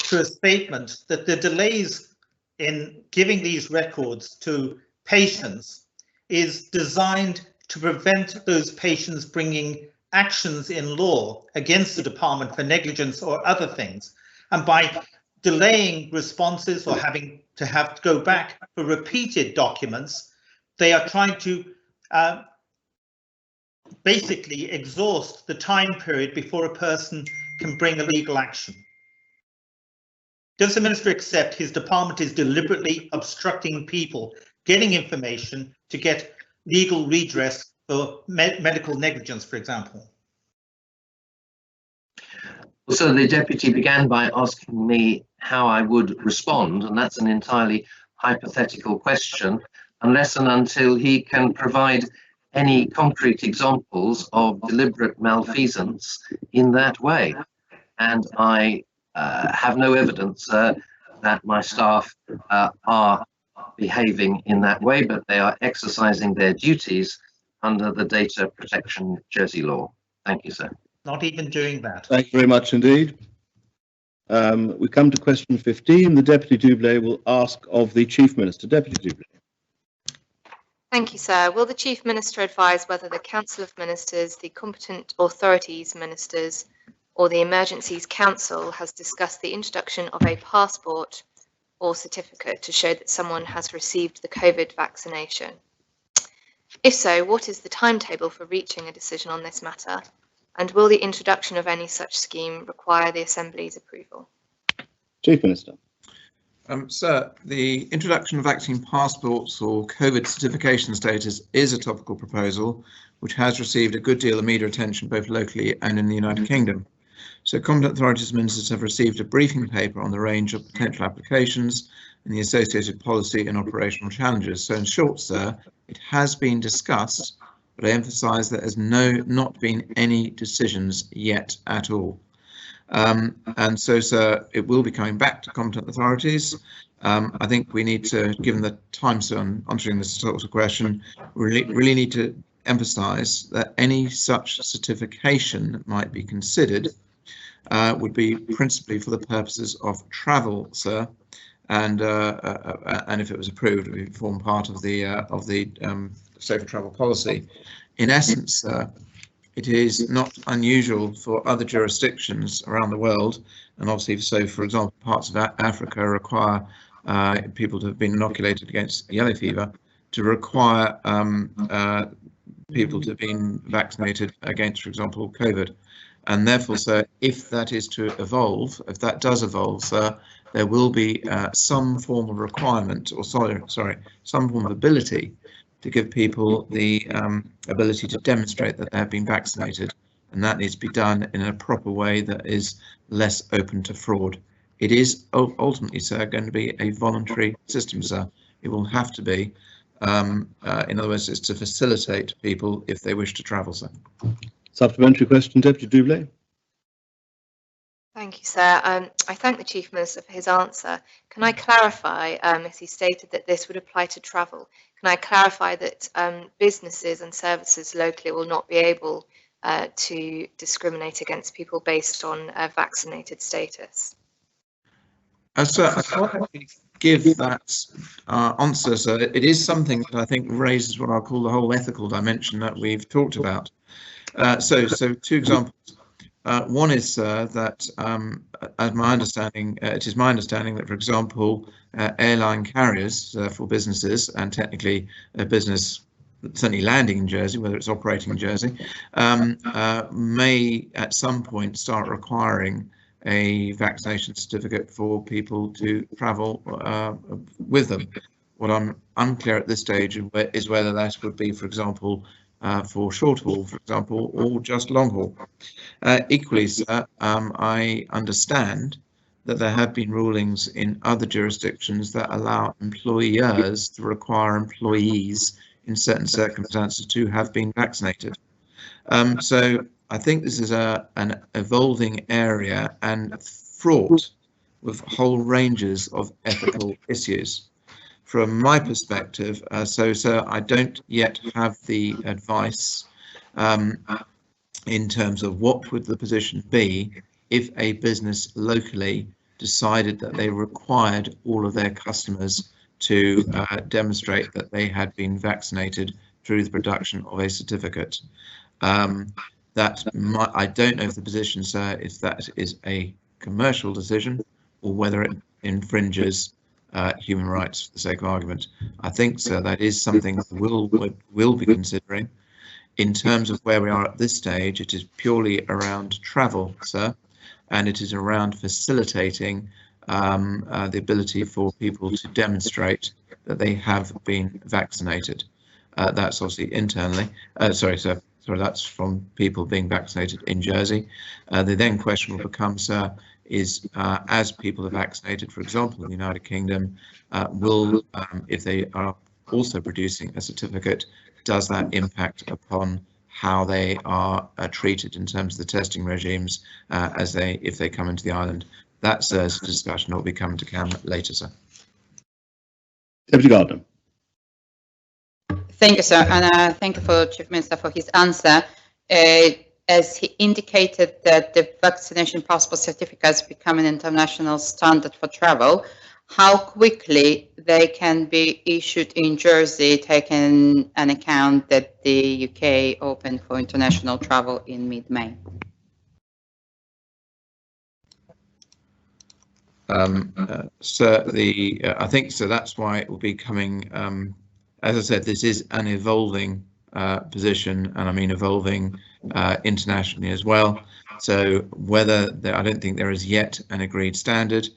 to a statement that the delays in giving these records to patients is designed to prevent those patients bringing actions in law against the department for negligence or other things? And by delaying responses or having to go back for repeated documents, they are trying to basically exhaust the time period before a person can bring a legal action. Does the Minister accept his department is deliberately obstructing people getting information to get legal redress for medical negligence, for example? So the Deputy began by asking me how I would respond, and that's an entirely hypothetical question, unless and until he can provide any concrete examples of deliberate malfeasance in that way. And I have no evidence that my staff are behaving in that way, but they are exercising their duties under the Data Protection Jersey law. Thank you, sir. Not even doing that. Thank you very much indeed. We come to question 15. The Deputy Doublé will ask of the Chief Minister. Deputy Doublé. Thank you, sir. Will the Chief Minister advise whether the Council of Ministers, the competent authorities ministers, or the Emergencies Council has discussed the introduction of a passport or certificate to show that someone has received the COVID vaccination? If so, what is the timetable for reaching a decision on this matter? And will the introduction of any such scheme require the Assembly's approval? Chief Minister. Sir, the introduction of vaccine passports or COVID certification status is a topical proposal which has received a good deal of media attention both locally and in the United Kingdom. So competent authorities ministers have received a briefing paper on the range of potential applications and the associated policy and operational challenges. So in short, sir, it has been discussed, but I emphasise that there's not been any decisions yet at all. And so, sir, it will be coming back to competent authorities. I think we need to, given the time, sir, on answering this sort of question, really need to emphasise that any such certification that might be considered would be principally for the purposes of travel, sir, and if it was approved, it would form part of the safer travel policy. In essence, sir, it is not unusual for other jurisdictions around the world, and obviously, so for example, parts of Africa require people to have been inoculated against yellow fever, to require people to have been vaccinated against, for example, COVID. And therefore, sir, if that is to evolve, if that does evolve, sir, there will be some form of requirement, or some form of ability to give people the ability to demonstrate that they have been vaccinated, and that needs to be done in a proper way that is less open to fraud. It is ultimately, sir, going to be a voluntary system, sir. It will have to be. In other words, it's to facilitate people if they wish to travel, sir. Supplementary question, Deputy Doublé. Thank you, sir. I thank the Chief Minister for his answer. Can I clarify, as he stated that this would apply to travel, can I clarify that businesses and services locally will not be able to discriminate against people based on vaccinated status? Sir, I can't give that answer, sir. It is something that I think raises what I'll call the whole ethical dimension that we've talked about. So two examples. One is that, as my understanding, it is my understanding that, for example, airline carriers for businesses, and technically a business certainly landing in Jersey, whether it's operating in Jersey, may at some point start requiring a vaccination certificate for people to travel with them. What I'm unclear at this stage is whether that would be, for example, for short haul, for example, or just long haul. Equally, sir, I understand that there have been rulings in other jurisdictions that allow employers to require employees in certain circumstances to have been vaccinated. So I think this is an evolving area and fraught with whole ranges of ethical issues. From my perspective, sir, I don't yet have the advice in terms of what would the position be if a business locally decided that they required all of their customers to demonstrate that they had been vaccinated through the production of a certificate. I don't know if the position, sir, if that is a commercial decision or whether it infringes human rights for the sake of argument. I think, sir, that is something that we'll be considering. In terms of where we are at this stage, it is purely around travel, sir, and it is around facilitating the ability for people to demonstrate that they have been vaccinated. That's obviously internally. Sorry, that's from people being vaccinated in Jersey. The then question will become, sir, is as people are vaccinated, for example, in the United Kingdom, if they are also producing a certificate, does that impact upon how they are treated in terms of the testing regimes if they come into the island? That's a discussion that will be coming to CAM later, sir. Deputy Gardner. Thank you, sir, and thank you for Chief Minister for his answer. As he indicated that the vaccination passport certificates become an international standard for travel, how quickly they can be issued in Jersey, taking an account that the UK opened for international travel in mid-May? Sir, I think so. That's why it will be coming. As I said, this is an evolving position, and I mean evolving internationally as well. So I don't think there is yet an agreed standard.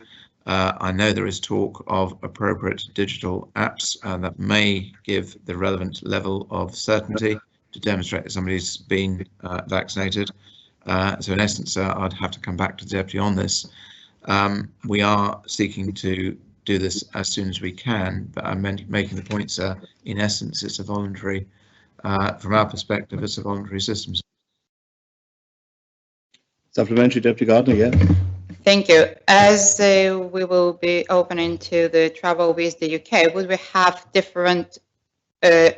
I know there is talk of appropriate digital apps that may give the relevant level of certainty to demonstrate that somebody's been vaccinated. So in essence, I'd have to come back to the Deputy on this. We are seeking to do this as soon as we can, but I'm making the point, sir, in essence, it's a voluntary, from our perspective, it's a voluntary system. Supplementary, Deputy Gardner, yeah. Thank you. As we will be opening to the travel with the UK, would we have different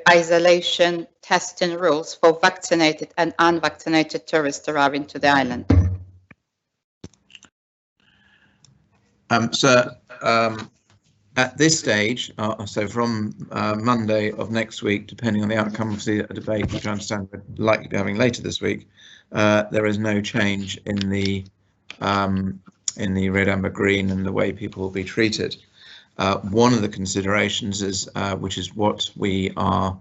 isolation testing rules for vaccinated and unvaccinated tourists arriving to the island? Sir, at this stage, so from Monday of next week, depending on the outcome of the debate, which I understand we're likely to be having later this week, there is no change in the red, amber, green and the way people will be treated. One of the considerations is, which is what we are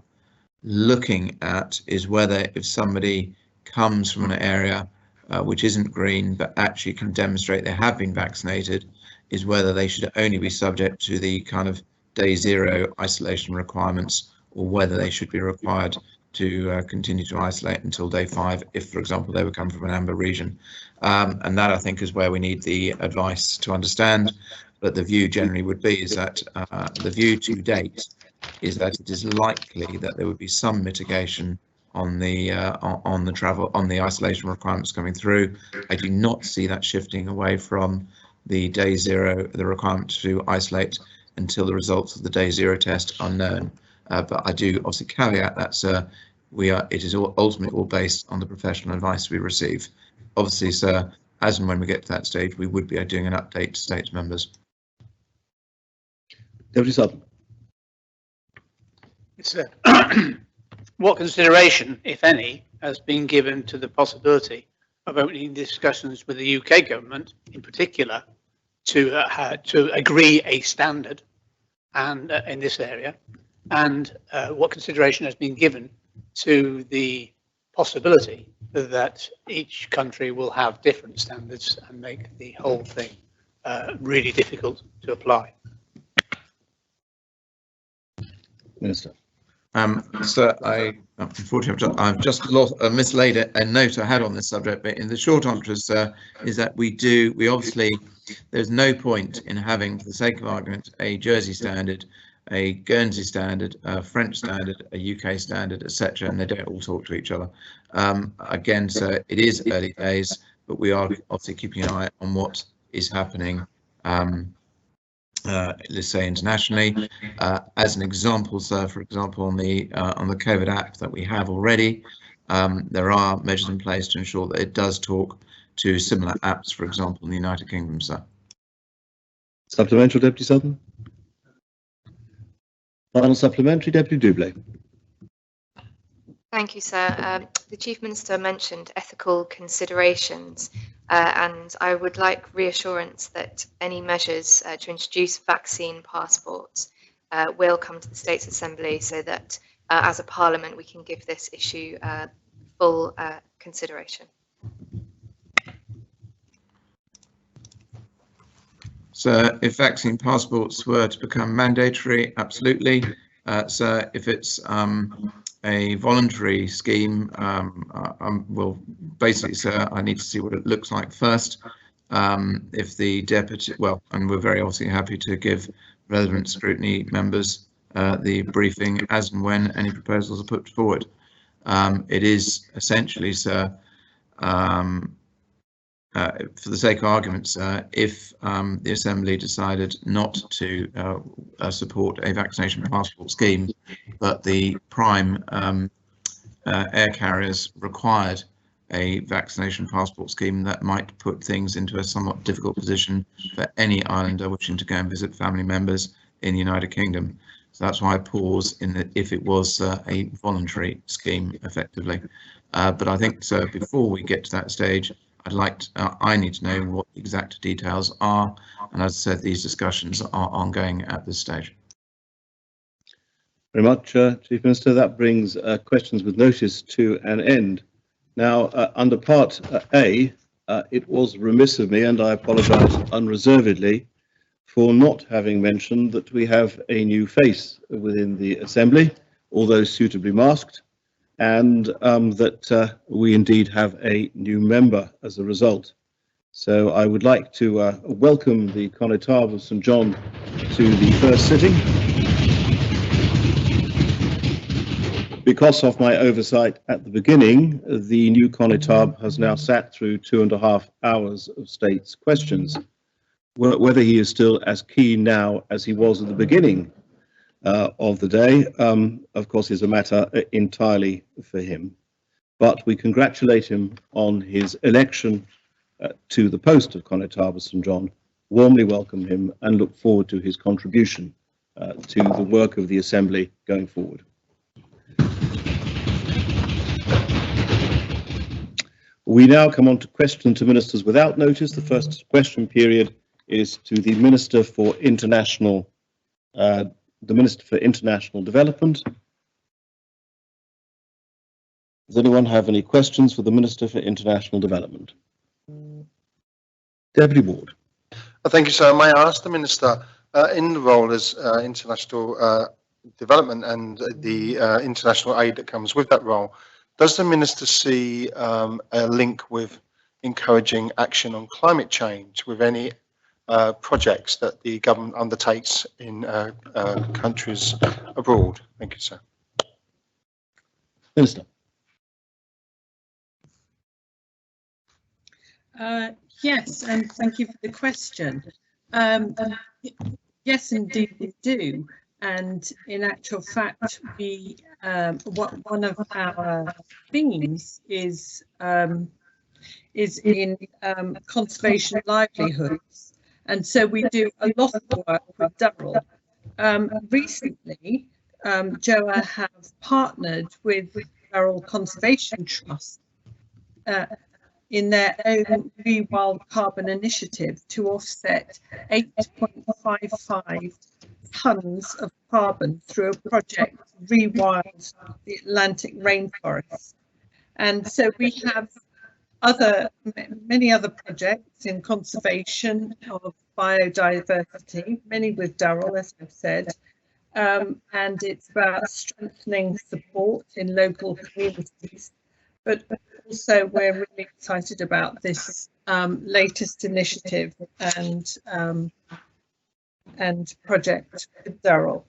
looking at, is whether if somebody comes from an area which isn't green but actually can demonstrate they have been vaccinated, is whether they should only be subject to the kind of day zero isolation requirements, or whether they should be required to continue to isolate until day 5 if, for example, they would come from an amber region. And that, I think, is where we need the advice to understand. But the view generally would be is that the view to date is that it is likely that there would be some mitigation on the isolation requirements coming through. I do not see that shifting away from the day zero, the requirement to isolate until the results of the day zero test are known. But I do obviously caveat that, sir, it is ultimately all based on the professional advice we receive. Obviously, sir, as and when we get to that stage, we would be doing an update to states members. Deputy Sutton. What consideration, if any, has been given to the possibility of opening discussions with the UK government, in particular, to agree a standard and in this area, and what consideration has been given to the possibility that each country will have different standards and make the whole thing really difficult to apply? Minister. Sir, unfortunately, I've just mislaid a note I had on this subject, but in the short answer, sir, is that we obviously, there's no point in having, for the sake of argument, a Jersey standard, a Guernsey standard, a French standard, a UK standard, etc., and they don't all talk to each other. Again, sir, it is early days, but we are obviously keeping an eye on what is happening. Let's say internationally, as an example, sir, for example, on the COVID app that we have already, there are measures in place to ensure that it does talk to similar apps, for example, in the United Kingdom, sir. Supplementary, Deputy Sutton. Final supplementary, Deputy Doublé. Thank you, sir. The Chief Minister mentioned ethical considerations, and I would like reassurance that any measures to introduce vaccine passports will come to the States Assembly so that as a Parliament we can give this issue full consideration. So if vaccine passports were to become mandatory, absolutely. So if it's a voluntary scheme, well, basically, sir, I need to see what it looks like first. If the deputy, well, and we're very obviously happy to give relevant scrutiny members the briefing as and when any proposals are put forward. It is essentially, sir, for the sake of argument, sir, if the Assembly decided not to support a vaccination passport scheme, but the prime air carriers required a vaccination passport scheme, that might put things into a somewhat difficult position for any islander wishing to go and visit family members in the United Kingdom. So that's why I pause in that if it was a voluntary scheme, effectively. But I think, sir, before we get to that stage, I need to know what the exact details are, and as I said, these discussions are ongoing at this stage. Very much, Chief Minister. That brings questions with notice to an end. Now, under Part A, it was remiss of me, and I apologise unreservedly, for not having mentioned that we have a new face within the Assembly, although suitably masked, and that we indeed have a new member as a result. So I would like to welcome the Connétable of St John to the first sitting. Because of my oversight at the beginning, the new Connétable has now sat through 2.5 hours of State's questions. Whether he is still as keen now as he was at the beginning of the day, of course, is a matter entirely for him. But we congratulate him on his election to the post of Connétable of St John, warmly welcome him and look forward to his contribution to the work of the Assembly going forward. We now come on to question to ministers without notice. The first question period is to the Minister for International Development. Does anyone have any questions for the Minister for International Development? Deputy Ward. Thank you, sir. May I ask the Minister, in the role as international development and the international aid that comes with that role, does the Minister see a link with encouraging action on climate change with any projects that the government undertakes in countries abroad? Thank you, sir. Minister. Yes, and thank you for the question. Yes, indeed we do. And in actual fact, we one of our themes is in conservation livelihoods, and so we do a lot of work with Durrell. Recently, JOA have partnered with Durrell Conservation Trust in their own Rewild Carbon Initiative to offset 8.55 tons of carbon through a project Rewild the Atlantic rainforest. And so we have many other projects in conservation of biodiversity, many with Durrell, as I've said, and it's about strengthening support in local communities. But also we're really excited about this latest initiative and project with Durrell.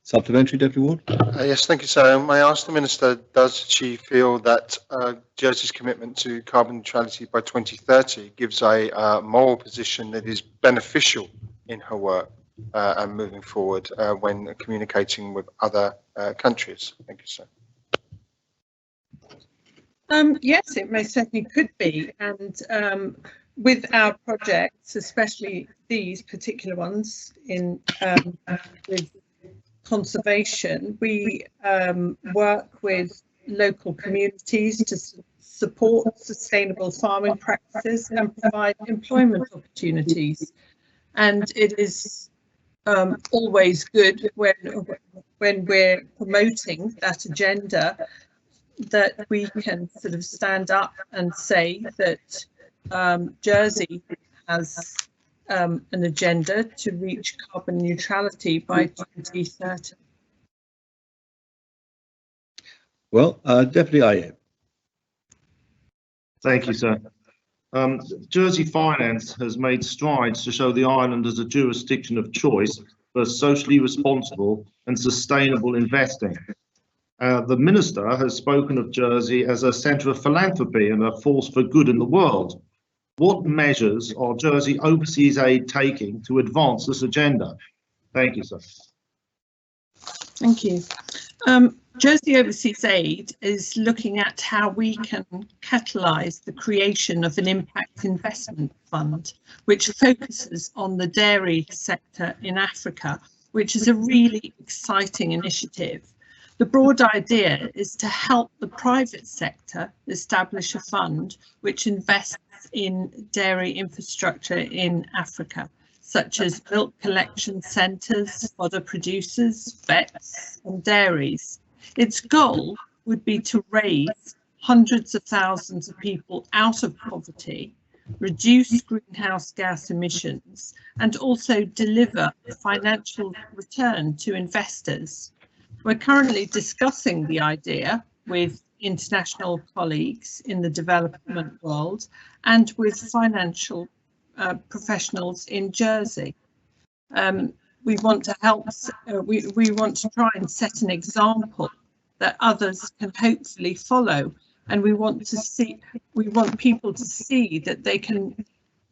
Supplementary, Deputy Ward. Yes, thank you, sir. May I ask the Minister, does she feel that Jersey's commitment to carbon neutrality by 2030 gives a moral position that is beneficial in her work and moving forward when communicating with other countries? Thank you, sir. Yes, it most certainly could be, and with our projects, especially these particular ones in with conservation, we work with local communities to support sustainable farming practices and provide employment opportunities. And it is always good when we're promoting that agenda that we can sort of stand up and say that Jersey has an agenda to reach carbon neutrality by 2030. Well, Deputy Ayer. Thank you, sir. Jersey Finance has made strides to show the island as a jurisdiction of choice for socially responsible and sustainable investing. The Minister has spoken of Jersey as a centre of philanthropy and a force for good in the world. What measures are Jersey Overseas Aid taking to advance this agenda? Thank you, sir. Thank you. Jersey Overseas Aid is looking at how we can catalyse the creation of an impact investment fund, which focuses on the dairy sector in Africa, which is a really exciting initiative. The broad idea is to help the private sector establish a fund which invests in dairy infrastructure in Africa, such as milk collection centres, fodder producers, vets and dairies. Its goal would be to raise hundreds of thousands of people out of poverty, reduce greenhouse gas emissions, and also deliver a financial return to investors. We're currently discussing the idea with international colleagues in the development world and with financial professionals in Jersey. We want to help, we want to try and set an example that others can hopefully follow, and we want people to see that they can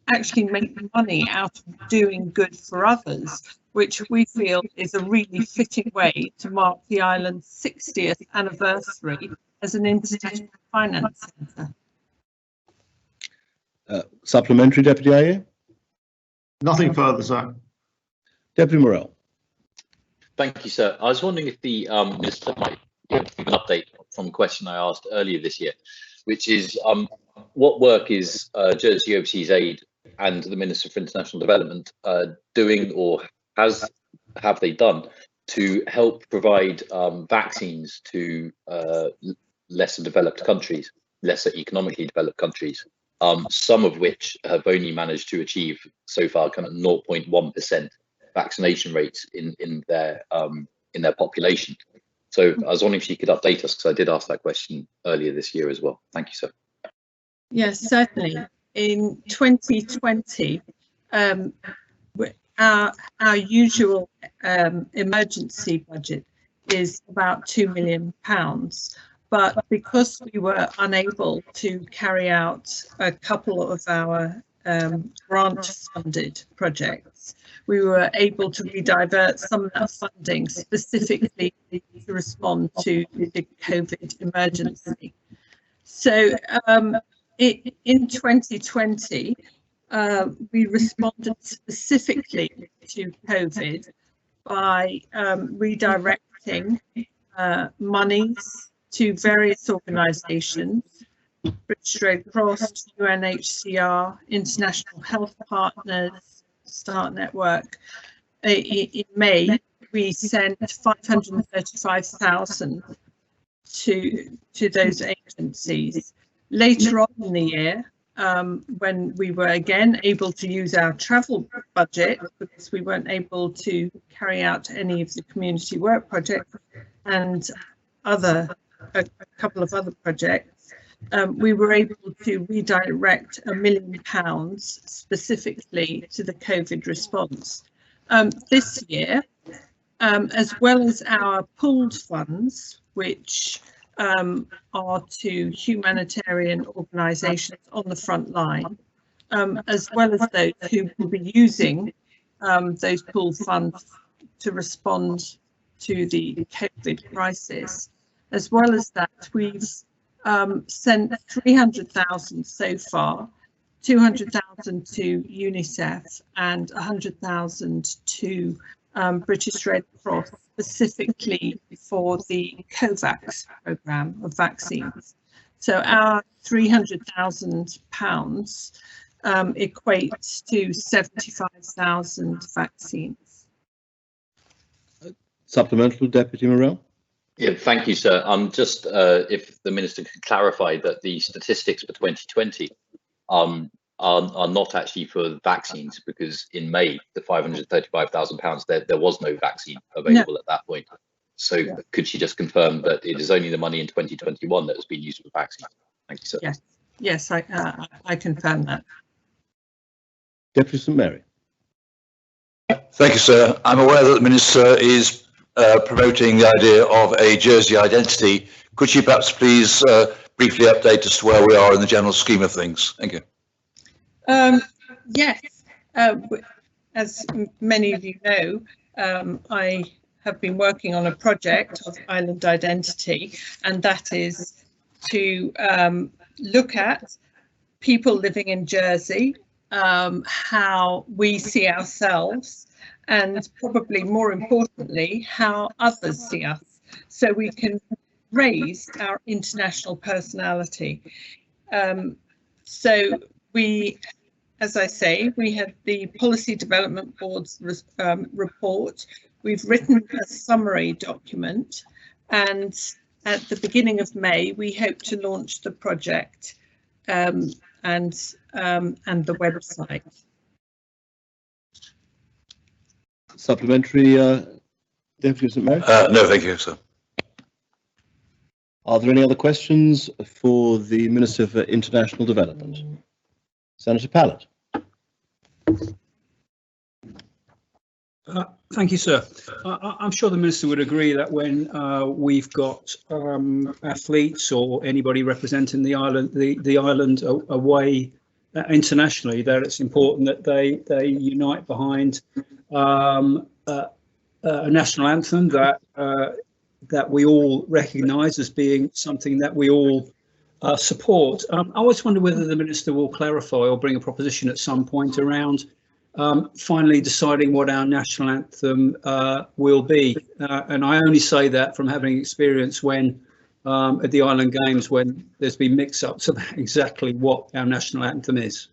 actually make money out of doing good for others, which we feel is a really fitting way to mark the island's 60th anniversary as an international finance centre. Supplementary, Deputy Ayer? Nothing further, sir. Deputy Morell. Thank you, sir. I was wondering if the Minister might give an update from a question I asked earlier this year, which is what work is Jersey Overseas Aid and the Minister for International Development doing, or have they done, to help provide vaccines to lesser developed countries, lesser economically developed countries, some of which have only managed to achieve so far kind of 0.1% vaccination rates in their population. So I was wondering if you could update us, because I did ask that question earlier this year as well. Thank you, sir. Yes, certainly. In 2020, our usual emergency budget is about £2 million, but because we were unable to carry out a couple of our grant-funded projects, we were able to redivert some of that funding specifically to respond to the COVID emergency. So in 2020, we responded specifically to COVID by redirecting monies to various organisations, British Red Cross, UNHCR, International Health Partners, START Network. In May, we sent 535,000 to those agencies. Later on in the year, when we were again able to use our travel budget, because we weren't able to carry out any of the community work projects and a couple of other projects, we were able to redirect £1 million specifically to the COVID response. This year, as well as our pooled funds, which are to humanitarian organisations on the front line, as well as those who will be using those pooled funds to respond to the COVID crisis. As well as that, we've sent 300,000 so far, 200,000 to UNICEF and 100,000 to British Red Cross, specifically for the COVAX programme of vaccines. So our £300,000 equates to 75,000 vaccines. Supplemental, Deputy Morell. Yeah, thank you, sir. Just if the Minister could clarify that the statistics for 2020 are not actually for vaccines, because in May, the £535,000, there was no vaccine available at that point. So could she just confirm that it is only the money in 2021 that has been used for vaccines? Thank you, sir. Yes, yes, I confirm that. Deputy St Mary. Thank you, sir. I'm aware that the Minister is promoting the idea of a Jersey identity. Could she perhaps please briefly update us to where we are in the general scheme of things? Thank you. Yes, as many of you know, I have been working on a project of island identity, and that is to look at people living in Jersey, how we see ourselves, and probably more importantly, how others see us, so we can raise our international personality. So we, as I say, we had the Policy Development Board's report. We've written a summary document, and at the beginning of May, we hope to launch the project and the website. Supplementary, Deputy St Mary? No, thank you, sir. Are there any other questions for the Minister for International Development? Senator Pallett. Thank you, sir. I'm sure the Minister would agree that when we've got athletes or anybody representing the island away internationally, that it's important that they unite behind a national anthem that we all recognise as being something that we all support. I always wonder whether the Minister will clarify or bring a proposition at some point around finally deciding what our national anthem will be. And I only say that from having experience when at the Island Games, when there's been mix-ups about exactly what our national anthem is.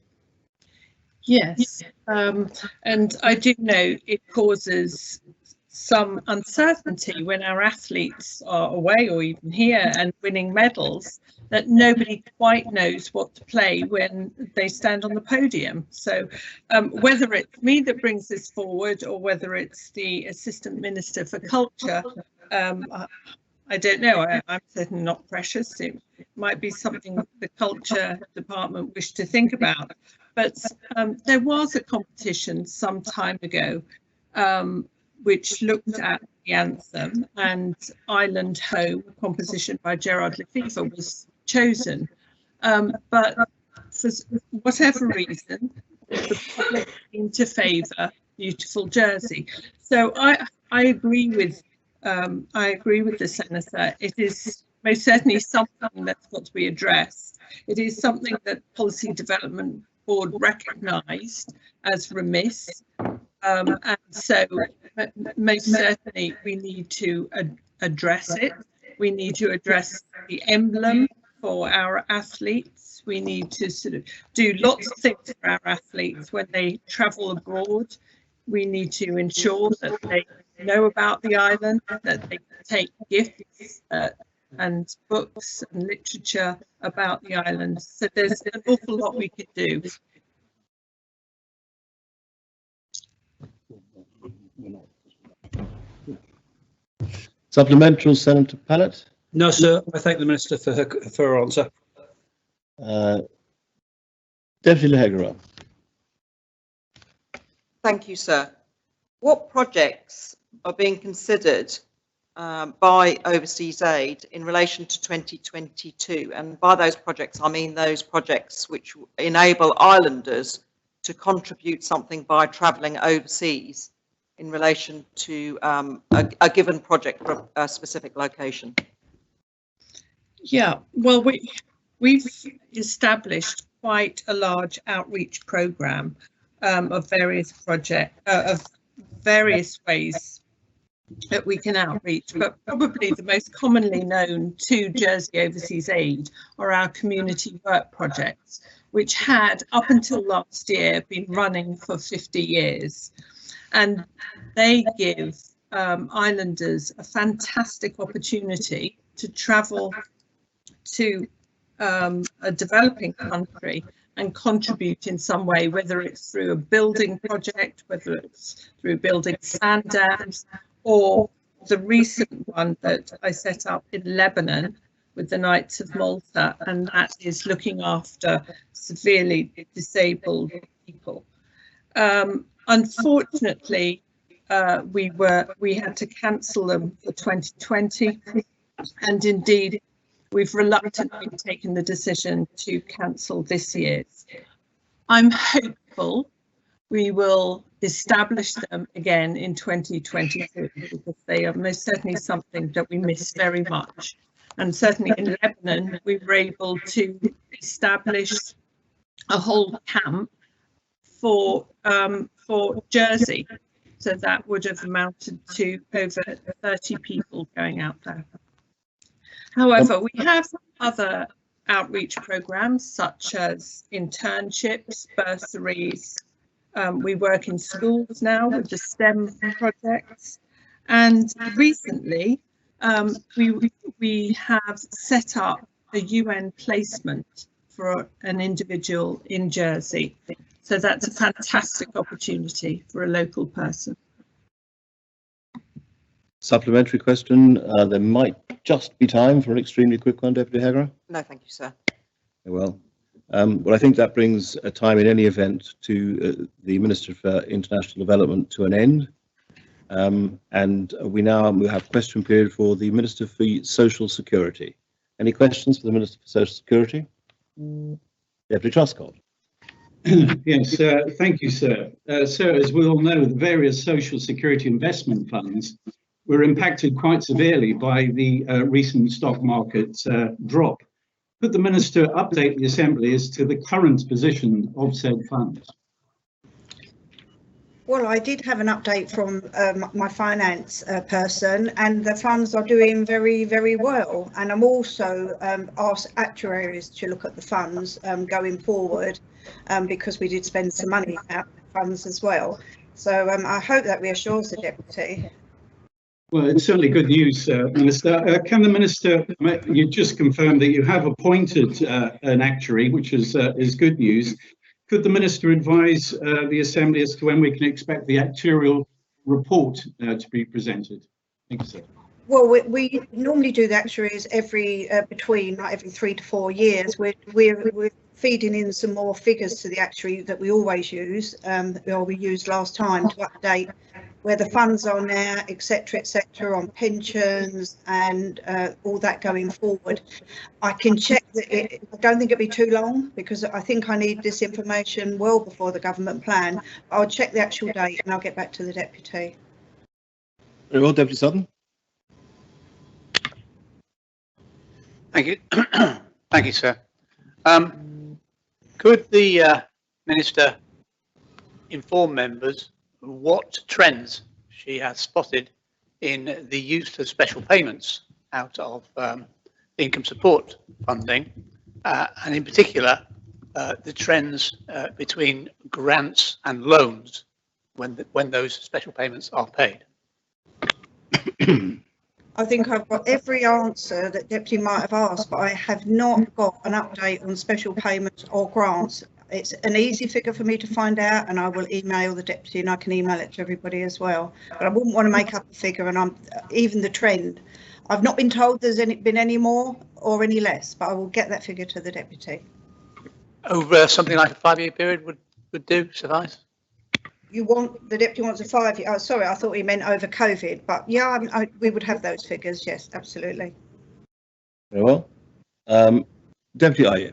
Yes, and I do know it causes some uncertainty when our athletes are away or even here and winning medals, that nobody quite knows what to play when they stand on the podium. So whether it's me that brings this forward or whether it's the Assistant Minister for Culture, I don't know. I'm certainly not precious. It might be something the Culture Department wished to think about. But there was a competition some time ago which looked at the anthem, and Island Home, a composition by Gerard Lefevre, was chosen. But for whatever reason, the public seemed to favour Beautiful Jersey. So I agree with the Senator. It is most certainly something that's got to be addressed. It is something that Policy Development Board recognised as remiss, and so most certainly we need to address it. We need to address the emblem for our athletes. We need to sort of do lots of things for our athletes when they travel abroad. We need to ensure that they know about the island, that they take gifts and books and literature about the island. So there's an awful lot we could do. Supplemental, Senator Pallett? No, sir. I thank the Minister for her answer. Deputy Lehegra. Thank you, sir. What projects are being considered by Overseas Aid in relation to 2022? And by those projects, I mean those projects which enable islanders to contribute something by travelling overseas in relation to a given project for a specific location. Yeah, well, we've established quite a large outreach programme of various ways that we can outreach, but probably the most commonly known to Jersey Overseas Aid are our community work projects, which had up until last year been running for 50 years. And they give islanders a fantastic opportunity to travel to a developing country and contribute in some way, whether it's through a building project, whether it's through building sand dams, or the recent one that I set up in Lebanon with the Knights of Malta, and that is looking after severely disabled people. Unfortunately, we had to cancel them for 2020, and indeed we've reluctantly taken the decision to cancel this year's. I'm hopeful we will establish them again in 2022, because they are most certainly something that we miss very much. And certainly in Lebanon, we were able to establish a whole camp for Jersey. So that would have amounted to over 30 people going out there. However, we have other outreach programs such as internships, bursaries. We work in schools now with the STEM projects. And recently, we have set up a UN placement for an individual in Jersey. So that's a fantastic opportunity for a local person. Supplementary question. There might just be time for an extremely quick one, Deputy Lehegra. No, thank you, sir. Very well. Well, I think that brings a time in any event to the Minister for International Development to an end. And we have question period for the Minister for Social Security. Any questions for the Minister for Social Security? Deputy Truscott. Yes, thank you, sir. Sir, as we all know, the various social security investment funds were impacted quite severely by the recent stock market drop. Could the Minister update the Assembly as to the current position of said funds? Well, I did have an update from my finance person, and the funds are doing very, very well. And I'm also asked actuaries to look at the funds going forward, because we did spend some money out the funds as well. So I hope that reassures the Deputy. Well, it's certainly good news, Minister. Can the Minister, you just confirmed that you have appointed an actuary, which is good news. Could the Minister advise the Assembly as to when we can expect the actuarial report to be presented? Thank you, sir. Well, we normally do the actuaries between every 3 to 4 years. We're feeding in some more figures to the actuary that we always use, or we used last time, to update where the funds are now, etc., on pensions and all that going forward. I can check that. I don't think it'll be too long, because I think I need this information well before the government plan. I'll check the actual date and I'll get back to the Deputy. Very well, Deputy Sutton. Thank you. Thank you, sir. Could the Minister inform members what trends she has spotted in the use of special payments out of income support funding, and in particular the trends between grants and loans when those special payments are paid? I think I've got every answer that Deputy might have asked, but I have not got an update on special payments or grants. It's an easy figure for me to find out, and I will email the Deputy, and I can email it to everybody as well. But I wouldn't want to make up a figure, and even the trend. I've not been told there's been any more or any less, but I will get that figure to the Deputy. Over something like a 5-year period would do suffice? You want, the Deputy wants a 5-year, oh sorry, I thought he meant over COVID, but yeah, we would have those figures, yes, absolutely. Very well. Deputy Ayer.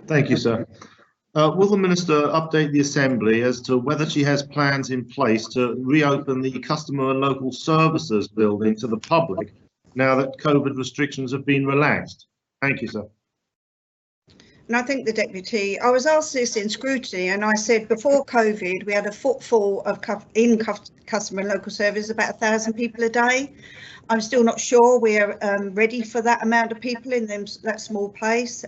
Thank you, sir. Will the Minister update the Assembly as to whether she has plans in place to reopen the Customer and Local Services building to the public now that COVID restrictions have been relaxed? Thank you, sir. And I think the Deputy, I was asked this in scrutiny, and I said before COVID we had a footfall of customer and local service, about 1,000 people a day. I'm still not sure we're ready for that amount of people in that small place.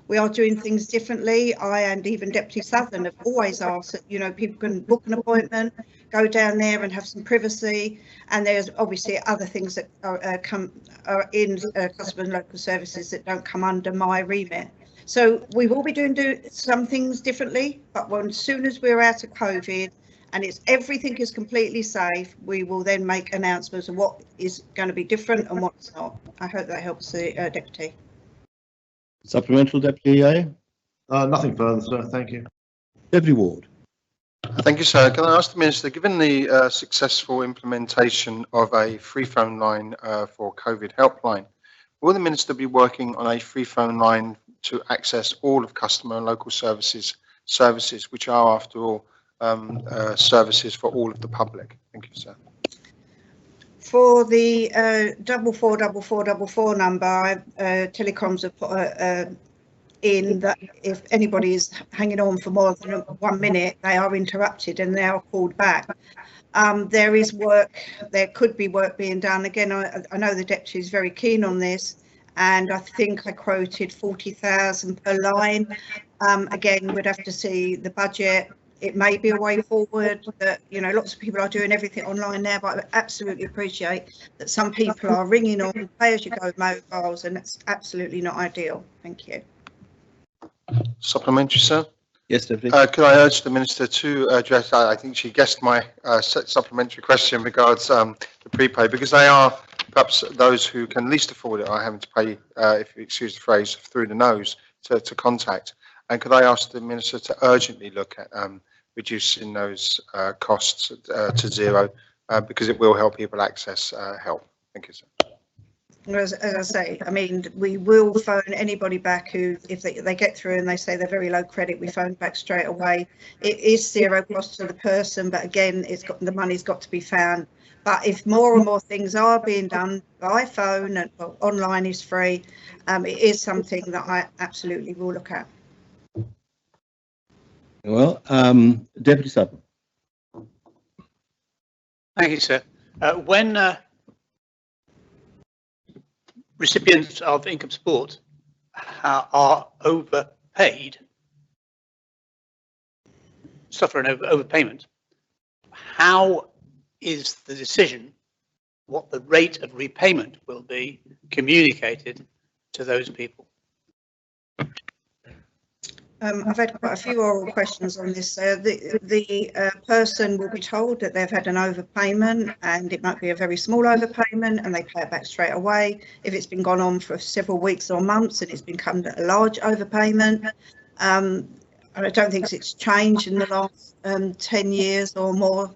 We are doing things differently. I and even Deputy Southern have always asked that, you know, people can book an appointment, go down there and have some privacy. And there's obviously other things that are in customer and local services that don't come under my remit. So we will be doing some things differently, but as soon as we're out of COVID and everything is completely safe, we will then make announcements of what is going to be different and what's not. I hope that helps the Deputy. Supplemental, Deputy Ayer? Nothing further, sir. Thank you. Deputy Ward. Thank you, sir. Can I ask the Minister, given the successful implementation of a free phone line for COVID helpline, will the Minister be working on a free phone line to access all of customer and local services, which are, after all, services for all of the public? Thank you, sir. For the 444444 number, telecoms have put in that if anybody is hanging on for more than 1 minute, they are interrupted and they are called back. There is work, there could be work being done. Again, I know the Deputy is very keen on this, and I think I quoted 40,000 per line. Again, we'd have to see the budget. It may be a way forward that, you know, lots of people are doing everything online now, but I absolutely appreciate that some people are ringing on pay-as-you-go mobiles, and that's absolutely not ideal. Thank you. Supplementary, sir? Yes, Deputy. Could I urge the Minister to address, I think she guessed my supplementary question regards the prepaid, because they are perhaps those who can least afford it are having to pay, if you excuse the phrase, through the nose to contact. And could I ask the Minister to urgently look at reducing those costs to zero, because it will help people access help? Thank you, sir. As I say, I mean, we will phone anybody back who, if they get through and they say they're very low credit, we phone back straight away. It is zero cost to the person, but again, the money's got to be found. But if more and more things are being done by phone and online is free, it is something that I absolutely will look at. Well, Deputy Sutton. Thank you, sir. When recipients of income support are overpaid, suffer an overpayment, how is the decision what the rate of repayment will be communicated to those people? I've had quite a few oral questions on this. The person will be told that they've had an overpayment, and it might be a very small overpayment, and they pay it back straight away. If it's been gone on for several weeks or months and it's become a large overpayment, and I don't think it's changed in the last 10 years or more.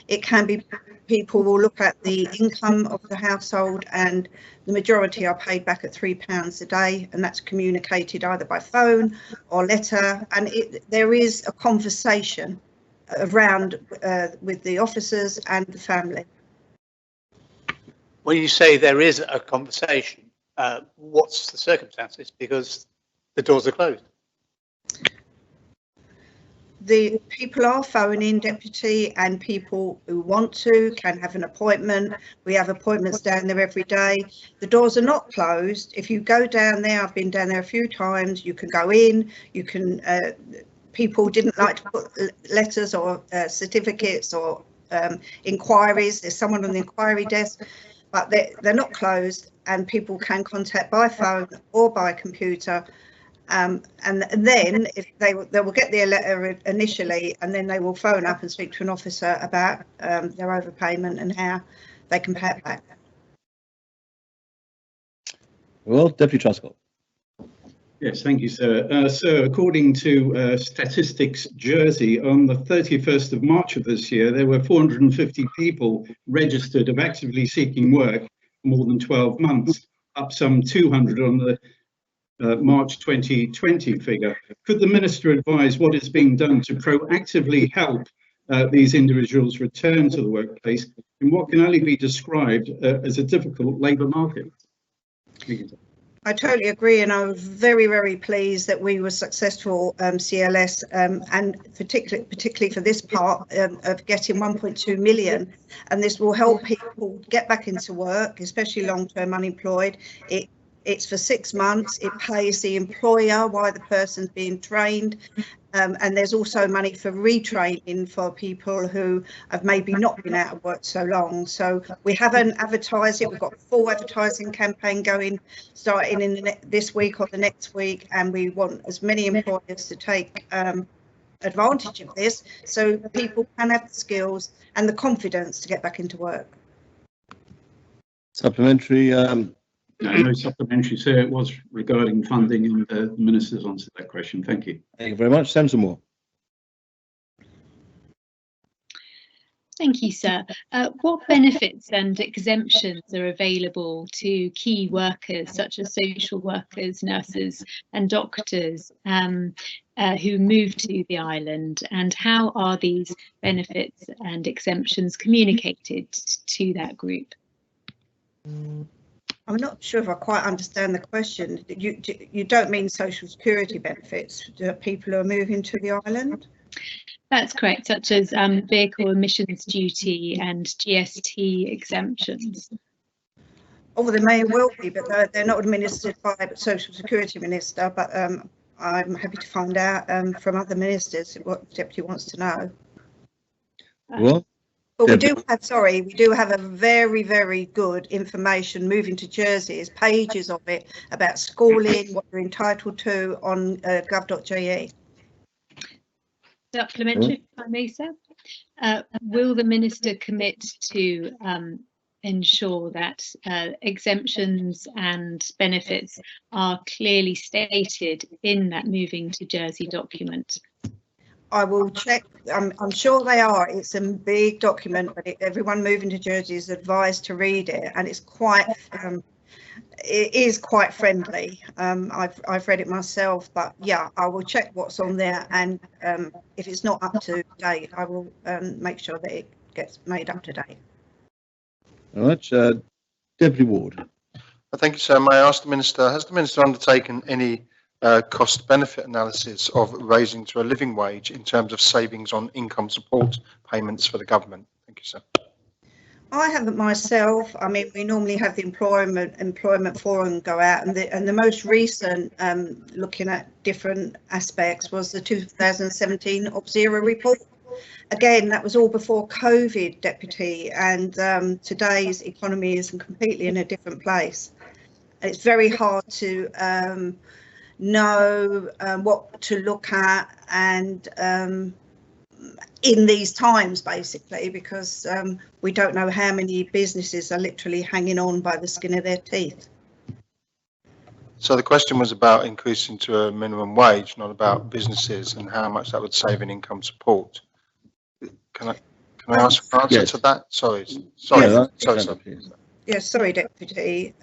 It can be people will look at the income of the household, and the majority are paid back at £3 a day, and that's communicated either by phone or letter, and there is a conversation around with the officers and the family. When you say there is a conversation, what's the circumstances? Because the doors are closed. The people are phoning, Deputy, and people who want to can have an appointment. We have appointments down there every day. The doors are not closed. If you go down there, I've been down there a few times, you can go in, you can, people didn't like to put letters or certificates or inquiries. There's someone on the inquiry desk. but they're not closed, and people can contact by phone or by computer. And then if they will get their letter initially, and then they will phone up and speak to an officer about their overpayment and how they can pay it back. Well, Deputy Truscott. Yes, thank you, sir. So according to Statistics Jersey, on the 31st of March of this year, there were 450 people registered of actively seeking work for more than 12 months, up some 200 on the March 2020 figure. Could the Minister advise what is being done to proactively help these individuals return to the workplace in what can only be described as a difficult labour market? I totally agree, and I was very, very pleased that we were successful, CLS, and particularly for this part of getting 1.2 million, and this will help people get back into work, especially long-term unemployed. It's for 6 months. It pays the employer while the person's being trained. And there's also money for retraining for people who have maybe not been out of work so long. So we haven't advertised it. We've got a full advertising campaign going, starting in this week or the next week. And we want as many employers to take advantage of this so people can have the skills and the confidence to get back into work. Supplementary. No supplementary, sir. It was regarding funding, and the Minister's answered that question. Thank you. Thank you very much. Senator Moore. Thank you, sir. What benefits and exemptions are available to key workers such as social workers, nurses and doctors who move to the island, and how are these benefits and exemptions communicated to that group? I'm not sure if I quite understand the question. You don't mean social security benefits to people who are moving to the island? That's correct, such as vehicle emissions duty and GST exemptions. Oh, they may well be, but they're not administered by the Social Security Minister, but I'm happy to find out from other ministers what the Deputy wants to know. Well, but we do have a very, very good information moving to Jersey. There's pages of it about schooling, what you're entitled to on gov.je. Supplementary, if I may, sir. Will the Minister commit to ensure that exemptions and benefits are clearly stated in that moving to Jersey document? I will check. I'm sure they are. It's a big document, but everyone moving to Jersey is advised to read it, and it's quite. It is quite friendly. I've read it myself, but yeah, I will check what's on there, and if it's not up to date, I will make sure that it gets made up to date. All right, Deputy Ward. Thank you, sir. May I ask the Minister, has the Minister undertaken any cost-benefit analysis of raising to a living wage in terms of savings on income support payments for the government? Thank you, sir. I haven't myself. I mean, we normally have the employment forum go out, and the most recent looking at different aspects was the 2017 Opzero report. Again, that was all before COVID, Deputy, and today's economy is completely in a different place. It's very hard to know what to look at and in these times, basically, because we don't know how many businesses are literally hanging on by the skin of their teeth. So the question was about increasing to a minimum wage, not about businesses and how much that would save in income support. Can I ask an answer to that? Sorry. Yeah, sorry, Deputy.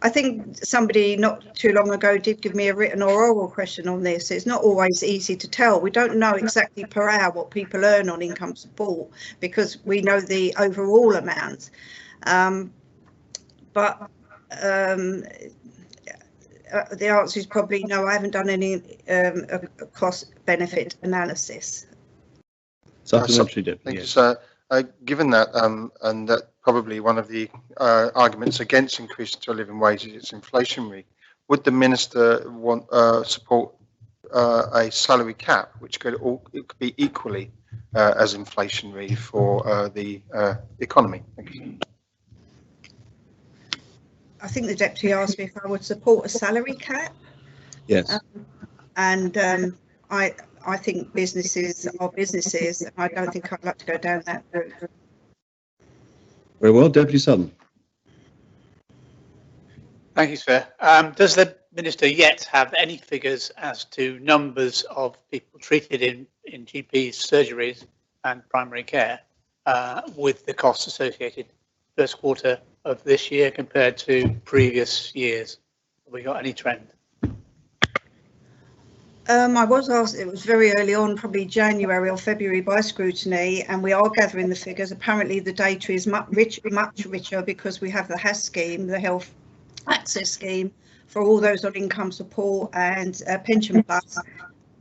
I think somebody not too long ago did give me a written or oral question on this. It's not always easy to tell. We don't know exactly per hour what people earn on income support because we know the overall amount. But the answer is probably no, I haven't done any cost benefit analysis. Supplementary, Deputy. Thank you, sir. Given that, and that probably one of the arguments against increasing to a living wage is it's inflationary, would the Minister want support a salary cap, which could be equally as inflationary for the economy? Thank you. I think the deputy asked me if I would support a salary cap. Yes. I think businesses are businesses. I don't think I'd like to go down that route. Very well, Deputy Sutton. Thank you, sir. Does the Minister yet have any figures as to numbers of people treated in GPs, surgeries and primary care with the costs associated first quarter of this year compared to previous years? Have we got any trend? I was asked, it was very early on, probably January or February by scrutiny, and we are gathering the figures. Apparently the data is much richer because we have the HAS scheme, the Health Access Scheme, for all those on income support and pension plus.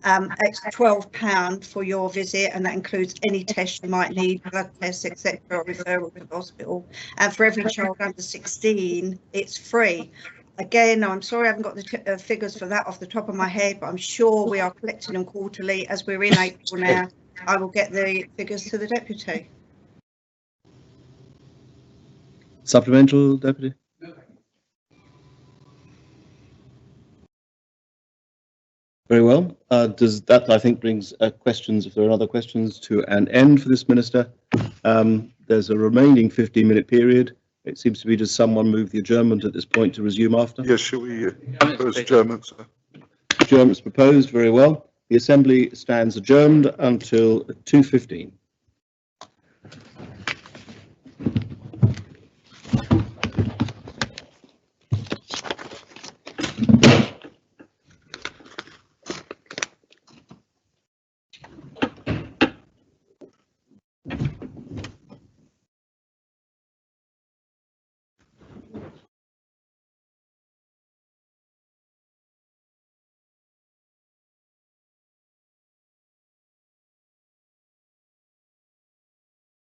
Extra £12 for your visit, and that includes any test you might need, blood tests, etc., or referral to the hospital. And for every child under 16, it's free. Again, I'm sorry I haven't got the figures for that off the top of my head, but I'm sure we are collecting them quarterly. As we're in April now, I will get the figures to the deputy. Supplemental, Deputy? Very well. Does that, I think, brings questions, if there are other questions, to an end for this Minister. There's a remaining 15-minute period. It seems to be, does someone move the adjournment at this point to resume after? Yes, shall we propose adjournment, sir? Adjournment's proposed. Very well. The Assembly stands adjourned until 2:15.